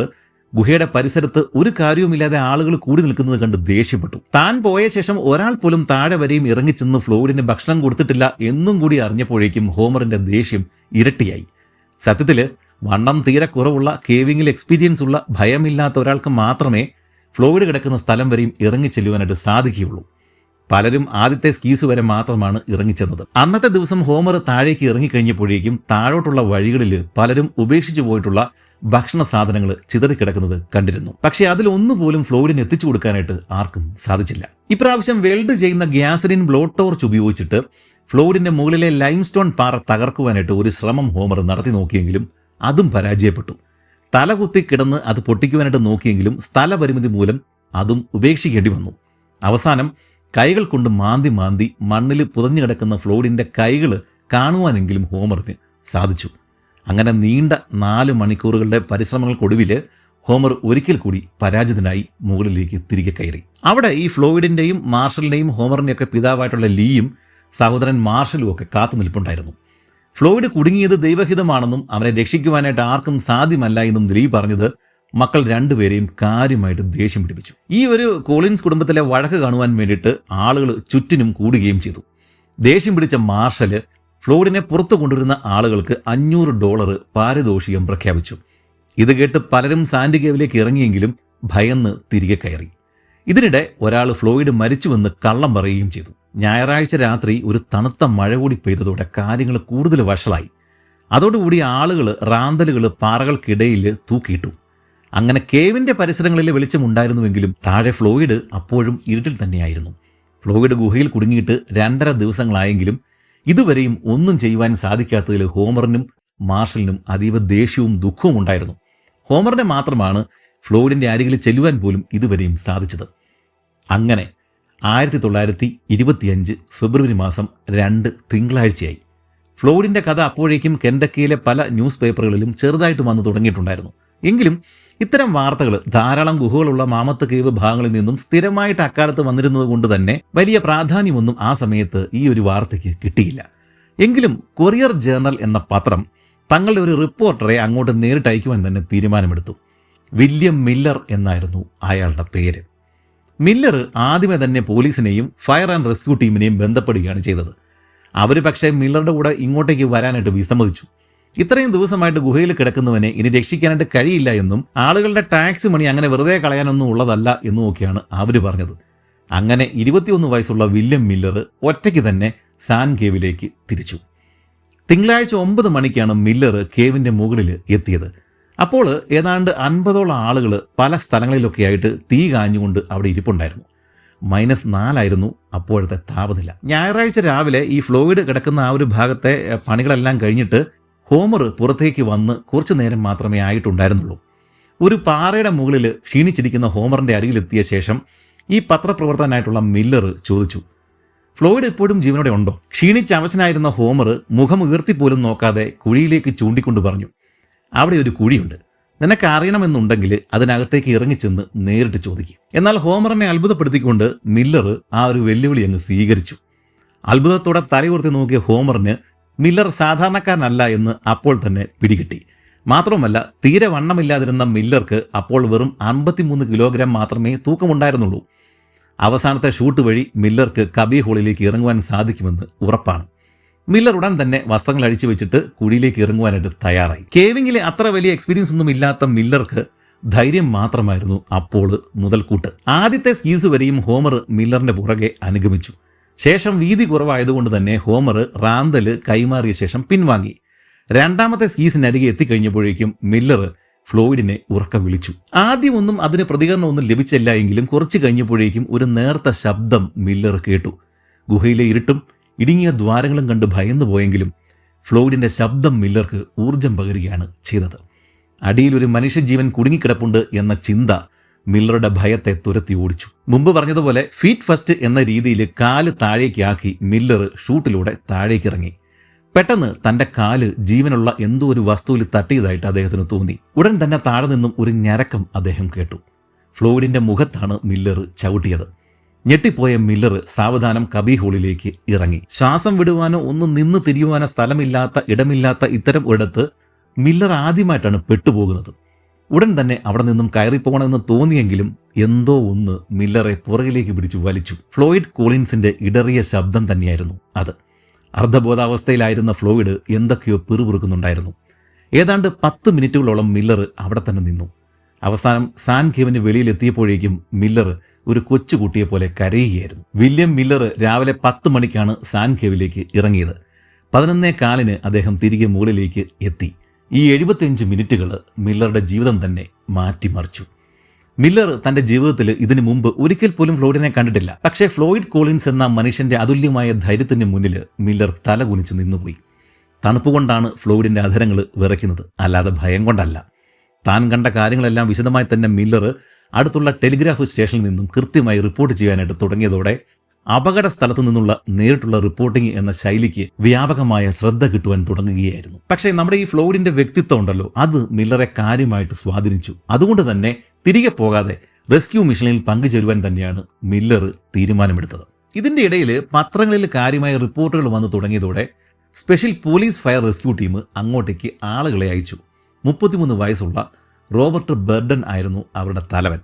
ഗുഹയുടെ പരിസരത്ത് ഒരു കാര്യവുമില്ലാതെ ആളുകൾ കൂടി നിൽക്കുന്നത് കണ്ട് ദേഷ്യപ്പെട്ടു. താൻ പോയ ശേഷം ഒരാൾ പോലും താഴെ വരെയും ഇറങ്ങിച്ചെന്ന് ഫ്ലോയിഡിന് ഭക്ഷണം കൊടുത്തിട്ടില്ല എന്നും കൂടി അറിഞ്ഞപ്പോഴേക്കും ഹോമറിന്റെ ദേഷ്യം ഇരട്ടിയായി. സത്യത്തിൽ വണ്ണം തീരെ കുറവുള്ള കേവിങ്ങിൽ എക്സ്പീരിയൻസ് ഉള്ള ഭയമില്ലാത്ത ഒരാൾക്ക് മാത്രമേ ഫ്ലോയിഡ് കിടക്കുന്ന സ്ഥലം വരെയും ഇറങ്ങിച്ചെല്ലുവാനായിട്ട് സാധിക്കുകയുള്ളൂ. പലരും ആദ്യത്തെ സ്കീസ് വരെ മാത്രമാണ് ഇറങ്ങിച്ചെന്നത്. അന്നത്തെ ദിവസം ഹോമർ താഴേക്ക് ഇറങ്ങിക്കഴിഞ്ഞപ്പോഴേക്കും താഴോട്ടുള്ള വഴികളിൽ പലരും ഉപേക്ഷിച്ചു പോയിട്ടുള്ള ഭക്ഷണ സാധനങ്ങൾ ചിതറിക്കിടക്കുന്നത് കണ്ടിരുന്നു. പക്ഷേ അതിലൊന്നുപോലും ഫ്ലോയിഡിന് എത്തിച്ചു കൊടുക്കാനായിട്ട് ആർക്കും സാധിച്ചില്ല. ഇപ്രാവശ്യം വെൽഡ് ചെയ്യുന്ന ഗ്യാസലിൻ ബ്ലോ ടോർച്ച് ഉപയോഗിച്ചിട്ട് ഫ്ലോയിഡിന്റെ മുകളിലെ ലൈംസ്റ്റോൺ പാറ തകർക്കുവാനായിട്ട് ഒരു ശ്രമം ഹോമർ നടത്തി നോക്കിയെങ്കിലും അതും പരാജയപ്പെട്ടു. തലകുത്തി കിടന്ന് അത് പൊട്ടിക്കുവാനായിട്ട് നോക്കിയെങ്കിലും സ്ഥലപരിമിതി മൂലം അതും ഉപേക്ഷിക്കേണ്ടി വന്നു. അവസാനം കൈകൾ കൊണ്ട് മാന്തി മണ്ണിൽ പുതഞ്ഞു കിടക്കുന്ന ഫ്ലോയിഡിന്റെ കൈകൾ കാണുവാനെങ്കിലും ഹോമറിന് സാധിച്ചു. അങ്ങനെ നീണ്ട 4 മണിക്കൂറുകളുടെ പരിശ്രമങ്ങൾക്കൊടുവിൽ ഹോമർ ഒരിക്കൽ കൂടി പരാജിതനായി മുകളിലേക്ക് തിരികെ കയറി. അവിടെ ഈ ഫ്ലോയിഡിന്റെയും മാർഷലിന്റെയും ഹോമറിന്റെയൊക്കെ പിതാവായിട്ടുള്ള ലീയും സഹോദരൻ മാർഷലും ഒക്കെ കാത്തു നിൽപ്പുണ്ടായിരുന്നു. ഫ്ലോയിഡ് കുടുങ്ങിയത് ദൈവഹിതമാണെന്നും അവനെ രക്ഷിക്കുവാനായിട്ട് ആർക്കും സാധ്യമല്ല എന്നും ലീ പറഞ്ഞത് മക്കൾ രണ്ടുപേരെയും കാര്യമായിട്ട് ദേഷ്യം പിടിപ്പിച്ചു. ഈ ഒരു കോളിൻസ് കുടുംബത്തിലെ വഴക്ക് കാണുവാൻ വേണ്ടിയിട്ട് ആളുകൾ ചുറ്റിനും കൂടുകയും ചെയ്തു. ദേഷ്യം പിടിച്ച മാർഷല് ഫ്ലോയിഡിനെ പുറത്തു കൊണ്ടുവരുന്ന ആളുകൾക്ക് $500 പാരിതോഷികം പ്രഖ്യാപിച്ചു. ഇത് കേട്ട് പലരും സാന്റിഗോയിലേക്ക് ഇറങ്ങിയെങ്കിലും ഭയന്ന് തിരികെ കയറി. ഇതിനിടെ ഒരാൾ ഫ്ലോയിഡ് മരിച്ചുവെന്ന് കള്ളം പറയുകയും ചെയ്തു. ഞായറാഴ്ച രാത്രി ഒരു തണുത്ത മഴ കൂടി പെയ്തതോടെ കാര്യങ്ങൾ കൂടുതൽ വഷളായി. അതോടുകൂടി ആളുകൾ റാന്തലുകൾ പാറകൾക്കിടയിൽ തൂക്കിയിട്ടു. അങ്ങനെ കേവിന്റെ പരിസരങ്ങളിൽ വെളിച്ചമുണ്ടായിരുന്നുവെങ്കിലും താഴെ ഫ്ലോയിഡ് അപ്പോഴും ഇരുട്ടിൽ തന്നെയായിരുന്നു. ഫ്ലോയിഡ് ഗുഹയിൽ കുടുങ്ങിയിട്ട് 2.5 ദിവസങ്ങളായെങ്കിലും ഇതുവരെയും ഒന്നും ചെയ്യുവാൻ സാധിക്കാത്തതിൽ ഹോമറിനും മാർഷലിനും അതീവ ദേഷ്യവും ദുഃഖവും ഉണ്ടായിരുന്നു. ഹോമറിനെ മാത്രമാണ് ഫ്ലോയിഡിന്റെ അരികിൽ ചെല്ലുവാൻ പോലും ഇതുവരെയും സാധിച്ചത്. അങ്ങനെ 1925 ഫെബ്രുവരി മാസം 2 തിങ്കളാഴ്ചയായി. ഫ്ലോയിഡിന്റെ കഥ അപ്പോഴേക്കും കെൻഡക്കിയിലെ പല ന്യൂസ് പേപ്പറുകളിലും ചെറുതായിട്ട് വന്നു തുടങ്ങിയിട്ടുണ്ടായിരുന്നു. എങ്കിലും ഇത്തരം വാർത്തകൾ ധാരാളം ഗുഹകളുള്ള മാമത്ത് കേവ് ഭാഗങ്ങളിൽ നിന്നും സ്ഥിരമായിട്ട് അക്കാലത്ത് വന്നിരുന്നത് കൊണ്ട് തന്നെ വലിയ പ്രാധാന്യമൊന്നും ആ സമയത്ത് ഈ ഒരു വാർത്തയ്ക്ക് കിട്ടിയില്ല. എങ്കിലും കൊറിയർ ജേർണൽ എന്ന പത്രം തങ്ങളുടെ ഒരു റിപ്പോർട്ടറെ അങ്ങോട്ട് നേരിട്ട് അയക്കുവാൻ തന്നെ തീരുമാനമെടുത്തു. വില്യം മില്ലർ എന്നായിരുന്നു അയാളുടെ പേര്. മില്ലർ ആദ്യമേ തന്നെ പോലീസിനെയും ഫയർ ആൻഡ് റെസ്ക്യൂ ടീമിനെയും ബന്ധപ്പെടുകയാണ് ചെയ്തത്. അവർ പക്ഷേ മില്ലറുടെ കൂടെ ഇങ്ങോട്ടേക്ക് വരാനായിട്ട് വിസമ്മതിച്ചു. ഇത്രയും ദിവസമായിട്ട് ഗുഹയിൽ കിടക്കുന്നവനെ ഇനി രക്ഷിക്കാനായിട്ട് കഴിയില്ല എന്നും ആളുകളുടെ ടാക്സ് മണി അങ്ങനെ വെറുതെ കളയാനൊന്നും ഉള്ളതല്ല എന്നുമൊക്കെയാണ് അവർ പറഞ്ഞത്. അങ്ങനെ 21 വയസ്സുള്ള വില്യം മില്ലർ ഒറ്റയ്ക്ക് തന്നെ സാൻ കേവിലേക്ക് തിരിച്ചു. തിങ്കളാഴ്ച 9 മണിക്കാണ് മില്ലർ കേവിന്റെ മുകളിൽ എത്തിയത്. അപ്പോൾ ഏതാണ്ട് 50ഓളം ആളുകൾ പല സ്ഥലങ്ങളിലൊക്കെയായിട്ട് തീ കാഞ്ഞുകൊണ്ട് അവിടെ ഇരിപ്പുണ്ടായിരുന്നു. -4 അപ്പോഴത്തെ താപനില. ഞായറാഴ്ച രാവിലെ ഈ ഫ്ലോയിഡ് കിടക്കുന്ന ആ ഒരു ഭാഗത്തെ പണികളെല്ലാം കഴിഞ്ഞിട്ട് ഹോമർ പുറത്തേക്ക് വന്ന് കുറച്ചു നേരം മാത്രമേ ആയിട്ടുണ്ടായിരുന്നുള്ളൂ. ഒരു പാറയുടെ മുകളിൽ ക്ഷീണിച്ചിരിക്കുന്ന ഹോമറിന്റെ അരികിലെത്തിയ ശേഷം ഈ പത്രപ്രവർത്തകനായിട്ടുള്ള മില്ലർ ചോദിച്ചു, ഫ്ലോയിഡ് ഇപ്പോഴും ജീവനോടെ ഉണ്ടോ? ക്ഷീണിച്ച് അവശനായിരുന്ന ഹോമർ മുഖം ഉയർത്തിപ്പോലും നോക്കാതെ കുഴിയിലേക്ക് ചൂണ്ടിക്കൊണ്ട് പറഞ്ഞു, അവിടെ ഒരു കുഴിയുണ്ട്, നിനക്ക് അറിയണമെന്നുണ്ടെങ്കിൽ അതിനകത്തേക്ക് ഇറങ്ങിച്ചെന്ന് നേരിട്ട് ചോദിക്കും. എന്നാൽ ഹോമറിനെ അത്ഭുതപ്പെടുത്തിക്കൊണ്ട് മില്ലർ ആ ഒരു വെല്ലുവിളി അങ്ങ് സ്വീകരിച്ചു. അത്ഭുതത്തോടെ തലയുയർത്തി നോക്കിയ ഹോമറിന് മില്ലർ സാധാരണക്കാരനല്ല എന്ന് അപ്പോൾ തന്നെ പിടികിട്ടി. മാത്രമല്ല, തീരെ വണ്ണമില്ലാതിരുന്ന മില്ലർക്ക് അപ്പോൾ വെറും 53 കിലോഗ്രാം മാത്രമേ തൂക്കമുണ്ടായിരുന്നുള്ളൂ. അവസാനത്തെ ഷൂട്ട് വഴി മില്ലർക്ക് കബി ഹോളിലേക്ക് ഇറങ്ങുവാൻ സാധിക്കുമെന്ന് ഉറപ്പാണ്. മില്ലർ ഉടൻ തന്നെ വസ്ത്രങ്ങൾ അഴിച്ചു വെച്ചിട്ട് കുഴിയിലേക്ക് ഇറങ്ങുവാനായിട്ട് തയ്യാറായി. കേവിങ്ങിലെ അത്ര വലിയ എക്സ്പീരിയൻസ് ഒന്നും ഇല്ലാത്ത മില്ലർക്ക് ധൈര്യം മാത്രമായിരുന്നു അപ്പോൾ മുതൽക്കൂട്ട്. ആദ്യത്തെ സ്കീസ് വരെയും ഹോമർ മില്ലറിന്റെ പുറകെ അനുഗമിച്ചു. ശേഷം വീതി കുറവായതുകൊണ്ട് തന്നെ ഹോമർ റാന്തല് കൈമാറിയ ശേഷം പിൻവാങ്ങി. രണ്ടാമത്തെ സ്കീസിനരികെ എത്തിക്കഴിഞ്ഞപ്പോഴേക്കും മില്ലർ ഫ്ലോയിഡിനെ ഉറക്ക വിളിച്ചു. ആദ്യമൊന്നും അതിന് പ്രതികരണമൊന്നും ലഭിച്ചില്ല എങ്കിലും കുറച്ച് കഴിഞ്ഞപ്പോഴേക്കും ഒരു നേർത്ത ശബ്ദം മില്ലർ കേട്ടു. ഗുഹയിലെ ഇരുട്ടും ഇടുങ്ങിയ ദ്വാരങ്ങളും കണ്ട് ഭയന്നു പോയെങ്കിലും ഫ്ലോയിഡിന്റെ ശബ്ദം മില്ലർക്ക് ഊർജം പകരുകയാണ് ചെയ്തത്. അടിയിൽ ഒരു മനുഷ്യജീവൻ കുടുങ്ങിക്കിടപ്പുണ്ട് എന്ന ചിന്ത മില്ലറുടെ ഭയത്തെ തുരത്തി ഓടിച്ചു. മുമ്പ് പറഞ്ഞതുപോലെ ഫീറ്റ് ഫസ്റ്റ് എന്ന രീതിയിൽ കാല് താഴേക്കാക്കി മില്ലർ ഷൂട്ടിലൂടെ താഴേക്കിറങ്ങി. പെട്ടെന്ന് തൻ്റെ കാല് ജീവനുള്ള എന്തോ ഒരു വസ്തുവിൽ തട്ടിയതായിട്ട് അദ്ദേഹത്തിന് തോന്നി. ഉടൻ തന്നെ താഴെ നിന്നും ഒരു ഞരക്കം അദ്ദേഹം കേട്ടു. ഫ്ലോയിഡിന്റെ മുഖത്താണ് മില്ലർ ചവിട്ടിയത്. ഞെട്ടിപ്പോയ മില്ലർ സാവധാനം കബി ഹോളിലേക്ക് ഇറങ്ങി. ശ്വാസം വിടുവാനോ ഒന്ന് നിന്ന് തിരിയുവാനോ സ്ഥലമില്ലാത്ത ഇടമില്ലാത്ത ഇത്തരം ഇടത്ത് മില്ലർ ആദ്യമായിട്ടാണ് പെട്ടുപോകുന്നത്. ഉടൻ തന്നെ അവിടെ നിന്നും കയറിപ്പോകണമെന്ന് തോന്നിയെങ്കിലും എന്തോ ഒന്ന് മില്ലറെ പുറകിലേക്ക് പിടിച്ചു വലിച്ചു. ഫ്ലോയിഡ് കോളിൻസിന്റെ ഇടറിയ ശബ്ദം തന്നെയായിരുന്നു അത്. അർദ്ധബോധാവസ്ഥയിലായിരുന്ന ഫ്ലോയിഡ് എന്തൊക്കെയോ പിറുപിറുക്കുന്നുണ്ടായിരുന്നു. ഏതാണ്ട് 10 മിനിറ്റുകളോളം മില്ലർ അവിടെ തന്നെ നിന്നു. അവസാനം സാൻ കേവിന് വെളിയിലെത്തിയപ്പോഴേക്കും മില്ലർ ഒരു കൊച്ചുകുട്ടിയെ പോലെ കരയുകയായിരുന്നു. വില്യം മില്ലർ രാവിലെ 10 മണിക്കാണ് സാൻ കേവിലേക്ക് ഇറങ്ങിയത്. 11:15 അദ്ദേഹം തിരികെ മുകളിലേക്ക് എത്തി. ഈ 75 മിനിറ്റുകൾ മില്ലറുടെ ജീവിതം തന്നെ മാറ്റിമറിച്ചു. മില്ലർ തന്റെ ജീവിതത്തിൽ ഇതിനു മുമ്പ് ഒരിക്കൽ പോലും ഫ്ലോയിഡിനെ കണ്ടിട്ടില്ല. പക്ഷേ ഫ്ലോയിഡ് കോളിൻസ് എന്ന മനുഷ്യന്റെ അതുല്യമായ ധൈര്യത്തിന് മുന്നിൽ മില്ലർ തലകുനിച്ച് നിന്നുപോയി. തണുപ്പുകൊണ്ടാണ് ഫ്ലോയിഡിന്റെ അധരങ്ങൾ വിറയ്ക്കുന്നത്, അല്ലാതെ ഭയം കൊണ്ടല്ല. താൻ കണ്ട കാര്യങ്ങളെല്ലാം വിശദമായി തന്നെ മില്ലർ അടുത്തുള്ള ടെലിഗ്രാഫ് സ്റ്റേഷനിൽ നിന്നും കൃത്യമായി റിപ്പോർട്ട് ചെയ്യാനായിട്ട് തുടങ്ങിയതോടെ അപകട സ്ഥലത്തു നിന്നുള്ള നേരിട്ടുള്ള റിപ്പോർട്ടിംഗ് എന്ന ശൈലിക്ക് വ്യാപകമായ ശ്രദ്ധ കിട്ടുവാൻ തുടങ്ങുകയായിരുന്നു. പക്ഷേ നമ്മുടെ ഈ ഫ്ലോയിഡിന്റെ വ്യക്തിത്വം ഉണ്ടല്ലോ, അത് മില്ലറെ കാര്യമായിട്ട് സ്വാധീനിച്ചു. അതുകൊണ്ട് തന്നെ തിരികെ പോകാതെ റെസ്ക്യൂ മിഷനിൽ പങ്കുചേരുവാൻ തന്നെയാണ് മില്ലർ തീരുമാനമെടുത്തത്. ഇതിന്റെ ഇടയിൽ പത്രങ്ങളിൽ കാര്യമായ റിപ്പോർട്ടുകൾ വന്നു തുടങ്ങിയതോടെ special police fire rescue team അങ്ങോട്ടേക്ക് ആളുകളെ അയച്ചു. 33 വയസ്സുള്ള റോബർട്ട് ബെർഡൻ ആയിരുന്നു അവരുടെ തലവൻ.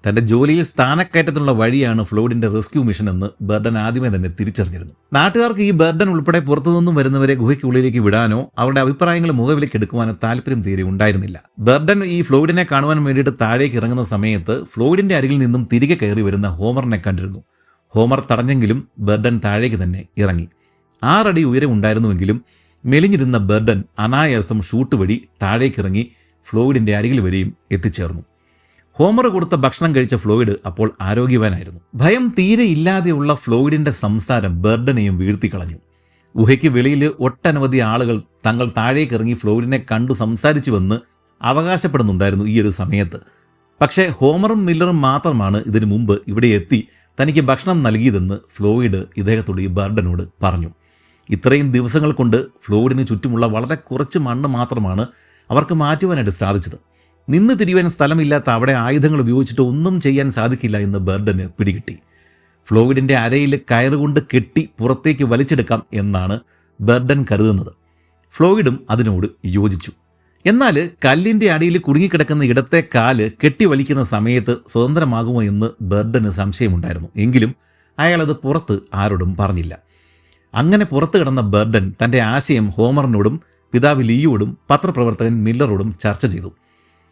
തന്റെ ജോലിയിൽ സ്ഥാനക്കയറ്റത്തിനുള്ള വഴിയാണ് ഫ്ലോയിഡിന്റെ റെസ്ക്യൂ മിഷൻ എന്ന് ബെർഡൻ ആദ്യമേ തന്നെ തിരിച്ചറിഞ്ഞിരുന്നു. നാട്ടുകാർക്ക് ഈ ബെർഡൻ ഉൾപ്പെടെ പുറത്തുനിന്നും വരുന്നവരെ ഗുഹയ്ക്കുള്ളിലേക്ക് വിടാനോ അവരുടെ അഭിപ്രായങ്ങൾ മുഖവിലേക്ക് എടുക്കുവാനോ താല്പര്യം തീരെ ഉണ്ടായിരുന്നില്ല. ബെർഡൻ ഈ ഫ്ലോയിഡിനെ കാണുവാൻ വേണ്ടിയിട്ട് താഴേക്ക് ഇറങ്ങുന്ന സമയത്ത് ഫ്ലോയിഡിന്റെ അരികിൽ നിന്നും തിരികെ കയറി വരുന്ന ഹോമറിനെ കണ്ടിരുന്നു. ഹോമർ തടഞ്ഞെങ്കിലും ബെർഡൻ താഴേക്ക് തന്നെ ഇറങ്ങി. 6 അടി ഉയരം ഉണ്ടായിരുന്നുവെങ്കിലും മെലിഞ്ഞിരുന്ന ബെർഡൻ അനായാസം ഷൂട്ട് വഴി താഴേക്കിറങ്ങി ഫ്ലോയിഡിന്റെ അരികിൽ വരെയും എത്തിച്ചേർന്നു. ഹോമർ കൊടുത്ത ഭക്ഷണം കഴിച്ച ഫ്ലോയിഡ് അപ്പോൾ ആരോഗ്യവാനായിരുന്നു. ഭയം തീരെ ഇല്ലാതെയുള്ള ഫ്ലോയിഡിന്റെ സംസാരം ബെർഡനെയും വീഴ്ത്തിക്കളഞ്ഞു. ഗുഹയ്ക്ക് വെളിയിൽ ഒട്ടനവധി ആളുകൾ തങ്ങൾ താഴേക്കിറങ്ങി ഫ്ലോയിഡിനെ കണ്ടു സംസാരിച്ചുവെന്ന് അവകാശപ്പെടുന്നുണ്ടായിരുന്നു ഈ ഒരു സമയത്ത്. പക്ഷേ ഹോമറും മില്ലറും മാത്രമാണ് ഇതിനു മുമ്പ് ഇവിടെ എത്തി തനിക്ക് ഭക്ഷണം നൽകിയതെന്ന് ഫ്ലോയിഡ് ഇദ്ദേഹത്തോട് ഈ ബെർഡനോട് പറഞ്ഞു. ഇത്രയും ദിവസങ്ങൾ കൊണ്ട് ഫ്ലോയിഡിന് ചുറ്റുമുള്ള വളരെ കുറച്ച് മണ്ണ് മാത്രമാണ് അവർക്ക് മാറ്റുവാനായിട്ട് സാധിച്ചത്. നിന്ന് തിരിയുവാൻ സ്ഥലമില്ലാത്ത അവിടെ ആയുധങ്ങൾ ഉപയോഗിച്ചിട്ട് ഒന്നും ചെയ്യാൻ സാധിക്കില്ല എന്ന് ബെർഡന് പിടികിട്ടി. ഫ്ലോയിഡിന്റെ അരയിൽ കയറുകൊണ്ട് കെട്ടി പുറത്തേക്ക് വലിച്ചെടുക്കാം എന്നാണ് ബെർഡൻ കരുതുന്നത്. ഫ്ലോയിഡും അതിനോട് യോജിച്ചു. എന്നാൽ കല്ലിന്റെ അടിയിൽ കുടുങ്ങിക്കിടക്കുന്ന ഇടത്തെ കാല് കെട്ടിവലിക്കുന്ന സമയത്ത് സ്വതന്ത്രമാകുമോ എന്ന് ബെർഡന് സംശയമുണ്ടായിരുന്നു. എങ്കിലും അയാളത് പുറത്ത് ആരോടും പറഞ്ഞില്ല. അങ്ങനെ പുറത്തു കിടന്ന ബെർഡൻ തന്റെ ആശയം ഹോമറിനോടും പിതാവ് ലീയോടും പത്രപ്രവർത്തകൻ മില്ലറോടും ചർച്ച ചെയ്തു.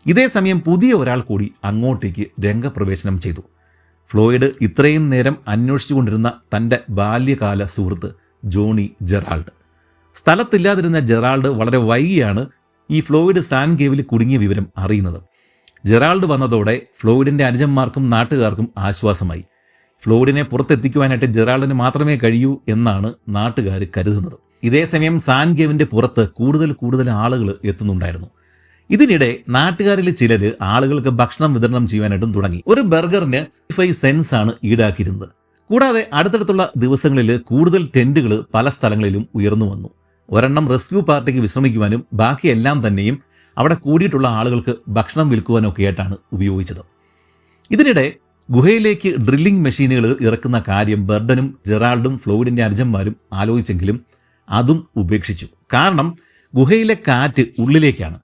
ഇതേ സമയം പുതിയ ഒരാൾ കൂടി അങ്ങോട്ടേക്ക് രംഗപ്രവേശനം ചെയ്തു. ഫ്ലോയിഡ് ഇത്രയും നേരം അന്വേഷിച്ചുകൊണ്ടിരുന്ന തൻ്റെ ബാല്യകാല സുഹൃത്ത് ജോണി ജെറാൾഡ്. സ്ഥലത്തില്ലാതിരുന്ന ജെറാൾഡ് വളരെ വൈകിയാണ് ഈ ഫ്ലോയിഡ് സാൻ കേവിൽ കുടുങ്ങിയ വിവരം അറിയുന്നത്. ജെറാൾഡ് വന്നതോടെ ഫ്ലോയിഡിന്റെ അനുജന്മാർക്കും നാട്ടുകാർക്കും ആശ്വാസമായി. ഫ്ലോയിഡിനെ പുറത്തെത്തിക്കുവാനായിട്ട് ജെറാൾഡിന് മാത്രമേ കഴിയൂ എന്നാണ് നാട്ടുകാർ കരുതുന്നത്. ഇതേസമയം സാൻ കേവിന്റെ പുറത്ത് കൂടുതൽ ആളുകൾ എത്തുന്നുണ്ടായിരുന്നു. ഇതിനിടെ നാട്ടുകാരിൽ ചിലർ ആളുകൾക്ക് ഭക്ഷണം വിതരണം ചെയ്യാനായിട്ടും തുടങ്ങി. ഒരു ബർഗറിന് 5 സെൻസ് ആണ് ഈടാക്കിയിരുന്നത്. കൂടാതെ അടുത്തടുത്തുള്ള ദിവസങ്ങളിൽ കൂടുതൽ ടെന്റുകൾ പല സ്ഥലങ്ങളിലും ഉയർന്നു വന്നു. ഒരെണ്ണം റെസ്ക്യൂ പാർട്ടിക്ക് വിശ്രമിക്കുവാനും ബാക്കിയെല്ലാം തന്നെയും അവിടെ കൂടിയിട്ടുള്ള ആളുകൾക്ക് ഭക്ഷണം വിൽക്കുവാനൊക്കെ ആയിട്ടാണ് ഉപയോഗിച്ചത്. ഇതിനിടെ ഗുഹയിലേക്ക് ഡ്രില്ലിംഗ് മെഷീനുകൾ ഇറക്കുന്ന കാര്യം ബെർഡനും ജെറാൾഡും ഫ്ലോയിഡിന്റെ അനുജന്മാരും ആലോചിച്ചെങ്കിലും അതും ഉപേക്ഷിച്ചു. കാരണം ഗുഹയിലെ കാറ്റ് ഉള്ളിലേക്കാണ്.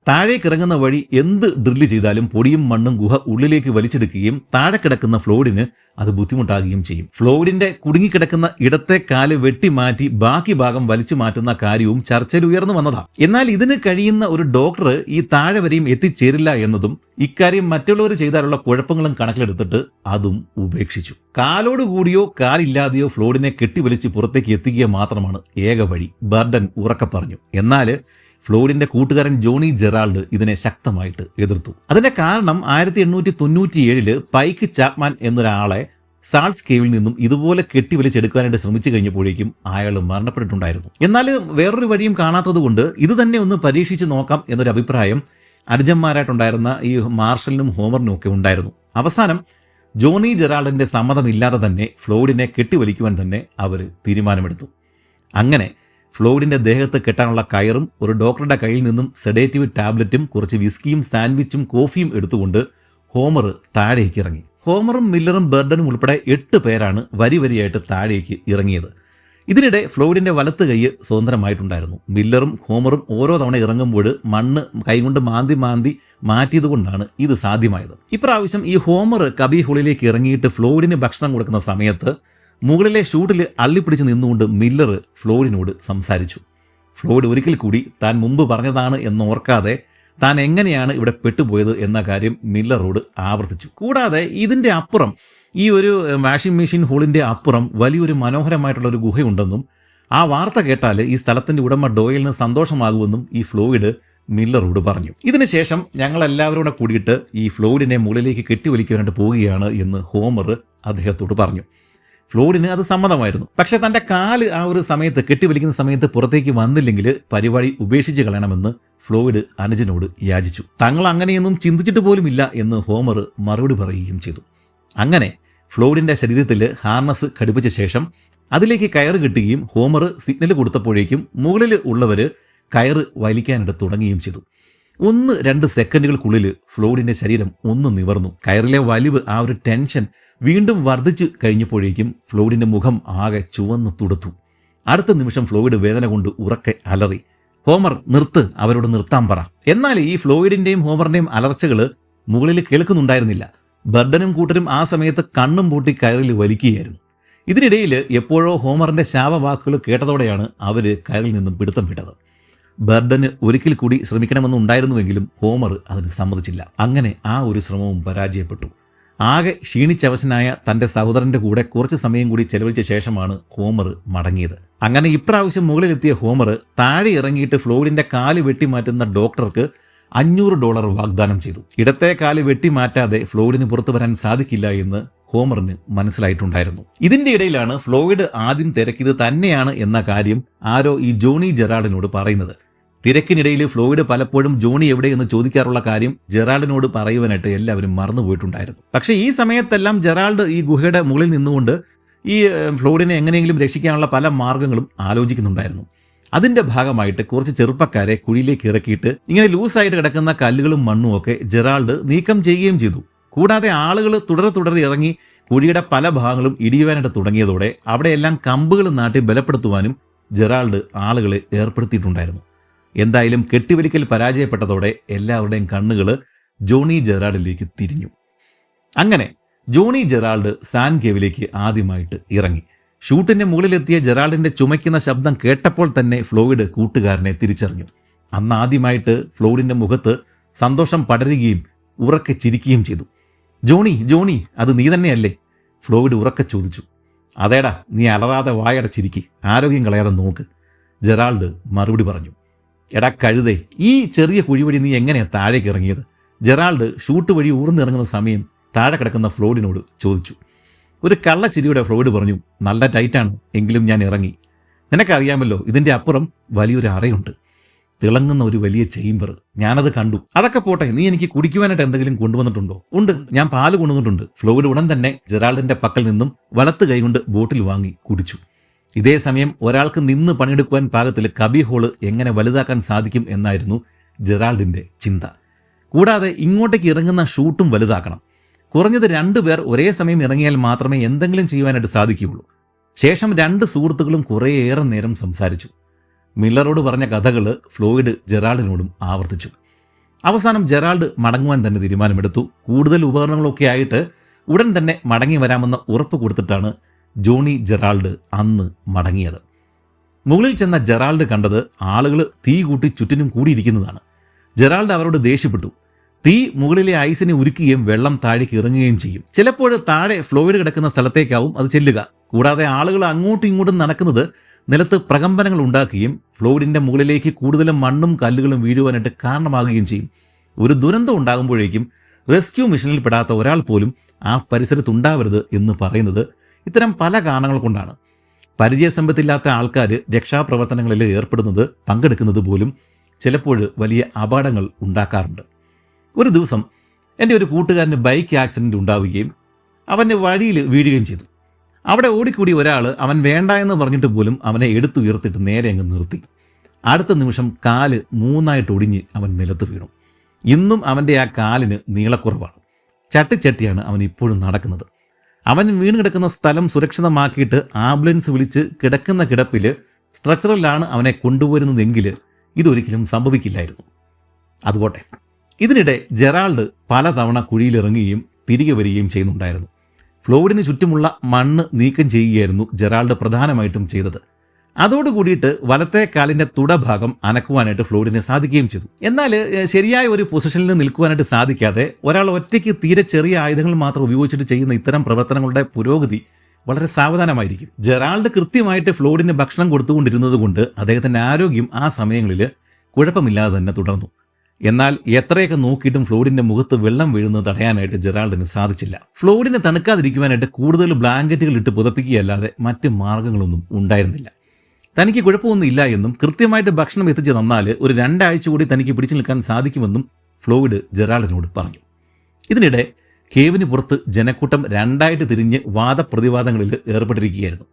താഴേക്കിറങ്ങുന്ന വഴി എന്ത് ഡ്രില്ല് ചെയ്താലും പൊടിയും മണ്ണും ഗുഹ ഉള്ളിലേക്ക് വലിച്ചെടുക്കുകയും താഴെ കിടക്കുന്ന ഫ്ലോയിഡിന് അത് ബുദ്ധിമുട്ടാകുകയും ചെയ്യും. ഫ്ലോയിഡിന്റെ കുടുങ്ങിക്കിടക്കുന്ന ഇടത്തെ കാല് വെട്ടിമാറ്റി ബാക്കി ഭാഗം വലിച്ചു മാറ്റുന്ന കാര്യവും ചർച്ചയിൽ ഉയർന്നു വന്നതാണ്. എന്നാൽ ഇതിന് കഴിയുന്ന ഒരു ഡോക്ടർ ഈ താഴെ വരെയും എത്തിച്ചേരില്ല എന്നതും ഇക്കാര്യം മറ്റുള്ളവർ ചെയ്താലുള്ള കുഴപ്പങ്ങളും കണക്കിലെടുത്തിട്ട് അതും ഉപേക്ഷിച്ചു. കാലോടുകൂടിയോ കാലില്ലാതെയോ ഫ്ലോയിഡിനെ കെട്ടിവലിച്ച് പുറത്തേക്ക് എത്തിക്കുക മാത്രമാണ് ഏക വഴി, ബെർഡൻ ഉറക്കെ പറഞ്ഞു. എന്നാൽ ഫ്ലോയിഡിന്റെ കൂട്ടുകാരൻ ജോണി ജെറാൾഡ് ഇതിനെ ശക്തമായിട്ട് എതിർത്തു. അതിന്റെ കാരണം 1897 പൈക്ക് ചാപ്മാൻ എന്നൊരാളെ സാൾട്സ് കേവിൽ നിന്നും ഇതുപോലെ കെട്ടിവലിച്ചെടുക്കാനായിട്ട് ശ്രമിച്ചു കഴിഞ്ഞപ്പോഴേക്കും അയാൾ മരണപ്പെട്ടിട്ടുണ്ടായിരുന്നു. എന്നാൽ വേറൊരു വഴിയും കാണാത്തതുകൊണ്ട് ഇത് തന്നെ ഒന്ന് പരീക്ഷിച്ച് നോക്കാം എന്നൊരു അഭിപ്രായം അനുജന്മാരായിട്ടുണ്ടായിരുന്ന ഈ മാർഷലിനും ഹോമറിനും ഒക്കെ ഉണ്ടായിരുന്നു. അവസാനം ജോണി ജെറാൾഡിന്റെ സമ്മതമില്ലാതെ തന്നെ ഫ്ലോയിഡിനെ കെട്ടിവലിക്കുവാൻ തന്നെ അവർ തീരുമാനമെടുത്തു. അങ്ങനെ ഫ്ലോയിഡിന്റെ ദേഹത്ത് കെട്ടാനുള്ള കയറും ഒരു ഡോക്ടറുടെ കയ്യിൽ നിന്നും സെഡേറ്റീവ് ടാബ്ലറ്റും കുറച്ച് വിസ്കിയും സാൻഡ്വിച്ചും കോഫിയും എടുത്തുകൊണ്ട് ഹോമർ താഴേക്ക് ഇറങ്ങി. ഹോമറും മില്ലറും ബെർഡനും ഉൾപ്പെടെ 8 പേരാണ് വരിയായിട്ട് താഴേക്ക് ഇറങ്ങിയത്. ഇതിനിടെ ഫ്ലോയിഡിന്റെ വലത്ത് കൈ സ്വതന്ത്രമായിട്ടുണ്ടായിരുന്നു. മില്ലറും ഹോമറും ഓരോ തവണ ഇറങ്ങുമ്പോൾ മണ്ണ് കൈകൊണ്ട് മാന്തി മാറ്റിയതുകൊണ്ടാണ് ഇത് സാധ്യമായത്. ഇപ്രാവശ്യം ഈ ഹോമർ കബി ഹോളിലേക്ക് ഇറങ്ങിയിട്ട് ഫ്ലോയിഡിന് ഭക്ഷണം കൊടുക്കുന്ന സമയത്ത് മുകളിലെ ഷൂട്ടിൽ അള്ളിപ്പിടിച്ച് നിന്നുകൊണ്ട് മില്ലർ ഫ്ലോയിഡിനോട് സംസാരിച്ചു. ഫ്ലോയിഡ് ഒരിക്കൽ കൂടി താൻ മുമ്പ് പറഞ്ഞതാണ് എന്നോർക്കാതെ താൻ എങ്ങനെയാണ് ഇവിടെ പെട്ടുപോയത് എന്ന കാര്യം മില്ലറോട് ആവർത്തിച്ചു. കൂടാതെ ഇതിൻ്റെ അപ്പുറം, ഈ ഒരു വാഷിംഗ് മെഷീൻ ഹോളിൻ്റെ അപ്പുറം വലിയൊരു മനോഹരമായിട്ടുള്ള ഒരു ഗുഹയുണ്ടെന്നും ആ വാർത്ത കേട്ടാൽ ഈ സ്ഥലത്തിൻ്റെ ഉടമ ഡോയലിന് സന്തോഷമാകുമെന്നും ഈ ഫ്ലോയിഡ് മില്ലറോട് പറഞ്ഞു. ഇതിനുശേഷം ഞങ്ങളെല്ലാവരും കൂടെ കൂടിയിട്ട് ഈ ഫ്ലോയിഡിനെ മുകളിലേക്ക് കെട്ടിവലിക്കാനായിട്ട് പോവുകയാണ് എന്ന് ഹോമർ അദ്ദേഹത്തോട് പറഞ്ഞു. ഫ്ലോയിഡിന് അത് സമ്മതമായിരുന്നു. പക്ഷേ തൻ്റെ കാല് ആ ഒരു സമയത്ത് കെട്ടിവലിക്കുന്ന സമയത്ത് പുറത്തേക്ക് വന്നില്ലെങ്കിൽ പരിപാടി ഉപേക്ഷിച്ച് കളയണമെന്ന് ഫ്ലോയിഡ് അനുജനോട് യാചിച്ചു. തങ്ങൾ അങ്ങനെയൊന്നും ചിന്തിച്ചിട്ട് പോലുമില്ല എന്ന് ഹോമർ മറുപടി പറയുകയും ചെയ്തു. അങ്ങനെ ഫ്ലോയിഡിൻ്റെ ശരീരത്തിൽ ഹാർനസ് ഘടിപ്പിച്ച ശേഷം അതിലേക്ക് കയറ് കിട്ടുകയും ഹോമർ സിഗ്നൽ കൊടുത്തപ്പോഴേക്കും മുകളിൽ ഉള്ളവർ കയറ് വലിക്കാനായിട്ട് തുടങ്ങുകയും ചെയ്തു. 1-2 സെക്കൻഡുകൾക്കുള്ളിൽ ഫ്ലോയിഡിൻ്റെ ശരീരം ഒന്ന് നിവർന്നു. കയറിലെ വലിവ്, ആ ഒരു ടെൻഷൻ വീണ്ടും വർദ്ധിച്ചു കഴിഞ്ഞപ്പോഴേക്കും ഫ്ലോയിഡിൻ്റെ മുഖം ആകെ ചുവന്നു തുടുത്തു. അടുത്ത നിമിഷം ഫ്ലോയിഡ് വേദന കൊണ്ട് ഉറക്കെ അലറി. ഹോമർ, നിർത്ത്, അവരോട് നിർത്താൻ പറ. എന്നാൽ ഈ ഫ്ലോയിഡിൻ്റെയും ഹോമറിൻ്റെയും അലർച്ചകൾ മുകളിൽ കേൾക്കുന്നുണ്ടായിരുന്നില്ല. ബർഡനും കൂട്ടരും ആ സമയത്ത് കണ്ണും പൂട്ടി കയറിൽ വലിക്കുകയായിരുന്നു. ഇതിനിടയിൽ എപ്പോഴോ ഹോമറിൻ്റെ ശാപവാക്കുകൾ കേട്ടതോടെയാണ് അവർ കയറിൽ നിന്നും പിടുത്തം വിട്ടത്. ബർഡന് ഒരിക്കൽ കൂടി ശ്രമിക്കണമെന്നുണ്ടായിരുന്നുവെങ്കിലും ഹോമർ അതിന് സമ്മതിച്ചില്ല. അങ്ങനെ ആ ഒരു ശ്രമവും പരാജയപ്പെട്ടു. ആകെ ക്ഷീണിച്ചവശനായ തൻ്റെ സഹോദരൻ്റെ കൂടെ കുറച്ച് സമയം കൂടി ചെലവഴിച്ച ശേഷമാണ് ഹോമർ മടങ്ങിയത്. അങ്ങനെ ഇപ്രാവശ്യം മുകളിലെത്തിയ ഹോമർ താഴെ ഇറങ്ങിയിട്ട് ഫ്ലോയിഡിൻ്റെ കാല് വെട്ടിമാറ്റുന്ന ഡോക്ടർക്ക് $500 വാഗ്ദാനം ചെയ്തു. ഇടത്തെ കാല് വെട്ടിമാറ്റാതെ ഫ്ലോയിഡിന് പുറത്തു വരാൻ സാധിക്കില്ല എന്ന് ഹോമറിന് മനസ്സിലായിട്ടുണ്ടായിരുന്നു. ഇതിൻ്റെ ഇടയിലാണ് ഫ്ലോയിഡ് ആദ്യം തിരക്കിയത് തന്നെയാണ് എന്ന കാര്യം ആരോ ഈ ജോണി ജെറാൾഡിനോട് പറയുന്നത്. തിരക്കിനിടയിൽ ഫ്ലോയിഡ് പലപ്പോഴും ജോണി എവിടെയെന്ന് ചോദിക്കാറുള്ള കാര്യം ജെറാൾഡിനോട് പറയുവാനായിട്ട് എല്ലാവരും മറന്നുപോയിട്ടുണ്ടായിരുന്നു. പക്ഷേ ഈ സമയത്തെല്ലാം ജെറാൾഡ് ഈ ഗുഹയുടെ മുകളിൽ നിന്നുകൊണ്ട് ഈ ഫ്ലോയിഡിനെ എങ്ങനെയെങ്കിലും രക്ഷിക്കാനുള്ള പല മാർഗങ്ങളും ആലോചിക്കുന്നുണ്ടായിരുന്നു. അതിൻ്റെ ഭാഗമായിട്ട് കുറച്ച് ചെറുപ്പക്കാരെ കുഴിയിലേക്ക് ഇറക്കിയിട്ട് ഇങ്ങനെ ലൂസായിട്ട് കിടക്കുന്ന കല്ലുകളും മണ്ണും ഒക്കെ ജെറാൾഡ് നീക്കം ചെയ്യുകയും ചെയ്തു. കൂടാതെ ആളുകൾ തുടരെ ഇറങ്ങി കുഴിയുടെ പല ഭാഗങ്ങളും ഇടിയുവാനായിട്ട് തുടങ്ങിയതോടെ അവിടെയെല്ലാം കമ്പുകൾ നാട്ടി ബലപ്പെടുത്തുവാനും ജെറാൾഡ് ആളുകളെ ഏർപ്പെടുത്തിയിട്ടുണ്ടായിരുന്നു. എന്തായാലും കെട്ടിവലിക്കൽ പരാജയപ്പെട്ടതോടെ എല്ലാവരുടെയും കണ്ണുകൾ ജോണി ജെറാൾഡിലേക്ക് തിരിഞ്ഞു. അങ്ങനെ ജോണി ജെറാൾഡ് സാൻ കേവിലേക്ക് ആദ്യമായിട്ട് ഇറങ്ങി. ഷൂട്ടിൻ്റെ മുകളിലെത്തിയ ജെറാൾഡിൻ്റെ ചുമയ്ക്കുന്ന ശബ്ദം കേട്ടപ്പോൾ തന്നെ ഫ്ലോയിഡ് കൂട്ടുകാരനെ തിരിച്ചറിഞ്ഞു. അന്ന് ആദ്യമായിട്ട് ഫ്ലോയിഡിൻ്റെ മുഖത്ത് സന്തോഷം പടരുകയും ഉറക്കെ ചിരിക്കുകയും ചെയ്തു. ജോണി, ജോണി, അത് നീ തന്നെയല്ലേ? ഫ്ലോയിഡ് ഉറക്കെ ചോദിച്ചു. അതേടാ, നീ അലറാതെ വായടച്ചിരിക്കി, ആരോഗ്യം കളയാതെ നോക്ക്, ജെറാൾഡ് മറുപടി പറഞ്ഞു. എടാ കഴുതേ, ഈ ചെറിയ കുഴി വഴി നീ എങ്ങനെയാണ് താഴേക്ക് ഇറങ്ങിയത്? ജെറാൾഡ് ഷൂട്ട് വഴി ഊർന്നിറങ്ങുന്ന സമയം താഴെ കിടക്കുന്ന ഫ്ലോയിഡിനോട് ചോദിച്ചു. ഒരു കള്ളച്ചിരിയുടെ ഫ്ലോയിഡ് പറഞ്ഞു, നല്ല ടൈറ്റാണ്, എങ്കിലും ഞാൻ ഇറങ്ങി. നിനക്കറിയാമല്ലോ, ഇതിൻ്റെ അപ്പുറം വലിയൊരു അറയുണ്ട്, തിളങ്ങുന്ന ഒരു വലിയ ചേംബർ. ഞാനത് കണ്ടു. അതൊക്കെ പോട്ടെ, നീ എനിക്ക് കുടിക്കുവാനായിട്ട് എന്തെങ്കിലും കൊണ്ടുവന്നിട്ടുണ്ടോ? ഉണ്ട്, ഞാൻ പാല് കൊണ്ടുവന്നിട്ടുണ്ട്. ഫ്ലോയിഡ് ഉടൻ തന്നെ ജെറാൾഡിൻ്റെ പക്കൽ നിന്നും വലത്ത് കൈകൊണ്ട് ബോട്ടിൽ വാങ്ങി കുടിച്ചു. ഇതേ സമയം ഒരാൾക്ക് നിന്ന് പണിയെടുക്കുവാൻ പാകത്തിൽ കബി ഹോള് എങ്ങനെ വലുതാക്കാൻ സാധിക്കും എന്നായിരുന്നു ജെറാൾഡിൻ്റെ ചിന്ത. കൂടാതെ ഇങ്ങോട്ടേക്ക് ഇറങ്ങുന്ന ഷൂട്ടും വലുതാക്കണം. കുറഞ്ഞത് 2 പേർ ഒരേ സമയം ഇറങ്ങിയാൽ മാത്രമേ എന്തെങ്കിലും ചെയ്യുവാനായിട്ട് സാധിക്കുകയുള്ളൂ. ശേഷം 2 സുഹൃത്തുക്കളും കുറേയേറെ നേരം സംസാരിച്ചു. മില്ലറോട് പറഞ്ഞ കഥകൾ ഫ്ലോയിഡ് ജെറാൾഡിനോടും ആവർത്തിച്ചു. അവസാനം ജെറാൾഡ് മടങ്ങുവാൻ തന്നെ തീരുമാനമെടുത്തു. കൂടുതൽ ഉപകരണങ്ങളൊക്കെ ആയിട്ട് ഉടൻ തന്നെ മടങ്ങി വരാമെന്ന ഉറപ്പ് കൊടുത്തിട്ടാണ് ജോണി ജെറാൾഡ് അന്ന് മടങ്ങിയത്. മുകളിൽ ചെന്ന ജെറാൾഡ് കണ്ടത് ആളുകൾ തീ കൂട്ടി ചുറ്റിനും കൂടിയിരിക്കുന്നതാണ്. ജെറാൾഡ് അവരോട് ദേഷ്യപ്പെട്ടു. തീ മുകളിലെ ഐസിനെ ഉരുക്കുകയും വെള്ളം താഴേക്ക് ഇറങ്ങുകയും ചെയ്യും. ചിലപ്പോൾ താഴെ ഫ്ലോയിഡ് കിടക്കുന്ന സ്ഥലത്തേക്കാവും അത് ചെല്ലുക. കൂടാതെ ആളുകൾ അങ്ങോട്ടും ഇങ്ങോട്ടും നടക്കുന്നത് നിലത്ത് പ്രകമ്പനങ്ങൾ ഉണ്ടാക്കുകയും ഫ്ലോയിഡിൻ്റെ മുകളിലേക്ക് കൂടുതലും മണ്ണും കല്ലുകളും വീഴുവാനായിട്ട് കാരണമാകുകയും ചെയ്യും. ഒരു ദുരന്തം ഉണ്ടാകുമ്പോഴേക്കും റെസ്ക്യൂ മിഷനിൽ പെടാത്ത ഒരാൾ പോലും ആ പരിസരത്തുണ്ടാവരുത് എന്ന് പറയുന്നത് ഇത്തരം പല കാരണങ്ങൾ കൊണ്ടാണ്. പരിചയസമ്പത്തില്ലാത്ത ആൾക്കാർ രക്ഷാപ്രവർത്തനങ്ങളിൽ ഏർപ്പെടുന്നത്, പങ്കെടുക്കുന്നത് പോലും ചിലപ്പോൾ വലിയ അപകടങ്ങൾ ഉണ്ടാക്കാറുണ്ട്. ഒരു ദിവസം എൻ്റെ ഒരു കൂട്ടുകാരന് ബൈക്ക് ആക്സിഡൻറ്റ് ഉണ്ടാവുകയും അവൻ്റെ വഴിയിൽ വീഴുകയും ചെയ്തു. അവിടെ ഓടിക്കൂടി ഒരാൾ അവൻ വേണ്ട എന്ന് പറഞ്ഞിട്ട് പോലും അവനെ എടുത്തുയർത്തിട്ട് നേരെ അങ്ങ് നിർത്തി. അടുത്ത നിമിഷം കാല് 3 ഒടിഞ്ഞ് അവൻ നിലത്ത് വീണു. ഇന്നും അവൻ്റെ ആ കാലിന് നീളക്കുറവാണ്. ചട്ടിച്ചട്ടിയാണ് അവൻ ഇപ്പോഴും നടക്കുന്നത്. അവൻ വീണ് കിടക്കുന്ന സ്ഥലം സുരക്ഷിതമാക്കിയിട്ട് ആംബുലൻസ് വിളിച്ച് കിടക്കുന്ന കിടപ്പിൽ സ്ട്രെച്ചറിലാണ് അവനെ കൊണ്ടുവരുന്നതെങ്കിൽ ഇതൊരിക്കലും സംഭവിക്കില്ലായിരുന്നു. അതുപോട്ടെ, ഇതിനിടെ ജെറാൾഡ് പലതവണ കുഴിയിലിറങ്ങുകയും തിരികെ വരികയും ചെയ്യുന്നുണ്ടായിരുന്നു. ഫ്ലോയിഡിന് ചുറ്റുമുള്ള മണ്ണ് നീക്കം ചെയ്യുകയായിരുന്നു ജെറാൾഡ് പ്രധാനമായിട്ടും ചെയ്തത്. അതോടുകൂടിയിട്ട് വലത്തെ കാലിന്റെ തുടഭാഗം അനക്കുവാനായിട്ട് ഫ്ലോയിഡിന് സാധിക്കുകയും ചെയ്തു. എന്നാൽ ശരിയായ ഒരു പൊസിഷനിൽ നിൽക്കുവാനായിട്ട് സാധിക്കാതെ ഒരാൾ ഒറ്റയ്ക്ക് തീരെ ചെറിയ ആയുധങ്ങൾ മാത്രം ഉപയോഗിച്ചിട്ട് ചെയ്യുന്ന ഇത്തരം പ്രവർത്തനങ്ങളുടെ പുരോഗതി വളരെ സാവധാനമായിരിക്കും. ജെറാൾഡ് കൃത്യമായിട്ട് ഫ്ലോയിഡിന് ഭക്ഷണം കൊടുത്തുകൊണ്ടിരുന്നത് കൊണ്ട് അദ്ദേഹത്തിന്റെ ആരോഗ്യം ആ സമയങ്ങളിൽ കുഴപ്പമില്ലാതെ തന്നെ തുടർന്നു. എന്നാൽ എത്രയൊക്കെ നോക്കിയിട്ടും ഫ്ലോയിഡിന്റെ മുഖത്ത് വെള്ളം വീഴുന്നത് തടയാനായിട്ട് ജെറാൾഡിന് സാധിച്ചില്ല. ഫ്ലോയിഡിനെ തണുക്കാതിരിക്കുവാനായിട്ട് കൂടുതൽ ബ്ലാങ്കറ്റുകൾ ഇട്ട് പുതപ്പിക്കുകയല്ലാതെ മറ്റ് മാർഗങ്ങളൊന്നും ഉണ്ടായിരുന്നില്ല. തനിക്ക് കുഴപ്പമൊന്നും ഇല്ല എന്നും കൃത്യമായിട്ട് ഭക്ഷണം എത്തിച്ച് തന്നാൽ ഒരു 2 ആഴ്ച കൂടി തനിക്ക് പിടിച്ചു നിൽക്കാൻ സാധിക്കുമെന്നും ഫ്ലോയിഡ് ജെറാൾഡിനോട് പറഞ്ഞു. ഇതിനിടെ കേവിന് പുറത്ത് ജനക്കൂട്ടം 2ആയിട്ട് തിരിഞ്ഞ് വാദപ്രതിവാദങ്ങളിൽ ഏർപ്പെട്ടിരിക്കുകയായിരുന്നു.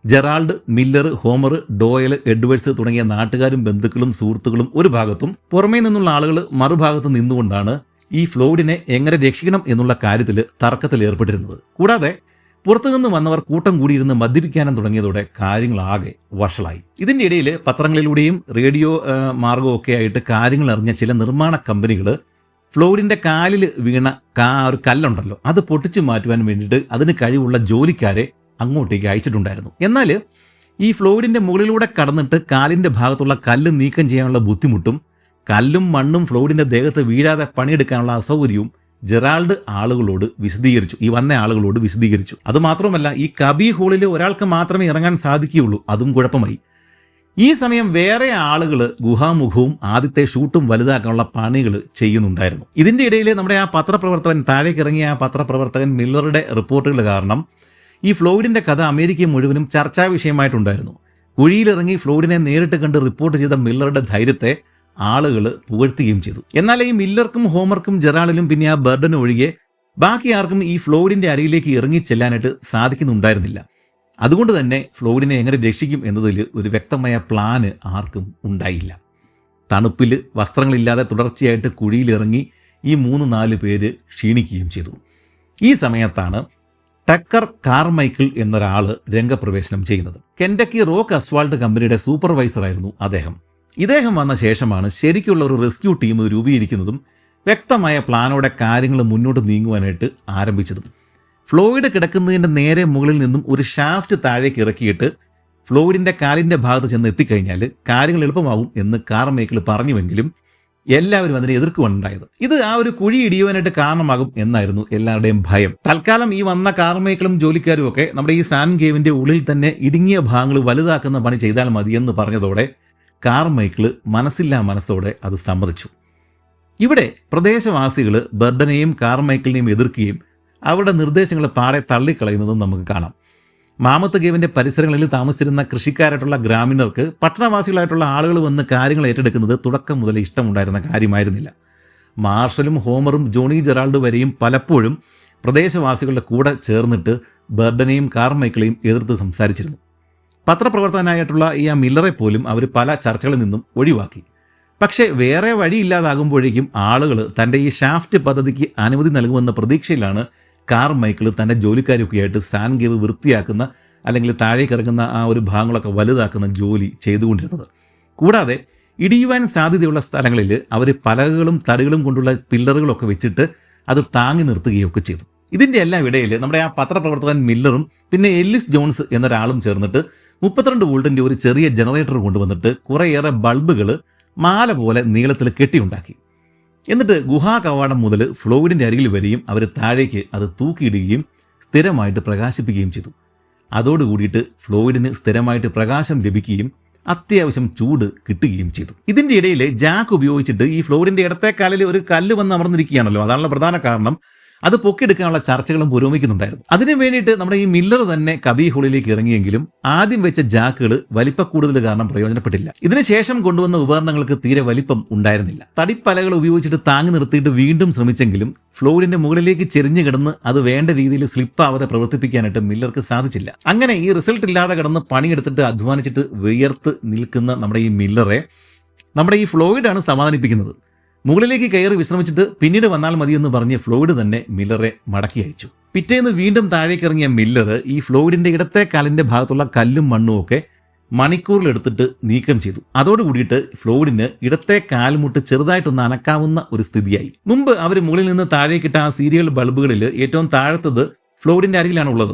Gerald, Miller, Homer, Doyle, Edwards തുടങ്ങിയ നാട്ടുകാരും ബന്ധുക്കളും സുഹൃത്തുക്കളും ഒരു ഭാഗത്തും പുറമേ നിന്നുള്ള ആളുകൾ മറുഭാഗത്ത് നിന്നുകൊണ്ടാണ് ഈ ഫ്ലോയിഡിനെ എങ്ങനെ രക്ഷിക്കണം എന്നുള്ള കാര്യത്തിൽ തർക്കത്തിൽ ഏർപ്പെട്ടിരുന്നത്. കൂടാതെ പുറത്തുനിന്ന് വന്നവർ കൂട്ടം കൂടിയിരുന്ന് മദ്യപിക്കാനും തുടങ്ങിയതോടെ കാര്യങ്ങളാകെ വഷളായി. ഇതിൻ്റെ ഇടയിൽ പത്രങ്ങളിലൂടെയും റേഡിയോ മാർഗവും ഒക്കെ ആയിട്ട് കാര്യങ്ങൾ അറിഞ്ഞ ചില നിർമ്മാണ കമ്പനികൾ ഫ്ലോയിഡിന്റെ കാലിൽ വീണ ഒരു കല്ലുണ്ടല്ലോ അത് പൊട്ടിച്ചു മാറ്റുവാൻ വേണ്ടിയിട്ട് അതിന് കഴിവുള്ള ജോലിക്കാരെ അങ്ങോട്ടേക്ക് അയച്ചിട്ടുണ്ടായിരുന്നു. എന്നാൽ ഈ ഫ്ലോയിഡിന്റെ മുകളിലൂടെ കടന്നിട്ട് കാലിന്റെ ഭാഗത്തുള്ള കല്ല് നീക്കം ചെയ്യാനുള്ള ബുദ്ധിമുട്ടും കല്ലും മണ്ണും ഫ്ലോയിഡിന്റെ ദേഹത്ത് വീഴാതെ പണിയെടുക്കാനുള്ള അസൗകര്യവും ജെറാൾഡ് ഈ വന്ന ആളുകളോട് വിശദീകരിച്ചു. അതുമാത്രമല്ല, ഈ കബി ഹോളിൽ ഒരാൾക്ക് മാത്രമേ ഇറങ്ങാൻ സാധിക്കുകയുള്ളൂ, അതും കുഴപ്പമായി. ഈ സമയം വേറെ ആളുകൾ ഗുഹാമുഖവും ആദ്യത്തെ ഷൂട്ടും വലുതാക്കാനുള്ള പണികൾ ചെയ്യുന്നുണ്ടായിരുന്നു. ഇതിന്റെ ഇടയിൽ നമ്മുടെ താഴേക്കിറങ്ങിയ ആ പത്രപ്രവർത്തകൻ മില്ലറുടെ റിപ്പോർട്ടുകൾ കാരണം ഈ ഫ്ലോയിഡിന്റെ കഥ അമേരിക്ക മുഴുവനും ചർച്ചാ വിഷയമായിട്ടുണ്ടായിരുന്നു. കുഴിയിലിറങ്ങി ഫ്ലോയിഡിനെ നേരിട്ട് കണ്ട് റിപ്പോർട്ട് ചെയ്ത മില്ലറുടെ ധൈര്യത്തെ ആളുകൾ പുകഴ്ത്തുകയും ചെയ്തു. എന്നാൽ ഈ മില്ലർക്കും ഹോമർക്കും ജെറാൾഡിനും പിന്നെ ആ ബർഡനും ഒഴികെ ബാക്കി ആർക്കും ഈ ഫ്ലോയിഡിന്റെ അരിയിലേക്ക് ഇറങ്ങി ചെല്ലാനായിട്ട് സാധിക്കുന്നുണ്ടായിരുന്നില്ല. അതുകൊണ്ട് തന്നെ ഫ്ലോയിഡിനെ എങ്ങനെ രക്ഷിക്കും എന്നതിൽ ഒരു വ്യക്തമായ പ്ലാന് ആർക്കും ഉണ്ടായില്ല. തണുപ്പിൽ വസ്ത്രങ്ങളില്ലാതെ തുടർച്ചയായിട്ട് കുഴിയിലിറങ്ങി ഈ 3-4 പേര് ക്ഷീണിക്കുകയും ചെയ്തു. ഈ സമയത്താണ് ടക്കർ കാർമൈക്കിൾ എന്നൊരാൾ രംഗപ്രവേശനം ചെയ്യുന്നത്. കെൻഡക്കി റോക്ക് അസ്വാൾട്ട് കമ്പനിയുടെ സൂപ്പർവൈസറായിരുന്നു ഇദ്ദേഹം വന്ന ശേഷമാണ് ശരിക്കുള്ള ഒരു റെസ്ക്യൂ ടീം രൂപീകരിക്കുന്നതും വ്യക്തമായ പ്ലാനോടെ കാര്യങ്ങൾ മുന്നോട്ട് നീങ്ങുവാനായിട്ട് ആരംഭിച്ചതും. ഫ്ലോയിഡ് കിടക്കുന്നതിൻ്റെ നേരെ മുകളിൽ നിന്നും ഒരു ഷാഫ്റ്റ് താഴേക്ക് ഇറക്കിയിട്ട് ഫ്ലോയിഡിൻ്റെ കാലിൻ്റെ ഭാഗത്ത് ചെന്ന് എത്തിക്കഴിഞ്ഞാൽ കാര്യങ്ങൾ എളുപ്പമാവും എന്ന് കാർമൈക്കിൾ പറഞ്ഞുവെങ്കിലും എല്ലാവരും അതിനെ എതിർക്കുവാനുണ്ടായത്. ഇത് ആ ഒരു കുഴി ഇടിയുവാനായിട്ട് കാരണമാകും എന്നായിരുന്നു എല്ലാവരുടെയും ഭയം. തൽക്കാലം ഈ വന്ന കാർമൈക്കിളും ജോലിക്കാരും ഒക്കെ നമ്മുടെ ഈ സാൻഡ് കേവിൻ്റെ ഉള്ളിൽ തന്നെ ഇടുങ്ങിയ ഭാഗങ്ങൾ വലുതാക്കുന്ന പണി ചെയ്താൽ മതിയെന്ന് പറഞ്ഞതോടെ കാർമൈക്കിൾ മനസ്സില്ലാ മനസ്സോടെ അത് സമ്മതിച്ചു. ഇവിടെ പ്രദേശവാസികൾ ബർഡനെയും കാർമൈക്കിളിനെയും എതിർക്കുകയും അവരുടെ നിർദ്ദേശങ്ങൾ പാടെ തള്ളിക്കളയുന്നതും നമുക്ക് കാണാം. മാമത്ത് കേവിൻ്റെ പരിസരങ്ങളിൽ താമസിച്ചിരുന്ന കൃഷിക്കാരായിട്ടുള്ള ഗ്രാമീണർക്ക് പട്ടണവാസികളായിട്ടുള്ള ആളുകൾ വന്ന് കാര്യങ്ങൾ ഏറ്റെടുക്കുന്നത് തുടക്കം മുതൽ ഇഷ്ടമുണ്ടായിരുന്ന കാര്യമായിരുന്നില്ല. മാർഷലും ഹോമറും ജോണി ജെറാൾഡ് വരെയും പലപ്പോഴും പ്രദേശവാസികളുടെ കൂടെ ചേർന്നിട്ട് ബർഡനെയും കാർമൈക്കിളെയും എതിർത്ത് സംസാരിച്ചിരുന്നു. പത്രപ്രവർത്തകനായിട്ടുള്ള ഈ മില്ലറെ പോലും അവർ പല ചർച്ചകളിൽ നിന്നും ഒഴിവാക്കി. പക്ഷേ വേറെ വഴിയില്ലാതാകുമ്പോഴേക്കും ആളുകൾ തൻ്റെ ഈ ഷാഫ്റ്റ് പദ്ധതിക്ക് അനുമതി നൽകുമെന്ന പ്രതീക്ഷയിലാണ് കാർമൈക്കിൾ തൻ്റെ ജോലിക്കാരൊക്കെയായിട്ട് സാൻഡ് കേവ് വൃത്തിയാക്കുന്ന അല്ലെങ്കിൽ താഴേക്ക് ഇറങ്ങുന്ന ആ ഒരു ഭാഗങ്ങളൊക്കെ വലുതാക്കുന്ന ജോലി ചെയ്തുകൊണ്ടിരുന്നത്. കൂടാതെ ഇടിയുവാൻ സാധ്യതയുള്ള സ്ഥലങ്ങളിൽ അവർ പലകകളും തടികളും കൊണ്ടുള്ള പില്ലറുകളൊക്കെ വെച്ചിട്ട് അത് താങ്ങി നിർത്തുകയൊക്കെ ചെയ്തു. ഇതിൻ്റെ എല്ലാം ഇടയിൽ നമ്മുടെ ആ പത്രപ്രവർത്തകൻ മില്ലറും പിന്നെ എല്ലിസ് ജോൺസ് എന്നൊരാളും ചേർന്നിട്ട് 32 വോൾട്ടിൻ്റെ ഒരു ചെറിയ ജനറേറ്റർ കൊണ്ടുവന്നിട്ട് കുറേയേറെ ബൾബുകൾ മാല പോലെ നീളത്തിൽ കെട്ടിയുണ്ടാക്കി. എന്നിട്ട് ഗുഹാ കവാടം മുതൽ ഫ്ലോയിഡിൻ്റെ അരികിൽ വരെയും അവർ താഴേക്ക് അത് തൂക്കിയിടുകയും സ്ഥിരമായിട്ട് പ്രകാശിപ്പിക്കുകയും ചെയ്തു. അതോടുകൂടിയിട്ട് ഫ്ലോയിഡിന് സ്ഥിരമായിട്ട് പ്രകാശം ലഭിക്കുകയും അത്യാവശ്യം ചൂട് കിട്ടുകയും ചെയ്തു. ഇതിൻ്റെ ഇടയിൽ ജാക്ക് ഉപയോഗിച്ചിട്ട് ഈ ഫ്ലോയിഡിൻ്റെ ഇടത്തെ കാലിൽ ഒരു കല്ല് വന്ന് അമർന്നിരിക്കുകയാണല്ലോ, അതാണല്ലോ പ്രധാന കാരണം. അത് പൊക്കിയെടുക്കാനുള്ള ചർച്ചകളും പുരോഗമിക്കുന്നുണ്ടായിരുന്നു. അതിനു വേണ്ടിയിട്ട് നമ്മുടെ ഈ മില്ലർ തന്നെ കബി ഹോളിലേക്ക് ഇറങ്ങിയെങ്കിലും ആദ്യം വെച്ച ജാക്കുകൾ വലിപ്പക്കൂടുതൽ കാരണം പ്രയോജനപ്പെട്ടില്ല. ഇതിനുശേഷം കൊണ്ടുവന്ന ഉപകരണങ്ങൾക്ക് തീരെ വലിപ്പം ഉണ്ടായിരുന്നില്ല. തടിപ്പലകൾ ഉപയോഗിച്ചിട്ട് താങ്ങി നിർത്തിയിട്ട് വീണ്ടും ശ്രമിച്ചെങ്കിലും ഫ്ലോയിഡിന്റെ മുകളിലേക്ക് ചെരിഞ്ഞു കിടന്ന് അത് വേണ്ട രീതിയിൽ സ്ലിപ്പാവാതെ പ്രവർത്തിപ്പിക്കാനായിട്ട് മില്ലർക്ക് സാധിച്ചില്ല. അങ്ങനെ ഈ റിസൾട്ട് ഇല്ലാതെ കിടന്ന് പണിയെടുത്തിട്ട് അധ്വാനിച്ചിട്ട് വിയർത്ത് നിൽക്കുന്ന നമ്മുടെ ഈ മില്ലറെ നമ്മുടെ ഈ ഫ്ലോയിഡാണ് സമാധാനിപ്പിക്കുന്നത്. മുകളിലേക്ക് കയറി വിശ്രമിച്ചിട്ട് പിന്നീട് വന്നാൽ മതിയെന്ന് പറഞ്ഞ് ഫ്ലോയിഡ് തന്നെ മില്ലറെ മടക്കി അയച്ചു. പിറ്റേന്ന് വീണ്ടും താഴേക്കിറങ്ങിയ മില്ലർ ഈ ഫ്ലോയിഡിന്റെ ഇടത്തെ കാലിന്റെ ഭാഗത്തുള്ള കല്ലും മണ്ണും ഒക്കെ മണിക്കൂറിലെടുത്തിട്ട് നീക്കം ചെയ്തു. അതോടുകൂടിയിട്ട് ഫ്ലോയിഡിന് ഇടത്തെ കാൽമുട്ട് ചെറുതായിട്ടൊന്ന് അനക്കാവുന്ന ഒരു സ്ഥിതിയായി. മുമ്പ് അവർ മുകളിൽ നിന്ന് താഴേക്കിട്ട ആ സീരിയൽ ബൾബുകളിൽ ഏറ്റവും താഴത്തത് ഫ്ലോയിഡിന്റെ അരികിലാണ് ഉള്ളത്.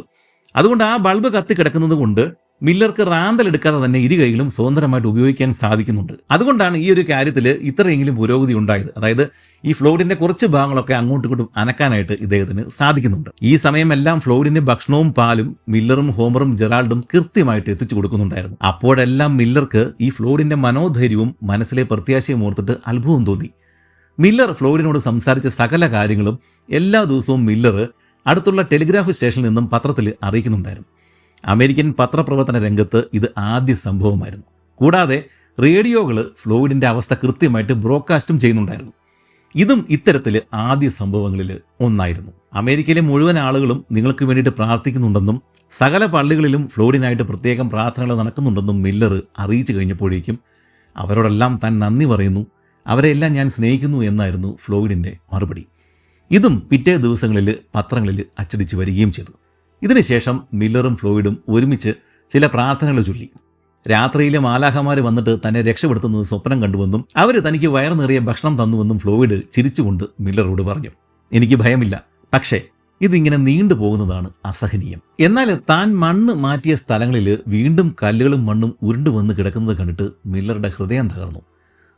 അതുകൊണ്ട് ആ ബൾബ് കത്തി കിടക്കുന്നത് കൊണ്ട് മില്ലർക്ക് റാന്തലെടുക്കാതെ തന്നെ ഇരു കൈകളും സ്വതന്ത്രമായിട്ട് ഉപയോഗിക്കാൻ സാധിക്കുന്നുണ്ട്. അതുകൊണ്ടാണ് ഈ ഒരു കാര്യത്തിൽ ഇത്രയെങ്കിലും പുരോഗതി ഉണ്ടായത്. അതായത് ഈ ഫ്ലോയിഡിന്റെ കുറച്ച് ഭാഗങ്ങളൊക്കെ അങ്ങോട്ടും ഇങ്ങോട്ടും അനക്കാനായിട്ട് ഇദ്ദേഹത്തിന് സാധിക്കുന്നുണ്ട്. ഈ സമയമെല്ലാം ഫ്ലോയിഡിന് ഭക്ഷണവും പാലും മില്ലറും ഹോമറും ജെറാൾഡും കൃത്യമായിട്ട് എത്തിച്ചു കൊടുക്കുന്നുണ്ടായിരുന്നു. അപ്പോഴെല്ലാം മില്ലർക്ക് ഈ ഫ്ലോയിഡിന്റെ മനോധൈര്യവും മനസ്സിലെ പ്രത്യാശയും ഓർത്തിട്ട് അത്ഭുതം തോന്നി. മില്ലർ ഫ്ലോയിഡിനോട് സംസാരിച്ച സകല കാര്യങ്ങളും എല്ലാ ദിവസവും മില്ലർ അടുത്തുള്ള ടെലിഗ്രാഫ് സ്റ്റേഷനിൽ നിന്നും പത്രത്തിൽ അറിയിക്കുന്നുണ്ടായിരുന്നു. അമേരിക്കൻ പത്രപ്രവർത്തന രംഗത്ത് ഇത് ആദ്യ സംഭവമായിരുന്നു. കൂടാതെ റേഡിയോകൾ ഫ്ലോയിഡിന്റെ അവസ്ഥ കൃത്യമായിട്ട് ബ്രോഡ്കാസ്റ്റും ചെയ്യുന്നുണ്ടായിരുന്നു. ഇതും ഇത്തരത്തിൽ ആദ്യ സംഭവങ്ങളിൽ ഒന്നായിരുന്നു. അമേരിക്കയിലെ മുഴുവൻ ആളുകളും നിങ്ങൾക്ക് വേണ്ടിയിട്ട് പ്രാർത്ഥിക്കുന്നുണ്ടെന്നും സകല പള്ളികളിലും ഫ്ലോയിഡിനായിട്ട് പ്രത്യേകം പ്രാർത്ഥനകൾ നടക്കുന്നുണ്ടെന്നും മില്ലർ അറിയിച്ചു കഴിഞ്ഞപ്പോഴേക്കും അവരോടെല്ലാം താൻ നന്ദി പറയുന്നു, അവരെല്ലാം ഞാൻ സ്നേഹിക്കുന്നു എന്നായിരുന്നു ഫ്ലോയിഡിന്റെ മറുപടി. ഇതും പിറ്റേ ദിവസങ്ങളിൽ പത്രങ്ങളിൽ അച്ചടിച്ച് വരികയും ചെയ്തു. ഇതിനുശേഷം മില്ലറും ഫ്ലോയിഡും ഒരുമിച്ച് ചില പ്രാർത്ഥനകൾ ചൊല്ലി. രാത്രിയിലെ മാലാഖമാർ വന്നിട്ട് തന്നെ രക്ഷപ്പെടുത്തുന്നത് സ്വപ്നം കണ്ടുവെന്നും അവർ തനിക്ക് വയറു നിറയെ ഭക്ഷണം തന്നുവെന്നും ഫ്ലോയിഡ് ചിരിച്ചുകൊണ്ട് മില്ലറോട് പറഞ്ഞു. എനിക്ക് ഭയമില്ല, പക്ഷേ ഇതിങ്ങനെ നീണ്ടു പോകുന്നതാണ് അസഹനീയം. എന്നാൽ താൻ മണ്ണ് മാറ്റിയ സ്ഥലങ്ങളിൽ വീണ്ടും കല്ലുകളും മണ്ണും ഉരുണ്ടു വന്ന് കിടക്കുന്നത് കണ്ടിട്ട് മില്ലറുടെ ഹൃദയം തകർന്നു.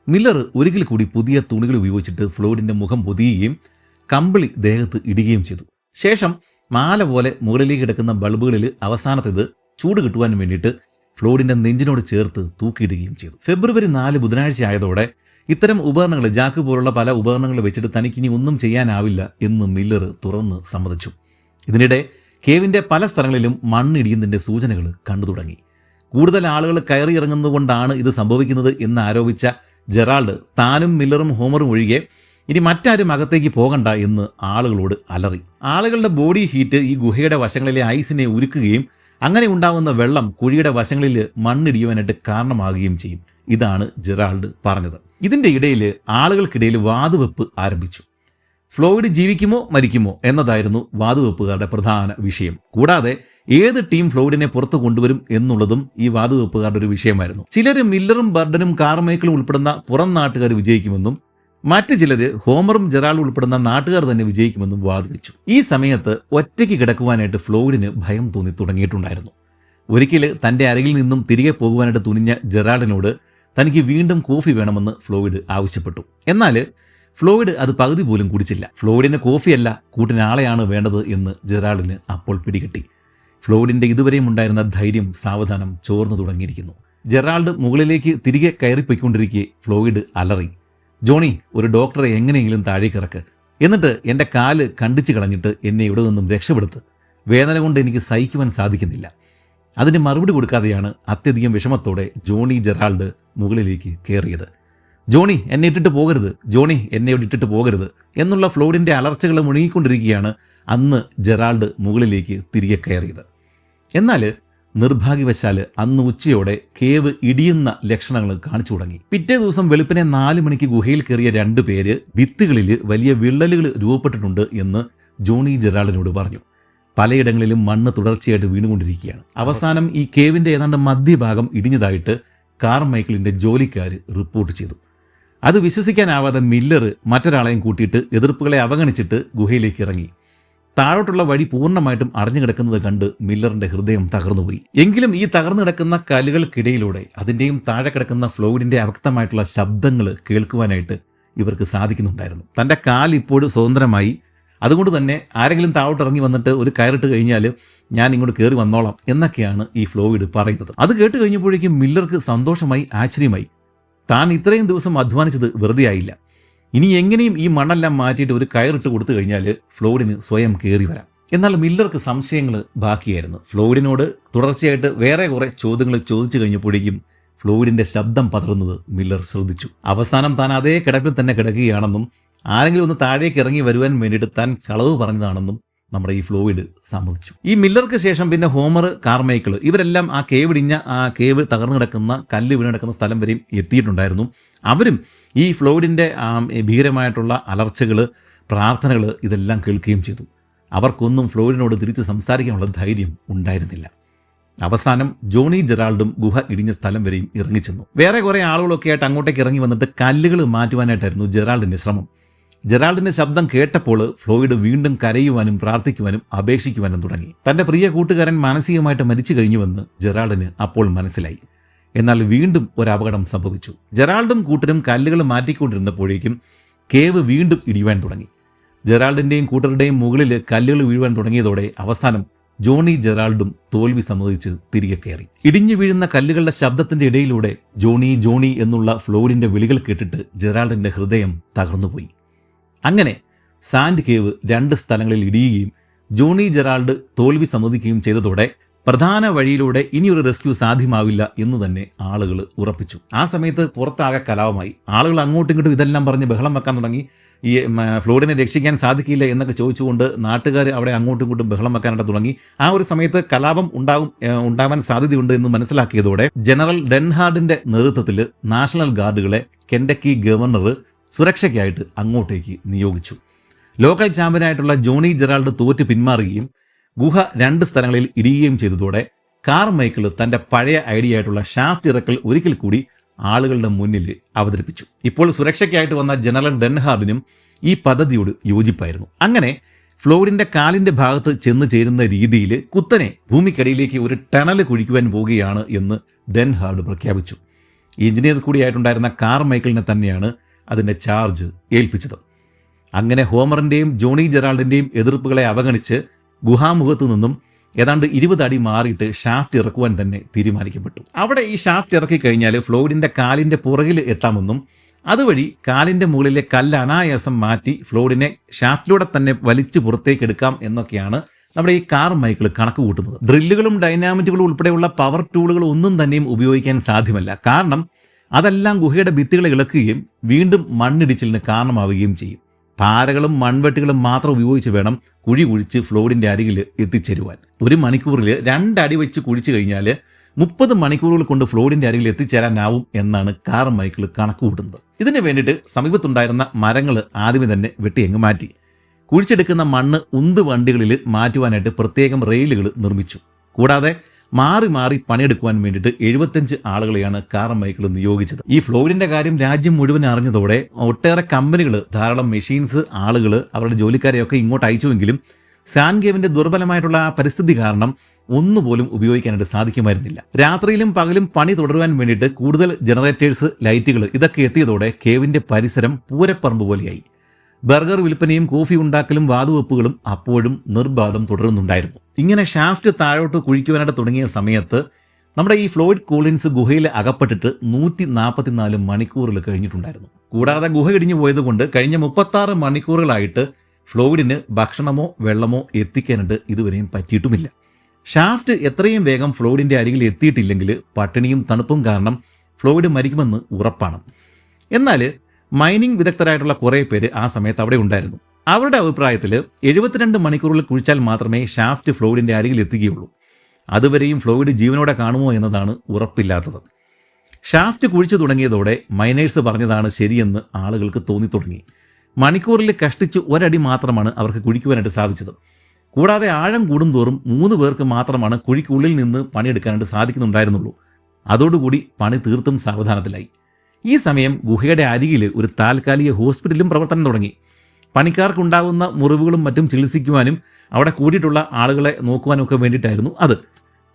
മില്ലർ ഒരിക്കൽ കൂടി പുതിയ തുണികൾ ഉപയോഗിച്ചിട്ട് ഫ്ലോയിഡിന്റെ മുഖം പൊതിയുകയും കമ്പിളി ദേഹത്ത് ഇടുകയും ചെയ്തു. ശേഷം മാല പോലെ മുകളിലേക്ക് കിടക്കുന്ന ബൾബുകളിൽ അവസാനത്തേത് ചൂട് കിട്ടുവാൻ വേണ്ടിയിട്ട് ഫ്ലോയിഡിന്റെ നെഞ്ചിനോട് ചേർത്ത് തൂക്കിയിടുകയും ചെയ്തു. ഫെബ്രുവരി 4 ബുധനാഴ്ച ആയതോടെ ഇത്തരം ഉപകരണങ്ങൾ, ജാക്ക് പോലുള്ള പല ഉപകരണങ്ങൾ വെച്ചിട്ട് തനിക്കിനി ഒന്നും ചെയ്യാനാവില്ല എന്ന് മില്ലർ തുറന്ന് സമ്മതിച്ചു. ഇതിനിടെ കേവിന്റെ പല സ്ഥലങ്ങളിലും മണ്ണിടിയുന്നതിന്റെ സൂചനകൾ കണ്ടു തുടങ്ങി. കൂടുതൽ ആളുകൾ കയറിയിറങ്ങുന്നതുകൊണ്ടാണ് ഇത് സംഭവിക്കുന്നത് എന്ന് ആരോപിച്ച ജെറാൾഡ് താനും മില്ലറും ഹോമറും ഒഴികെ ഇനി മറ്റാരും അകത്തേക്ക് പോകണ്ട എന്ന് ആളുകളോട് അലറി. ആളുകളുടെ ബോഡി ഹീറ്റ് ഈ ഗുഹയുടെ വശങ്ങളിലെ ഐസിനെ ഉരുക്കുകയും അങ്ങനെ ഉണ്ടാകുന്ന വെള്ളം കുഴിയുടെ വശങ്ങളിൽ മണ്ണിടിയുവാനായിട്ട് കാരണമാകുകയും ചെയ്യും. ഇതാണ് ജെറാൾഡ് പറഞ്ഞത്. ഇതിന്റെ ഇടയിൽ ആളുകൾക്കിടയിൽ വാതുവെപ്പ് ആരംഭിച്ചു. ഫ്ലോയിഡ് ജീവിക്കുമോ മരിക്കുമോ എന്നതായിരുന്നു വാതുവെപ്പുകാരുടെ പ്രധാന വിഷയം. കൂടാതെ ഏത് ടീം ഫ്ലോയിഡിനെ പുറത്തു കൊണ്ടുവരും എന്നുള്ളതും ഈ വാതുവെപ്പുകാരുടെ ഒരു വിഷയമായിരുന്നു. ചിലർ മില്ലറും ബർഡനും കാർമൈക്കിളും ഉൾപ്പെടുന്ന പുറം നാട്ടുകാർ വിജയിക്കുമെന്നും മറ്റു ചിലര് ഹോമറും ജെറാൾഡും ഉൾപ്പെടുന്ന നാട്ടുകാർ തന്നെ വിജയിക്കുമെന്നും വാദിച്ചു. ഈ സമയത്ത് ഒറ്റയ്ക്ക് കിടക്കുവാനായിട്ട് ഫ്ലോയിഡിന് ഭയം തോന്നി തുടങ്ങിയിട്ടുണ്ടായിരുന്നു. ഒരിക്കൽ തൻ്റെ അരകിൽ നിന്നും തിരികെ പോകുവാനായിട്ട് തുനിഞ്ഞ ജെറാൾഡിനോട് തനിക്ക് വീണ്ടും കോഫി വേണമെന്ന് ഫ്ലോയിഡ് ആവശ്യപ്പെട്ടു. എന്നാൽ ഫ്ലോയിഡ് അത് പകുതി പോലും കുടിച്ചില്ല. ഫ്ലോയിഡിന് കോഫിയല്ല, കൂട്ടിനാളെയാണ് വേണ്ടത് എന്ന് ജെറാൾഡിന് അപ്പോൾ പിടികിട്ടി. ഫ്ലോയിഡിന്റെ ഇതുവരെയും ഉണ്ടായിരുന്ന ധൈര്യം സാവധാനം ചോർന്നു തുടങ്ങിയിരിക്കുന്നു. ജെറാൾഡ് മുകളിലേക്ക് തിരികെ കയറിപ്പോയിക്കൊണ്ടിരിക്കെ ഫ്ലോയിഡ് അലറി, ജോണി, ഒരു ഡോക്ടറെ എങ്ങനെയെങ്കിലും താഴേക്ക് ഇറക്ക്, എന്നിട്ട് എൻ്റെ കാല് കണ്ടിച്ചു കളഞ്ഞിട്ട് എന്നെ ഇവിടെ നിന്നും രക്ഷപ്പെടുത്ത്. വേദന കൊണ്ട് എനിക്ക് സഹിക്കുവാൻ സാധിക്കുന്നില്ല. അതിന് മറുപടി കൊടുക്കാതെയാണ് അത്യധികം വിഷമത്തോടെ ജോണി ജെറാൾഡ് മുകളിലേക്ക് കയറിയത്. ജോണി, എന്നെ ഇട്ടിട്ട് പോകരുത്, ജോണി, എന്നെ ഇവിടെ ഇട്ടിട്ട് പോകരുത് എന്നുള്ള ഫ്ലോയിഡിന്റെ അലർച്ചകൾ മുഴുകിക്കൊണ്ടിരിക്കുകയാണ് അന്ന് ജെറാൾഡ് മുകളിലേക്ക് തിരികെ കയറിയത്. എന്നാൽ നിർഭാഗ്യവശാൽ അന്ന് ഉച്ചയോടെ കേവ് ഇടിയുന്ന ലക്ഷണങ്ങൾ കാണിച്ചു തുടങ്ങി. പിറ്റേ ദിവസം വെളുപ്പിനെ 4 മണിക്ക് ഗുഹയിൽ കയറിയ 2 പേര് ഭിത്തികളിൽ വലിയ വിള്ളലുകൾ രൂപപ്പെട്ടിട്ടുണ്ട് എന്ന് ജോണി ജെറാൾഡിനോട് പറഞ്ഞു. പലയിടങ്ങളിലും മണ്ണ് തുടർച്ചയായിട്ട് വീണുകൊണ്ടിരിക്കുകയാണ്. അവസാനം ഈ കേവിന്റെ ഏതാണ്ട് മധ്യഭാഗം ഇടിഞ്ഞതായിട്ട് കാർമൈക്കിളിന്റെ ജോലിക്കാർ റിപ്പോർട്ട് ചെയ്തു. അത് വിശ്വസിക്കാനാവാതെ മില്ലർ മറ്റൊരാളെയും കൂട്ടിയിട്ട് എതിർപ്പുകളെ അവഗണിച്ചിട്ട് ഗുഹയിലേക്ക് ഇറങ്ങി. താഴോട്ടുള്ള വഴി പൂർണ്ണമായിട്ടും അടഞ്ഞു കിടക്കുന്നത് കണ്ട് മില്ലറിന്റെ ഹൃദയം തകർന്നുപോയി. എങ്കിലും ഈ തകർന്നു കിടക്കുന്ന കല്ലുകൾക്കിടയിലൂടെ അതിൻ്റെയും താഴെ കിടക്കുന്ന ഫ്ലോയിഡിന്റെ അവ്യക്തമായിട്ടുള്ള ശബ്ദങ്ങൾ കേൾക്കുവാനായിട്ട് ഇവർക്ക് സാധിക്കുന്നുണ്ടായിരുന്നു. തൻ്റെ കാൽ ഇപ്പോഴും സ്വതന്ത്രമായി, അതുകൊണ്ട് തന്നെ ആരെങ്കിലും താഴോട്ട് ഇറങ്ങി വന്നിട്ട് ഒരു കയറിട്ട് കഴിഞ്ഞാൽ ഞാൻ ഇങ്ങോട്ട് കയറി വന്നോളാം എന്നൊക്കെയാണ് ഈ ഫ്ലോയിഡ് പറയുന്നത്. അത് കേട്ട് കഴിഞ്ഞപ്പോഴേക്കും മില്ലർക്ക് സന്തോഷമായി, ആശ്ചര്യമായി. താൻ ഇത്രയും ദിവസം അധ്വാനിച്ചത് വെറുതെ ആയില്ല. ഇനി എങ്ങനെയും ഈ മണ്ണെല്ലാം മാറ്റിയിട്ട് ഒരു കയറിട്ട് കൊടുത്തു കഴിഞ്ഞാൽ ഫ്ലോയിഡിന് സ്വയം കയറി വരാം. എന്നാൽ മില്ലർക്ക് സംശയങ്ങൾ ബാക്കിയായിരുന്നു. ഫ്ലോയിഡിനോട് തുടർച്ചയായിട്ട് വേറെ കുറെ ചോദ്യങ്ങൾ ചോദിച്ചു കഴിഞ്ഞപ്പോഴേക്കും ഫ്ലോയിഡിന്റെ ശബ്ദം പതറുന്നത് മില്ലർ ശ്രദ്ധിച്ചു. അവസാനം താൻ അതേ കിടപ്പിൽ തന്നെ കിടക്കുകയാണെന്നും ആരെങ്കിലും ഒന്ന് താഴേക്ക് ഇറങ്ങി വരുവാൻ വേണ്ടിയിട്ട് താൻ കളവ് പറഞ്ഞതാണെന്നും നമ്മുടെ ഈ ഫ്ലോയിഡ് സമ്മതിച്ചു. ഈ മില്ലർക്ക് ശേഷം പിന്നെ ഹോമർ, കാർമൈക്കിൾ ഇവരെല്ലാം ആ കേവ് തകർന്നു കിടക്കുന്ന കല്ല് വീണ് കിടക്കുന്ന സ്ഥലം വരെയും എത്തിയിട്ടുണ്ടായിരുന്നു. അവരും ഈ ഫ്ലോയിഡിൻ്റെ ഭീകരമായിട്ടുള്ള അലർച്ചകൾ, പ്രാർത്ഥനകൾ ഇതെല്ലാം കേൾക്കുകയും ചെയ്തു. അവർക്കൊന്നും ഫ്ലോയിഡിനോട് തിരിച്ച് സംസാരിക്കാനുള്ള ധൈര്യം ഉണ്ടായിരുന്നില്ല. അവസാനം ജോണി ജെറാൾഡും ഗുഹ ഇടിഞ്ഞ സ്ഥലം വരെയും ഇറങ്ങിച്ചെന്നു. വേറെ കുറേ ആളുകളൊക്കെ ആയിട്ട് അങ്ങോട്ടേക്ക് ഇറങ്ങി വന്നിട്ട് കല്ലുകൾ മാറ്റുവാനായിട്ടായിരുന്നു ജെറാൾഡിൻ്റെ ശ്രമം. ജെറാൾഡിന്റെ ശബ്ദം കേട്ടപ്പോൾ ഫ്ലോയിഡ് വീണ്ടും കരയുവാനും പ്രാർത്ഥിക്കുവാനും അപേക്ഷിക്കുവാനും തുടങ്ങി. തന്റെ പ്രിയ കൂട്ടുകാരൻ മാനസികമായിട്ട് മരിച്ചു കഴിഞ്ഞുവെന്ന് ജെറാൾഡിന് അപ്പോൾ മനസ്സിലായി. എന്നാൽ വീണ്ടും ഒരു അപകടം സംഭവിച്ചു. ജെറാൾഡും കൂട്ടരും കല്ലുകൾ മാറ്റിക്കൊണ്ടിരുന്നപ്പോഴേക്കും കേവ് വീണ്ടും ഇടിയുവാൻ തുടങ്ങി. ജെറാൾഡിന്റെയും കൂട്ടരുടെയും മുകളിൽ കല്ലുകൾ വീഴുവാൻ തുടങ്ങിയതോടെ അവസാനം ജോണി ജെറാൾഡും തോൽവി സമ്മതിച്ച് തിരികെ കയറി. ഇടിഞ്ഞു വീഴുന്ന കല്ലുകളുടെ ശബ്ദത്തിന്റെ ഇടയിലൂടെ ജോണി ജോണി എന്നുള്ള ഫ്ലോയിഡിന്റെ വിളികൾ കേട്ടിട്ട് ജെറാൾഡിന്റെ ഹൃദയം തകർന്നുപോയി. അങ്ങനെ സാൻഡ് കേവ് 2 സ്ഥലങ്ങളിൽ ഇടിയുകയും ജോണി ജെറാൾഡ് തോൽവി സമ്മതിക്കുകയും ചെയ്തതോടെ പ്രധാന വഴിയിലൂടെ ഇനിയൊരു റെസ്ക്യൂ സാധ്യമാവില്ല എന്ന് തന്നെ ആളുകൾ ഉറപ്പിച്ചു. ആ സമയത്ത് പുറത്താകെ കലാപമായി. ആളുകൾ അങ്ങോട്ടും ഇങ്ങോട്ടും ഇതെല്ലാം പറഞ്ഞ് ബഹളം വെക്കാൻ തുടങ്ങി. ഈ ഫ്ലോയിഡിനെ രക്ഷിക്കാൻ സാധിക്കില്ല എന്നൊക്കെ ചോദിച്ചുകൊണ്ട് നാട്ടുകാർ അവിടെ അങ്ങോട്ടും ഇങ്ങോട്ടും ബഹളം വെക്കാനായിട്ട് തുടങ്ങി. ആ ഒരു സമയത്ത് കലാപം ഉണ്ടാവാൻ സാധ്യതയുണ്ട് എന്ന് മനസ്സിലാക്കിയതോടെ ജനറൽ ഡെൻഹാർഡിന്റെ നേതൃത്വത്തിൽ നാഷണൽ ഗാർഡുകളെ കെൻഡക്കി ഗവർണർ സുരക്ഷയ്ക്കായിട്ട് അങ്ങോട്ടേക്ക് നിയോഗിച്ചു. ലോക്കൽ ചാമ്പ്യനായിട്ടുള്ള ജോണി ജെറാൾഡ് തോറ്റ് പിന്മാറുകയും ഗുഹ 2 സ്ഥലങ്ങളിൽ ഇടിയുകയും ചെയ്തതോടെ കാർമൈക്കിൾ തന്റെ പഴയ ഐഡിയ ആയിട്ടുള്ള ഷാഫ്റ്റ് ഇറക്കൽ ഒരിക്കൽ കൂടി ആളുകളുടെ മുന്നിൽ അവതരിപ്പിച്ചു. ഇപ്പോൾ സുരക്ഷയ്ക്കായിട്ട് വന്ന ജനറൽ ഡെൻഹാർഡിനും ഈ പദ്ധതിയോട് യോജിപ്പായിരുന്നു. അങ്ങനെ ഫ്ലോയിഡിന്റെ കാലിന്റെ ഭാഗത്ത് ചെന്ന് ചേരുന്ന രീതിയിൽ കുത്തനെ ഭൂമിക്കടിയിലേക്ക് ഒരു ടണൽ കുഴിക്കുവാൻ പോവുകയാണ് എന്ന് ഡെൻഹാർഡ് പ്രഖ്യാപിച്ചു. എഞ്ചിനീയർ കൂടിയായിട്ടുണ്ടായിരുന്ന കാർമൈക്കിളിനെ തന്നെയാണ് അതിന്റെ ചാർജ് ഏൽപ്പിച്ചത്. അങ്ങനെ ഹോമറിന്റെയും ജോണി ജെറാൾഡിന്റെയും എതിർപ്പുകളെ അവഗണിച്ച് ഗുഹാമുഖത്തു നിന്നും ഏതാണ്ട് 20 അടി മാറിയിട്ട് ഷാഫ്റ്റ് ഇറക്കുവാൻ തന്നെ തീരുമാനിക്കപ്പെട്ടു. അവിടെ ഈ ഷാഫ്റ്റ് ഇറക്കി കഴിഞ്ഞാൽ ഫ്ലോയിഡിന്റെ കാലിന്റെ പുറകിൽ എത്താമെന്നും അതുവഴി കാലിന്റെ മുകളിലെ കല്ല് അനായാസം മാറ്റി ഫ്ലോയിഡിനെ ഷാഫ്റ്റിലൂടെ തന്നെ വലിച്ചു പുറത്തേക്ക് എടുക്കാം എന്നൊക്കെയാണ് നമ്മുടെ ഈ കാർമൈക്കിൾ കണക്ക് കൂട്ടുന്നത്. ഡ്രില്ലുകളും ഡൈനാമിറ്റുകളും ഉൾപ്പെടെയുള്ള പവർ ടൂളുകൾ ഒന്നും തന്നെയും ഉപയോഗിക്കാൻ സാധ്യമല്ല. കാരണം അതെല്ലാം ഗുഹയുടെ ഭിത്തികളെ ഇളക്കുകയും വീണ്ടും മണ്ണിടിച്ചിലിന് കാരണമാവുകയും ചെയ്യും. പാരകളും മൺവെട്ടുകളും മാത്രം ഉപയോഗിച്ച് വേണം കുഴി കുഴിച്ച് ഫ്ലോയിഡിന്റെ അരികിൽ എത്തിച്ചേരുവാൻ. 1 മണിക്കൂറിൽ 2 അടി വെച്ച് കുഴിച്ചു കഴിഞ്ഞാൽ 30 മണിക്കൂറുകൾ കൊണ്ട് ഫ്ലോയിഡിന്റെ അരികിൽ എത്തിച്ചേരാനാവും എന്നാണ് കാർമൈക്കിൾ കണക്ക് കൂട്ടുന്നത്. ഇതിന് വേണ്ടിയിട്ട് സമീപത്തുണ്ടായിരുന്ന മരങ്ങൾ ആദ്യമേ തന്നെ വെട്ടിയങ്ങ് മാറ്റി. കുഴിച്ചെടുക്കുന്ന മണ്ണ് ഉന്തുവണ്ടികളിൽ മാറ്റുവാനായിട്ട് പ്രത്യേകം റെയിലുകൾ നിർമ്മിച്ചു. കൂടാതെ മാറി മാറി പണിയെടുക്കുവാൻ വേണ്ടിയിട്ട് 75 ആളുകളെയാണ് കാർമൈക്കിൾ നിയോഗിച്ചത്. ഈ ഫ്ലോയിഡിന്റെ കാര്യം രാജ്യം മുഴുവൻ അറിഞ്ഞതോടെ ഒട്ടേറെ കമ്പനികൾ ധാരാളം മെഷീൻസ്, ആളുകൾ, അവരുടെ ജോലിക്കാരെയൊക്കെ ഇങ്ങോട്ട് അയച്ചുവെങ്കിലും സാൻഡ് കേവിന്റെ ദുർബലമായിട്ടുള്ള ആ പരിസ്ഥിതി കാരണം ഒന്നുപോലും ഉപയോഗിക്കാനായിട്ട് സാധിക്കുമായിരുന്നില്ല. രാത്രിയിലും പകലും പണി തുടരുവാൻ വേണ്ടിയിട്ട് കൂടുതൽ ജനറേറ്റേഴ്സ്, ലൈറ്റുകൾ ഇതൊക്കെ എത്തിയതോടെ കേവിന്റെ പരിസരം പൂരപ്പറമ്പ് പോലെയായി. ബർഗർ വിൽപ്പനയും കോഫി ഉണ്ടാക്കലും വാതുവെപ്പുകളും അപ്പോഴും നിർബാധം തുടരുന്നുണ്ടായിരുന്നു. ഇങ്ങനെ ഷാഫ്റ്റ് താഴോട്ട് കുഴിക്കുവാനായിട്ട് തുടങ്ങിയ സമയത്ത് നമ്മുടെ ഈ ഫ്ലോയിഡ് കോളിൻസ് ഗുഹയിൽ അകപ്പെട്ടിട്ട് 144 മണിക്കൂറിൽ കഴിഞ്ഞിട്ടുണ്ടായിരുന്നു. കൂടാതെ ഗുഹ ഇടിഞ്ഞു പോയതുകൊണ്ട് കഴിഞ്ഞ 36 മണിക്കൂറുകളായിട്ട് ഫ്ലോയിഡിന് ഭക്ഷണമോ വെള്ളമോ എത്തിക്കാനായിട്ട് ഇതുവരെയും പറ്റിയിട്ടുമില്ല. ഷാഫ്റ്റ് എത്രയും വേഗം ഫ്ലോയിഡിന്റെ അരികിൽ എത്തിയിട്ടില്ലെങ്കിൽ പട്ടിണിയും തണുപ്പും കാരണം ഫ്ലോയിഡ് മരിക്കുമെന്ന് ഉറപ്പാണ്. എന്നാൽ മൈനിങ് വിദഗ്ധരായിട്ടുള്ള കുറേ പേര് ആ സമയത്ത് അവിടെ ഉണ്ടായിരുന്നു. അവരുടെ അഭിപ്രായത്തിൽ 72 മണിക്കൂറിൽ കുഴിച്ചാൽ മാത്രമേ ഷാഫ്റ്റ് ഫ്ലോയിഡിന്റെ അരികിൽ എത്തുകയുള്ളൂ. അതുവരെയും ഫ്ലോയിഡ് ജീവനോടെ കാണുമോ എന്നതാണ് ഉറപ്പില്ലാത്തത്. ഷാഫ്റ്റ് കുഴിച്ചു തുടങ്ങിയതോടെ മൈനേഴ്സ് പറഞ്ഞതാണ് ശരിയെന്ന് ആളുകൾക്ക് തോന്നി തുടങ്ങി. മണിക്കൂറിൽ കഷ്ടിച്ച് 1 അടി മാത്രമാണ് അവർക്ക് കുഴിക്കുവാനായിട്ട് സാധിച്ചത്. കൂടാതെ ആഴം കൂടുന്തോറും 3 പേർക്ക് മാത്രമാണ് കുഴിക്കുള്ളിൽ നിന്ന് പണിയെടുക്കാനായിട്ട് സാധിക്കുന്നുണ്ടായിരുന്നുള്ളൂ. അതോടുകൂടി പണി തീർത്തും സാവധാനത്തിലായി. ഈ സമയം ഗുഹയുടെ അരികിൽ ഒരു താൽക്കാലിക ഹോസ്പിറ്റലും പ്രവർത്തനം തുടങ്ങി. പണിക്കാർക്കുണ്ടാകുന്ന മുറിവുകളും മറ്റും ചികിത്സിക്കുവാനും അവിടെ കൂടിയിട്ടുള്ള ആളുകളെ നോക്കുവാനും ഒക്കെ വേണ്ടിയിട്ടായിരുന്നു അത്.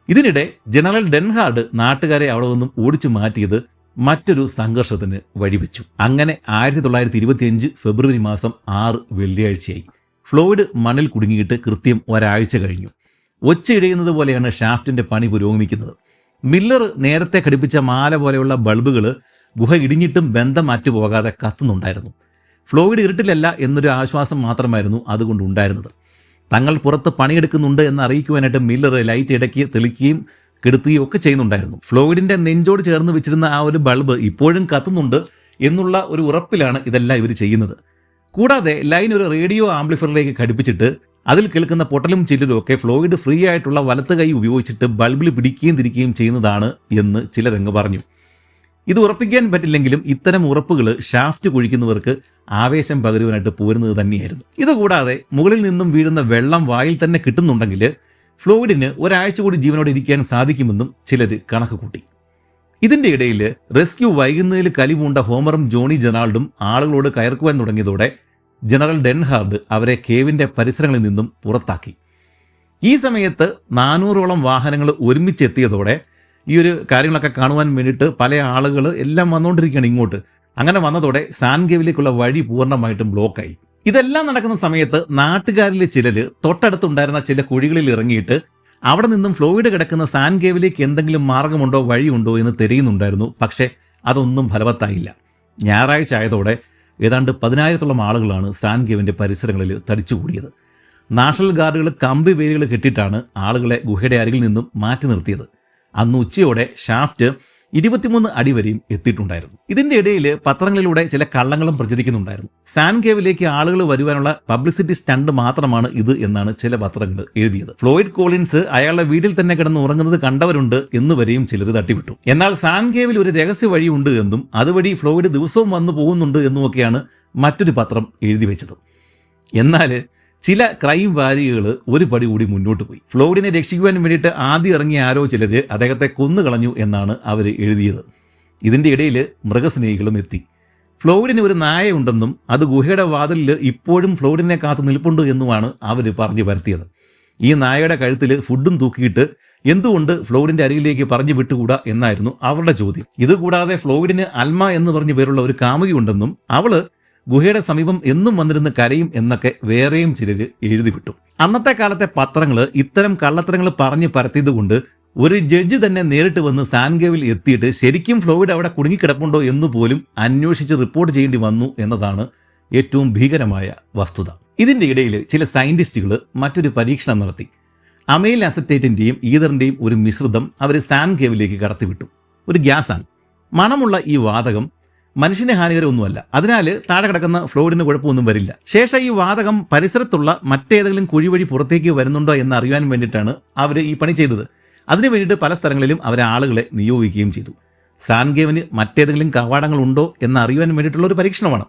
ഇതിനിടെ ജനറൽ ഡെൻഹാർഡ് നാട്ടുകാരെ അവിടെ നിന്നും ഓടിച്ചു മാറ്റിയത് മറ്റൊരു സംഘർഷത്തിന് വഴിവെച്ചു. അങ്ങനെ 1925 ഫെബ്രുവരി മാസം 6 വെള്ളിയാഴ്ചയായി. ഫ്ലോയിഡ് മണ്ണിൽ കുടുങ്ങിയിട്ട് കൃത്യം ഒരാഴ്ച കഴിഞ്ഞു. ഒച്ചയിടയുന്നത് പോലെയാണ് ഷാഫ്റ്റിന്റെ പണി പുരോഗമിക്കുന്നത്. മില്ലർ നേരത്തെ ഘടിപ്പിച്ച മാല പോലെയുള്ള ബൾബുകൾ ഗുഹ ഇടിഞ്ഞിട്ടും ബന്ധം മാറ്റുപോകാതെ കത്തുന്നുണ്ടായിരുന്നു. ഫ്ലോയിഡ് ഇരുട്ടിലല്ല എന്നൊരു ആശ്വാസം മാത്രമായിരുന്നു അതുകൊണ്ട് ഉണ്ടായിരുന്നത്. തങ്ങൾ പുറത്ത് പണിയെടുക്കുന്നുണ്ട് എന്ന് അറിയിക്കുവാനായിട്ട് മില്ലർ ലൈറ്റ് ഇടയ്ക്ക് തെളിക്കുകയും കെടുത്തുകയും ഒക്കെ ചെയ്യുന്നുണ്ടായിരുന്നു. ഫ്ലോയിഡിന്റെ നെഞ്ചോട് ചേർന്ന് വെച്ചിരുന്ന ആ ഒരു ബൾബ് ഇപ്പോഴും കത്തുന്നുണ്ട് എന്നുള്ള ഒരു ഉറപ്പിലാണ് ഇതെല്ലാം ഇവർ ചെയ്യുന്നത്. കൂടാതെ ലൈൻ ഒരു റേഡിയോ ആംപ്ലിഫയറിലേക്ക് ഘടിപ്പിച്ചിട്ട് അതിൽ കേൾക്കുന്ന പൊട്ടലും ചില്ലലും ഒക്കെ ഫ്ലോയിഡ് ഫ്രീ ആയിട്ടുള്ള വലത്ത് കൈ ഉപയോഗിച്ചിട്ട് ബൾബിൽ പിടിക്കുകയും തിരിക്കുകയും ചെയ്യുന്നതാണ് എന്ന് ചിലരങ്ങ് പറഞ്ഞു. ഇത് ഉറപ്പിക്കാൻ പറ്റില്ലെങ്കിലും ഇത്തരം ഉറപ്പുകൾ ഷാഫ്റ്റ് കുഴിക്കുന്നവർക്ക് ആവേശം പകരുവാനായിട്ട് പോരുന്നത് തന്നെയായിരുന്നു. ഇതുകൂടാതെ മുകളിൽ നിന്നും വീഴുന്ന വെള്ളം വായിൽ തന്നെ കിട്ടുന്നുണ്ടെങ്കിൽ ഫ്ലോയിഡിന് ഒരാഴ്ച കൂടി ജീവനോടെ ഇരിക്കാൻ സാധിക്കുമെന്നും ചിലർ കണക്ക് കൂട്ടി. ഇതിൻ്റെ ഇടയിൽ റെസ്ക്യൂ വൈകുന്നതിൽ കലിപൂണ്ട ഹോമറും ജോണി ജെറാൾഡും ആളുകളോട് കയർക്കുവാൻ തുടങ്ങിയതോടെ ജനറൽ ഡെൻഹാർഡ് അവരെ കേവിൻ്റെ പരിസരങ്ങളിൽ നിന്നും പുറത്താക്കി. ഈ സമയത്ത് 400ഓളം വാഹനങ്ങൾ ഒരുമിച്ചെത്തിയതോടെ ഈ ഒരു കാര്യങ്ങളൊക്കെ കാണുവാൻ വേണ്ടിയിട്ട് പല ആളുകൾ എല്ലാം വന്നുകൊണ്ടിരിക്കുകയാണ് ഇങ്ങോട്ട്. അങ്ങനെ വന്നതോടെ സാൻ കേവിലേക്കുള്ള വഴി പൂർണ്ണമായിട്ടും ബ്ലോക്കായി. ഇതെല്ലാം നടക്കുന്ന സമയത്ത് നാട്ടുകാരിലെ ചിലർ തൊട്ടടുത്തുണ്ടായിരുന്ന ചില കുഴികളിൽ ഇറങ്ങിയിട്ട് അവിടെ നിന്നും ഫ്ലോയിഡ് കിടക്കുന്ന സാൻ കേവിലേക്ക് എന്തെങ്കിലും മാർഗമുണ്ടോ വഴിയുണ്ടോ എന്ന് തിരയുന്നുണ്ടായിരുന്നു. പക്ഷേ അതൊന്നും ഫലവത്തായില്ല. ഞായറാഴ്ച ആയതോടെ ഏതാണ്ട് 10,000-ഓളം ആളുകളാണ് സാൻ കേവിൻ്റെ പരിസരങ്ങളിൽ തടിച്ചുകൂടിയത്. നാഷണൽ ഗാർഡുകൾ കമ്പി വേലികൾ കെട്ടിയിട്ടാണ് ആളുകളെ ഗുഹയുടെ അരികിൽ നിന്നും മാറ്റി നിർത്തിയത്. അന്ന് ഉച്ചയോടെ ഷാഫ്റ്റ് 23 അടി വരെയും എത്തിയിട്ടുണ്ടായിരുന്നു. ഇതിൻ്റെ ഇടയിൽ പത്രങ്ങളിലൂടെ ചില കള്ളങ്ങളും പ്രചരിക്കുന്നുണ്ടായിരുന്നു. സാൻ കേവിലേക്ക് ആളുകൾ വരുവാനുള്ള പബ്ലിസിറ്റി സ്റ്റണ്ട് മാത്രമാണ് ഇത് എന്നാണ് ചില പത്രങ്ങൾ എഴുതിയത്. ഫ്ലോയിഡ് കോളിൻസ് അയാളുടെ വീട്ടിൽ തന്നെ കിടന്ന് ഉറങ്ങുന്നത് കണ്ടവരുണ്ട് എന്നുവരെയും ചിലർ തട്ടിവിട്ടു. എന്നാൽ സാൻ കേവിൽ ഒരു രഹസ്യ വഴിയുണ്ട് എന്നും അതുവഴി ഫ്ലോയിഡ് ദിവസവും വന്നു പോകുന്നുണ്ട് എന്നുമൊക്കെയാണ് മറ്റൊരു പത്രം എഴുതി വെച്ചത്. എന്നാൽ ചില ക്രൈം വാരികകൾ ഒരു പടി കൂടി മുന്നോട്ട് പോയി. ഫ്ലോയിഡിനെ രക്ഷിക്കുവാൻ വേണ്ടിയിട്ട് ആദ്യം ഇറങ്ങിയ ആരോ ചിലർ അദ്ദേഹത്തെ കൊന്നുകളഞ്ഞു എന്നാണ് അവർ എഴുതിയത്. ഇതിൻ്റെ ഇടയിൽ മൃഗസ്നേഹികളും എത്തി. ഫ്ലോയിഡിന് ഒരു നായയുണ്ടെന്നും അത് ഗുഹയുടെ വാതിലിൽ ഇപ്പോഴും ഫ്ലോയിഡിനെ കാത്തു നിൽപ്പുണ്ട് എന്നുമാണ് അവർ പറഞ്ഞു പരത്തിയത്. ഈ നായയുടെ കഴുത്തിൽ ഫുഡും തൂക്കിയിട്ട് എന്തുകൊണ്ട് ഫ്ലോയിഡിൻ്റെ അരികിലേക്ക് പറഞ്ഞു വിട്ടുകൂടാ എന്നായിരുന്നു അവരുടെ ചോദ്യം. ഇതുകൂടാതെ ഫ്ലോയിഡിന് അൽമ എന്ന് പറഞ്ഞ പേരുള്ള ഒരു കാമുകിയുണ്ടെന്നും അവള് ഗുഹയുടെ സമീപം എന്നും വന്നിരുന്ന് കരയും എന്നൊക്കെ വേറെയും ചിലർ എഴുതിവിട്ടു. അന്നത്തെ കാലത്തെ പത്രങ്ങൾ ഇത്തരം കള്ളത്തരങ്ങൾ പറഞ്ഞ് പരത്തിയതുകൊണ്ട് ഒരു ജഡ്ജി തന്നെ നേരിട്ട് വന്ന് സാൻ കേവിൽ എത്തിയിട്ട് ശരിക്കും ഫ്ലോയിഡ് അവിടെ കുടുങ്ങിക്കിടപ്പുണ്ടോ എന്ന് പോലും അന്വേഷിച്ച് റിപ്പോർട്ട് ചെയ്യേണ്ടി വന്നു എന്നതാണ് ഏറ്റവും ഭീകരമായ വസ്തുത. ഇതിൻ്റെ ഇടയിൽ ചില സയൻറ്റിസ്റ്റുകൾ മറ്റൊരു പരീക്ഷണം നടത്തി. അമൈൽ അസറ്റേറ്റിൻ്റെയും ഈതറിൻ്റെയും ഒരു മിശ്രിതം അവർ സാൻ കേവിലേക്ക് കടത്തിവിട്ടു. ഒരു ഗ്യാസാണ്. മണമുള്ള ഈ വാതകം മനുഷ്യന് ഹാനികരമൊന്നുമല്ല. അതിനാൽ താഴെ കിടക്കുന്ന ഫ്ലോയിഡിന് കുഴപ്പമൊന്നും വരില്ല. ശേഷം ഈ വാതകം പരിസരത്തുള്ള മറ്റേതെങ്കിലും കുഴി വഴി പുറത്തേക്ക് വരുന്നുണ്ടോ എന്ന് അറിയാൻ വേണ്ടിയിട്ടാണ് അവർ ഈ പണി ചെയ്തത്. അതിനു വേണ്ടിയിട്ട് പല സ്ഥലങ്ങളിലും അവർ ആളുകളെ നിയോഗിക്കുകയും ചെയ്തു. സാൻ കേവിന് മറ്റേതെങ്കിലും കവാടങ്ങളുണ്ടോ എന്ന് അറിയാൻ വേണ്ടിയിട്ടുള്ള ഒരു പരീക്ഷണമാണ്.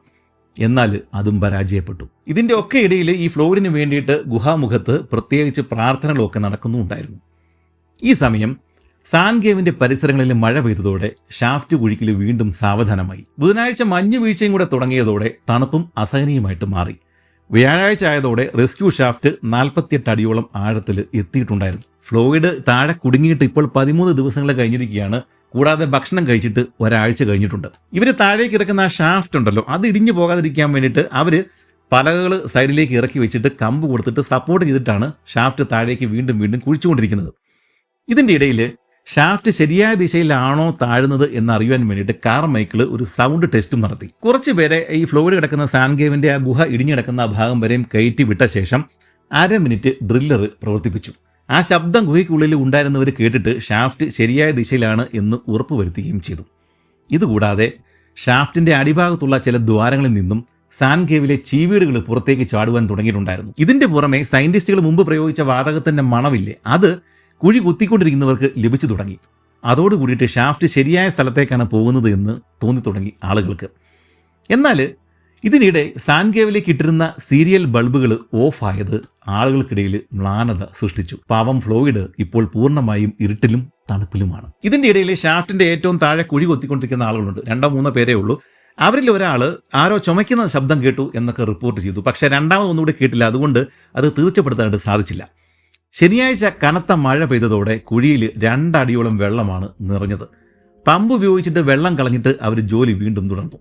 എന്നാൽ അതും പരാജയപ്പെട്ടു. ഇതിൻ്റെ ഒക്കെ ഇടയിൽ ഈ ഫ്ലോയിഡിന് വേണ്ടിയിട്ട് ഗുഹാമുഖത്ത് പ്രത്യേകിച്ച് പ്രാർത്ഥനകളൊക്കെ നടക്കുന്നുണ്ടായിരുന്നു. ഈ സമയം സാൻ കേവിൻ്റെ പരിസരങ്ങളിൽ മഴ പെയ്തതോടെ ഷാഫ്റ്റ് കുഴിക്കിൽ വീണ്ടും സാവധാനമായി. ബുധനാഴ്ച മഞ്ഞ് വീഴ്ചയും കൂടെ തുടങ്ങിയതോടെ തണുപ്പും അസഹനീയമായിട്ട് മാറി. വ്യാഴാഴ്ച ആയതോടെ റെസ്ക്യൂ ഷാഫ്റ്റ് 48 അടിയോളം ആഴത്തിൽ എത്തിയിട്ടുണ്ടായിരുന്നു. ഫ്ലോയിഡ് താഴെ കുടുങ്ങിയിട്ട് ഇപ്പോൾ 13 ദിവസങ്ങൾ കഴിഞ്ഞിരിക്കുകയാണ്. കൂടാതെ ഭക്ഷണം കഴിച്ചിട്ട് ഒരാഴ്ച കഴിഞ്ഞിട്ടുണ്ട്. ഇവർ താഴേക്ക് ഇറക്കുന്ന ആ ഷാഫ്റ്റ് ഉണ്ടല്ലോ, അത് ഇടിഞ്ഞു പോകാതിരിക്കാൻ വേണ്ടിയിട്ട് അവർ പലകകൾ സൈഡിലേക്ക് ഇറക്കി വെച്ചിട്ട് കമ്പ് കൊടുത്തിട്ട് സപ്പോർട്ട് ചെയ്തിട്ടാണ് ഷാഫ്റ്റ് താഴേക്ക് വീണ്ടും വീണ്ടും കുഴിച്ചുകൊണ്ടിരിക്കുന്നത്. ഇതിൻ്റെ ഇടയിൽ ഷാഫ്റ്റ് ശരിയായ ദിശയിലാണോ താഴുന്നത് എന്നറിയാൻ വേണ്ടിയിട്ട് കാർമൈക്കിൾ ഒരു സൗണ്ട് ടെസ്റ്റും നടത്തി. കുറച്ച് പേരെ ഈ ഫ്ലോയിഡ് കിടക്കുന്ന സാൻ കേവിൻ്റെ ആ ഗുഹ ഇടിഞ്ഞു കിടക്കുന്ന ഭാഗം വരെയും കയറ്റി വിട്ട ശേഷം 1/2 മിനിറ്റ് ഡ്രില്ലർ പ്രവർത്തിപ്പിച്ചു. ആ ശബ്ദം ഗുഹയ്ക്കുള്ളിൽ ഉണ്ടായിരുന്നവർ കേട്ടിട്ട് ഷാഫ്റ്റ് ശരിയായ ദിശയിലാണ് എന്ന് ഉറപ്പുവരുത്തുകയും ചെയ്തു. ഇതുകൂടാതെ ഷാഫ്റ്റിൻ്റെ അടിഭാഗത്തുള്ള ചില ദ്വാരങ്ങളിൽ നിന്നും സാൻ കേവിലെ ചീവീടുകൾ പുറത്തേക്ക് ചാടുവാൻ തുടങ്ങിയിട്ടുണ്ടായിരുന്നു. ഇതിൻ്റെ പുറമെ സയൻറ്റിസ്റ്റുകൾ മുമ്പ് പ്രയോഗിച്ച വാതകത്തിൻ്റെ മണമില്ലേ, അത് കുഴി കുത്തിക്കൊണ്ടിരിക്കുന്നവർക്ക് ലഭിച്ചു തുടങ്ങി. അതോടുകൂടിയിട്ട് ഷാഫ്റ്റ് ശരിയായ സ്ഥലത്തേക്കാണ് പോകുന്നത് എന്ന് തോന്നിത്തുടങ്ങി ആളുകൾക്ക്. എന്നാൽ ഇതിനിടെ സാൻ കേവിലേക്ക് ഇട്ടിരുന്ന സീരിയൽ ബൾബുകൾ ഓഫായത് ആളുകൾക്കിടയിൽ മ്ലാനത സൃഷ്ടിച്ചു. പാവം ഫ്ലോയിഡ് ഇപ്പോൾ പൂർണ്ണമായും ഇരുട്ടിലും തണുപ്പിലുമാണ്. ഇതിൻ്റെ ഇടയിൽ ഷാഫ്റ്റിൻ്റെ ഏറ്റവും താഴെ കുഴി കൊത്തിക്കൊണ്ടിരിക്കുന്ന ആളുകളുണ്ട്. 2-3 പേരേ ഉള്ളൂ. അവരിൽ ഒരാൾ ആരോ ചുമയ്ക്കുന്ന ശബ്ദം കേട്ടു എന്നൊക്കെ റിപ്പോർട്ട് ചെയ്തു. പക്ഷേ രണ്ടാമതൊന്നുകൂടി കേട്ടില്ല. അതുകൊണ്ട് അത് തീർച്ചപ്പെടുത്താനായിട്ട് സാധിച്ചില്ല. ശനിയാഴ്ച കനത്ത മഴ പെയ്തതോടെ കുഴിയിൽ 2 അടിയോളം വെള്ളമാണ് നിറഞ്ഞത്. പമ്പ് ഉപയോഗിച്ചിട്ട് വെള്ളം കളഞ്ഞിട്ട് അവർ ജോലി വീണ്ടും തുടർന്നു.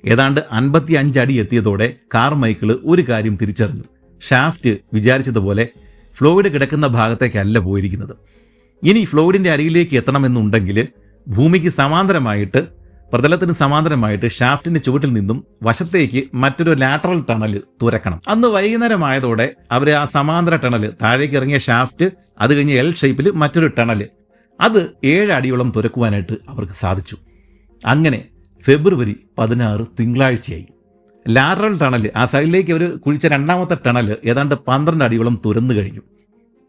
ഏതാണ്ട് 55 അടി എത്തിയതോടെ കാർമൈക്കിൾ ഒരു കാര്യം തിരിച്ചറിഞ്ഞു. ഷാഫ്റ്റ് വിചാരിച്ചതുപോലെ ഫ്ലോയിഡ് കിടക്കുന്ന ഭാഗത്തേക്കല്ല പോയിരിക്കുന്നത്. ഇനി ഫ്ലോയിഡിൻ്റെ അരികിലേക്ക് എത്തണമെന്നുണ്ടെങ്കിൽ ഭൂമിക്ക് സമാന്തരമായിട്ട്, പ്രതലത്തിന് സമാന്തരമായിട്ട് ഷാഫ്റ്റിൻ്റെ ചുവട്ടിൽ നിന്നും വശത്തേക്ക് മറ്റൊരു ലാറ്ററൽ ടണൽ തുരക്കണം. അന്ന് വൈകുന്നേരമായതോടെ അവർ ആ സമാന്തര ടണൽ, താഴേക്ക് ഇറങ്ങിയ ഷാഫ്റ്റ്, അത് കഴിഞ്ഞ് എൽ ഷേപ്പിൽ മറ്റൊരു ടണൽ, അത് 7 അടിയോളം തുരക്കുവാനായിട്ട് അവർക്ക് സാധിച്ചു. അങ്ങനെ ഫെബ്രുവരി 16 തിങ്കളാഴ്ചയായി. ലാറ്ററൽ ടണൽ, ആ സൈഡിലേക്ക് അവർ കുഴിച്ച രണ്ടാമത്തെ ടണൽ ഏതാണ്ട് 12 അടിയോളം തുരന്നു കഴിഞ്ഞു.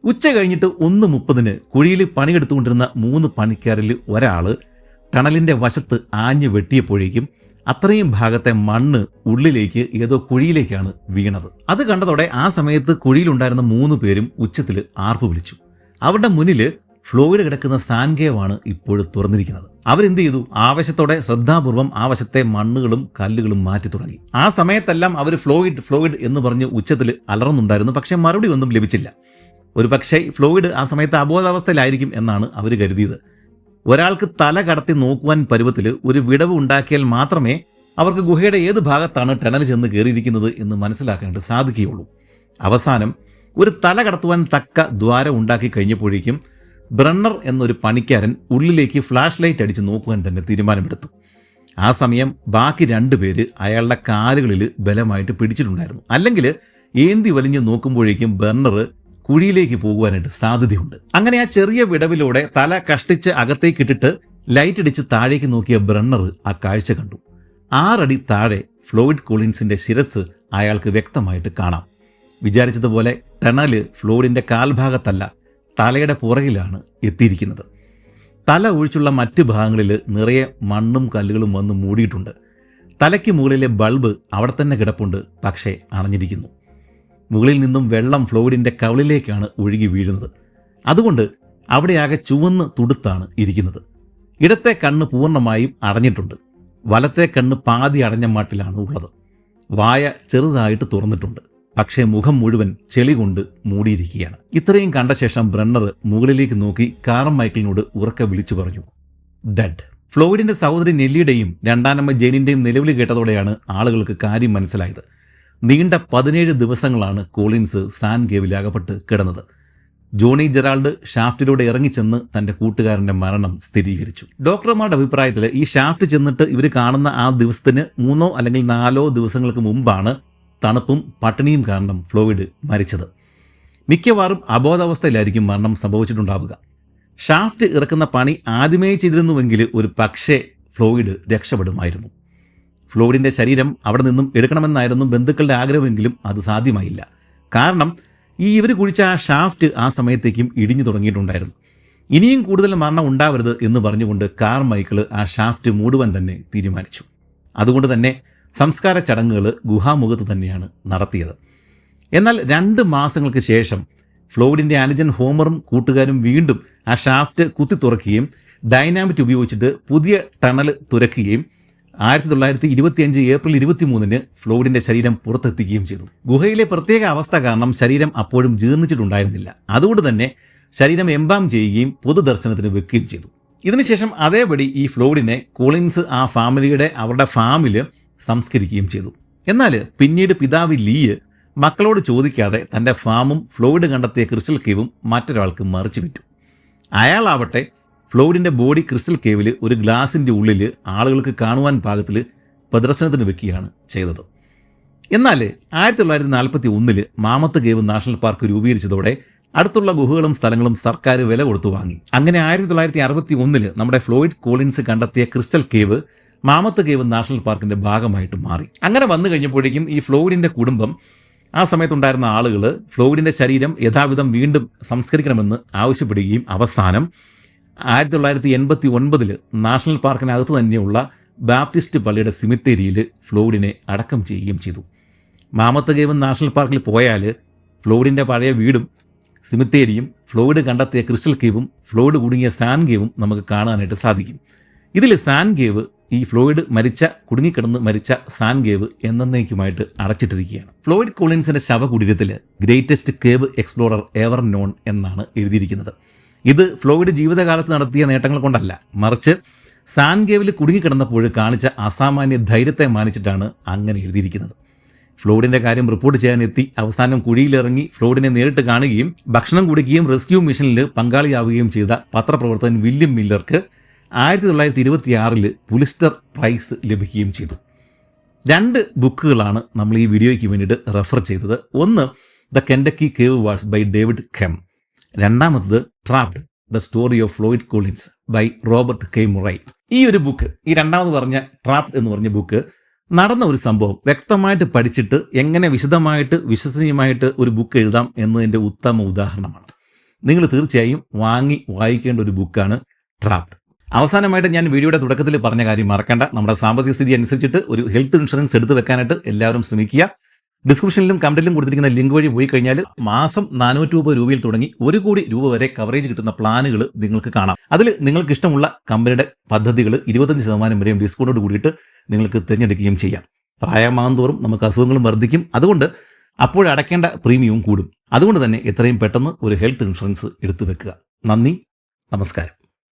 ഉച്ച കഴിഞ്ഞിട്ട് 1:30 കുഴിയിൽ പണിയെടുത്തുകൊണ്ടിരുന്ന 3 പണിക്കാരിൽ ഒരാൾ ടണലിൻ്റെ വശത്ത് ആഞ്ഞു വെട്ടിയപ്പോഴേക്കും അത്രയും ഭാഗത്തെ മണ്ണ് ഉള്ളിലേക്ക് ഏതോ കുഴിയിലേക്കാണ് വീണത്. അത് കണ്ടതോടെ ആ സമയത്ത് കുഴിയിലുണ്ടായിരുന്ന 3 പേരും ഉച്ചത്തിൽ ആർപ്പ് വിളിച്ചു. അവരുടെ മുന്നിൽ ഫ്ലോയിഡ് കിടക്കുന്ന സാൻഗേവാണ് ഇപ്പോഴും തുറന്നിരിക്കുന്നത്. അവരെന്ത് ചെയ്തു? ആവശ്യത്തോടെ ശ്രദ്ധാപൂർവം ആ വശത്തെ മണ്ണുകളും കല്ലുകളും മാറ്റി തുടങ്ങി. ആ സമയത്തെല്ലാം അവർ ഫ്ലോയിഡ് എന്ന് പറഞ്ഞ് ഉച്ചത്തിൽ അലറുന്നുണ്ടായിരുന്നു. പക്ഷേ മറുപടി ഒന്നും ലഭിച്ചില്ല. ഒരു പക്ഷേ ഫ്ലോയിഡ് ആ സമയത്ത് അബോധാവസ്ഥയിലായിരിക്കും എന്നാണ് അവർ കരുതിയത്. ഒരാൾക്ക് തല കടത്തി നോക്കുവാൻ പരുവത്തിൽ ഒരു വിടവ് ഉണ്ടാക്കിയാൽ മാത്രമേ അവർക്ക് ഗുഹയുടെ ഏത് ഭാഗത്താണ് ടണൽ ചെന്ന് കയറിയിരിക്കുന്നത് എന്ന് മനസ്സിലാക്കാനായിട്ട് സാധിക്കുകയുള്ളൂ. അവസാനം ഒരു തല കടത്തുവാൻ തക്ക ദ്വാരം ഉണ്ടാക്കി കഴിഞ്ഞപ്പോഴേക്കും ബ്രണ്ണർ എന്നൊരു പണിക്കാരൻ ഉള്ളിലേക്ക് ഫ്ലാഷ് ലൈറ്റ് അടിച്ച് നോക്കുവാൻ തന്നെ തീരുമാനമെടുത്തു. ആ സമയം ബാക്കി 2 പേര് അയാളുടെ കാലുകളിൽ ബലമായിട്ട് പിടിച്ചിട്ടുണ്ടായിരുന്നു. അല്ലെങ്കിൽ ഏന്തി വലിഞ്ഞ് നോക്കുമ്പോഴേക്കും ബ്രണ്ണർ കുഴിയിലേക്ക് പോകുവാനായിട്ട് സാധ്യതയുണ്ട്. അങ്ങനെ ആ ചെറിയ വിടവിലൂടെ തല കഷ്ടിച്ച് അകത്തേക്കിട്ടിട്ട് ലൈറ്റ് അടിച്ച് താഴേക്ക് നോക്കിയ ബ്രണ്ണർ ആ കാഴ്ച കണ്ടു. 6 അടി താഴെ ഫ്ലോയിഡ് കോളിൻസിന്റെ ശിരസ് അയാൾക്ക് വ്യക്തമായിട്ട് കാണാം. വിചാരിച്ചതുപോലെ ടണല് ഫ്ലോയിഡിന്റെ കാൽഭാഗത്തല്ല, തലയുടെ പുറകിലാണ് എത്തിയിരിക്കുന്നത്. തല ഒഴിച്ചുള്ള മറ്റ് ഭാഗങ്ങളിൽ നിറയെ മണ്ണും കല്ലുകളും വന്ന് മൂടിയിട്ടുണ്ട്. തലയ്ക്ക് മുകളിലെ ബൾബ് അവിടെ തന്നെ കിടപ്പുണ്ട്, പക്ഷേ അണഞ്ഞിരിക്കുന്നു. മുകളിൽ നിന്നും വെള്ളം ഫ്ലോയിഡിന്റെ കവിളിലേക്കാണ് ഒഴുകി വീഴുന്നത്. അതുകൊണ്ട് അവിടെയാകെ ചുവന്ന് തുടുത്താണ് ഇരിക്കുന്നത്. ഇടത്തെ കണ്ണ് പൂർണ്ണമായും അടഞ്ഞിട്ടുണ്ട്. വലത്തെ കണ്ണ് പാതി അടഞ്ഞ മട്ടിലാണ് ഉള്ളത്. വായ ചെറുതായിട്ട് തുറന്നിട്ടുണ്ട്. പക്ഷേ മുഖം മുഴുവൻ ചെളി കൊണ്ട് മൂടിയിരിക്കുകയാണ്. ഇത്രയും കണ്ട ശേഷം ബ്രണ്ണർ മുകളിലേക്ക് നോക്കി കാർമൈക്കിളിനോട് ഉറക്കെ വിളിച്ചു പറഞ്ഞു, ഡെഡ്. ഫ്ലോയിഡിന്റെ സഹോദരി നെല്ലിയുടെയും രണ്ടാനമ്മ ജെയിനിന്റെയും നിലവിളി കേട്ടതോടെയാണ് ആളുകൾക്ക് കാര്യം മനസ്സിലായത്. നീണ്ട 17 ദിവസങ്ങളാണ് കോളിൻസ് സാൻഗേവിൽ അകപ്പെട്ട് കിടന്നത്. ജോണി ജെറാൾഡ് ഷാഫ്റ്റിലൂടെ ഇറങ്ങിച്ചെന്ന് തന്റെ കൂട്ടുകാരന്റെ മരണം സ്ഥിരീകരിച്ചു. ഡോക്ടർമാരുടെ അഭിപ്രായത്തിൽ ഈ ഷാഫ്റ്റ് ചെന്നിട്ട് ഇവർ കാണുന്ന ആ ദിവസത്തിന് 3 അല്ലെങ്കിൽ 4 ദിവസങ്ങൾക്ക് മുമ്പാണ് തണുപ്പും പട്ടിണിയും കാരണം ഫ്ലോയിഡ് മരിച്ചത്. മിക്കവാറും അബോധാവസ്ഥയിലായിരിക്കും മരണം സംഭവിച്ചിട്ടുണ്ടാവുക. ഷാഫ്റ്റ് ഇറക്കുന്ന പണി ആദ്യമേ ചെയ്തിരുന്നുവെങ്കിൽ ഒരു പക്ഷേ ഫ്ലോയിഡ് രക്ഷപ്പെടുമായിരുന്നു. ഫ്ലോയിഡിന്റെ ശരീരം അവിടെ നിന്നും എടുക്കണമെന്നായിരുന്നു ബന്ധുക്കളുടെ ആഗ്രഹമെങ്കിലും അത് സാധ്യമായില്ല. കാരണം ഇവർ കുഴിച്ച ആ ഷാഫ്റ്റ് ആ സമയത്തേക്കും ഇടിഞ്ഞു തുടങ്ങിയിട്ടുണ്ടായിരുന്നു. ഇനിയും കൂടുതൽ മരണം ഉണ്ടാവരുത് എന്ന് പറഞ്ഞുകൊണ്ട് കാർമൈക്കിൾ ആ ഷാഫ്റ്റ് മൂടുവാൻ തന്നെ തീരുമാനിച്ചു. അതുകൊണ്ട് തന്നെ സംസ്കാര ചടങ്ങുകൾ ഗുഹാമുഖത്ത് തന്നെയാണ് നടത്തിയത്. എന്നാൽ 2 മാസങ്ങൾക്ക് ശേഷം ഫ്ലോയിഡിന്റെ അനുജൻ ഹോമറും കൂട്ടുകാരും വീണ്ടും ആ ഷാഫ്റ്റ് കുത്തി തുറക്കുകയും ഡൈനാമിറ്റ് ഉപയോഗിച്ചിട്ട് പുതിയ ടണൽ തുരക്കുകയും 1925 ഏപ്രിൽ 23 ഫ്ലോയിഡിന്റെ ശരീരം പുറത്തെത്തിക്കുകയും ചെയ്തു. ഗുഹയിലെ പ്രത്യേക അവസ്ഥ കാരണം ശരീരം അപ്പോഴും ജീർണിച്ചിട്ടുണ്ടായിരുന്നില്ല. അതുകൊണ്ട് തന്നെ ശരീരം എംബാം ചെയ്യുകയും പൊതുദർശനത്തിന് വെക്കുകയും ചെയ്തു. ഇതിനുശേഷം അതേപടി ഈ ഫ്ലോയിഡിനെ കോളിൻസ് ആ ഫാമിലിയുടെ അവരുടെ ഫാമിൽ സംസ്കരിക്കുകയും ചെയ്തു. എന്നാൽ പിന്നീട് പിതാവ് ലീ മക്കളോട് ചോദിക്കാതെ തൻ്റെ ഫാമും ഫ്ലോയിഡ് കണ്ടെത്തിയ ക്രിസ്റ്റൽ കേവും മറ്റൊരാൾക്ക് മറിച്ചു വിറ്റു. അയാളാവട്ടെ ഫ്ലോയിഡിന്റെ ബോഡി ക്രിസ്റ്റൽ കേവിൽ ഒരു ഗ്ലാസിന്റെ ഉള്ളിൽ ആളുകൾക്ക് കാണുവാൻ പാകത്തിൽ പ്രദർശനത്തിന് വെക്കുകയാണ് ചെയ്തത്. എന്നാൽ 1941 മാമത്ത് കേവ് നാഷണൽ പാർക്ക് രൂപീകരിച്ചതോടെ അടുത്തുള്ള ഗുഹകളും സ്ഥലങ്ങളും സർക്കാർ വില കൊടുത്തു വാങ്ങി. അങ്ങനെ 1961 നമ്മുടെ ഫ്ലോയിഡ് കോളിൻസ് കണ്ടെത്തിയ Crystal Cave Mammoth Cave National പാർക്കിന്റെ ഭാഗമായിട്ട് മാറി. അങ്ങനെ വന്നു കഴിഞ്ഞപ്പോഴേക്കും ഈ ഫ്ലോയിഡിന്റെ കുടുംബം, ആ സമയത്തുണ്ടായിരുന്ന ആളുകൾ ഫ്ലോയിഡിന്റെ ശരീരം യഥാവിധം വീണ്ടും സംസ്കരിക്കണമെന്ന് ആവശ്യപ്പെടുകയും അവസാനം 1989 നാഷണൽ പാർക്കിനകത്ത് തന്നെയുള്ള ബാപ്റ്റിസ്റ്റ് പള്ളിയുടെ സിമിത്തേരിയിൽ ഫ്ലോയിഡിനെ അടക്കം ചെയ്യുകയും ചെയ്തു. മാമത്ത് കേവ് നാഷണൽ പാർക്കിൽ പോയാൽ ഫ്ലോയിഡിന്റെ പഴയ വീടും സിമിത്തേരിയും ഫ്ലോയിഡ് കണ്ടെത്തിയ ക്രിസ്റ്റൽ കേവും ഫ്ലോയിഡ് കുടുങ്ങിയ സാൻ കേവും നമുക്ക് കാണാനായിട്ട് സാധിക്കും. ഇതിൽ സാൻ കേവ് ഈ ഫ്ലോയിഡ് കുടുങ്ങിക്കിടന്ന് മരിച്ച സാൻ കേവ് എന്നേക്കുമായിട്ട് അടച്ചിട്ടിരിക്കുകയാണ്. ഫ്ലോയിഡ് കോളിൻസിന്റെ ശവകുടീരത്തിൽ greatest cave explorer ever known എന്നാണ് എഴുതിയിരിക്കുന്നത്. ഇത് ഫ്ലോയിഡ് ജീവിതകാലത്ത് നടത്തിയ നേട്ടങ്ങൾ കൊണ്ടല്ല, മറിച്ച് സാൻ കേവിൽ കുടുങ്ങിക്കിടന്നപ്പോൾ കാണിച്ച അസാമാന്യ ധൈര്യത്തെ മാനിച്ചിട്ടാണ് അങ്ങനെ എഴുതിയിരിക്കുന്നത്. ഫ്ലോയിഡിന്റെ കാര്യം റിപ്പോർട്ട് ചെയ്യാനെത്തി അവസാനം കുഴിയിലിറങ്ങി ഫ്ലോയിഡിനെ നേരിട്ട് കാണുകയും ഭക്ഷണം കുടിക്കുകയും റെസ്ക്യൂ മിഷനിൽ പങ്കാളിയാവുകയും ചെയ്ത പത്രപ്രവർത്തകൻ വില്യം മില്ലർക്ക് 1926 പുലിസ്റ്റർ പ്രൈസ് ലഭിക്കുകയും ചെയ്തു. 2 ബുക്കുകളാണ് നമ്മൾ ഈ വീഡിയോയ്ക്ക് വേണ്ടിയിട്ട് റെഫർ ചെയ്തത്. ഒന്ന് the Kentucky cave wars by David Kem. രണ്ടാമത്തത് trapped the story of Floyd Collins by Robert K Murray. ഈ ഒരു ബുക്ക്, ഈ രണ്ടാമത് പറഞ്ഞ ട്രാപ്ഡ് എന്ന് പറഞ്ഞ ബുക്ക്, നടന്ന ഒരു സംഭവം വ്യക്തമായിട്ട് പഠിച്ചിട്ട് എങ്ങനെ വിശദമായിട്ട് വിശ്വസനീയമായിട്ട് ഒരു ബുക്ക് എഴുതാം എന്നതിൻ്റെ ഉത്തമ ഉദാഹരണമാണ്. നിങ്ങൾ തീർച്ചയായും വായിക്കേണ്ട ഒരു ബുക്കാണ് ട്രാപ്ഡ്. അവസാനമായിട്ട് ഞാൻ വീഡിയോയുടെ തുടക്കത്തിൽ പറഞ്ഞ കാര്യം മറക്കണ്ട. നമ്മുടെ സാമ്പത്തിക സ്ഥിതി അനുസരിച്ചിട്ട് ഒരു ഹെൽത്ത് ഇൻഷുറൻസ് എടുത്ത് വെക്കാനായിട്ട് എല്ലാവരും ശ്രമിക്കുക. ഡിസ്ക്രിപ്ഷനിലും കമന്റിലും കൊടുത്തിരിക്കുന്ന ലിങ്ക് വഴി പോയി കഴിഞ്ഞാൽ മാസം 400 രൂപയിൽ തുടങ്ങി 1 കോടി രൂപ വരെ കവറേജ് കിട്ടുന്ന പ്ലാനുകൾ നിങ്ങൾക്ക് കാണാം. അതിൽ നിങ്ങൾക്ക് ഇഷ്ടമുള്ള കമ്പനിയുടെ പദ്ധതികൾ 25% വരെയും ഡിസ്കൗണ്ടോട് കൂടിയിട്ട് നിങ്ങൾക്ക് തിരഞ്ഞെടുക്കുകയും ചെയ്യാം. പ്രായമാകുന്തോറും നമുക്ക് അസുഖങ്ങളും വർദ്ധിക്കും. അതുകൊണ്ട് അപ്പോഴടയ്ക്കേണ്ട പ്രീമിയവും കൂടും. അതുകൊണ്ട് തന്നെ എത്രയും പെട്ടെന്ന് ഒരു ഹെൽത്ത് ഇൻഷുറൻസ് എടുത്തു വെക്കുക. നന്ദി, നമസ്കാരം.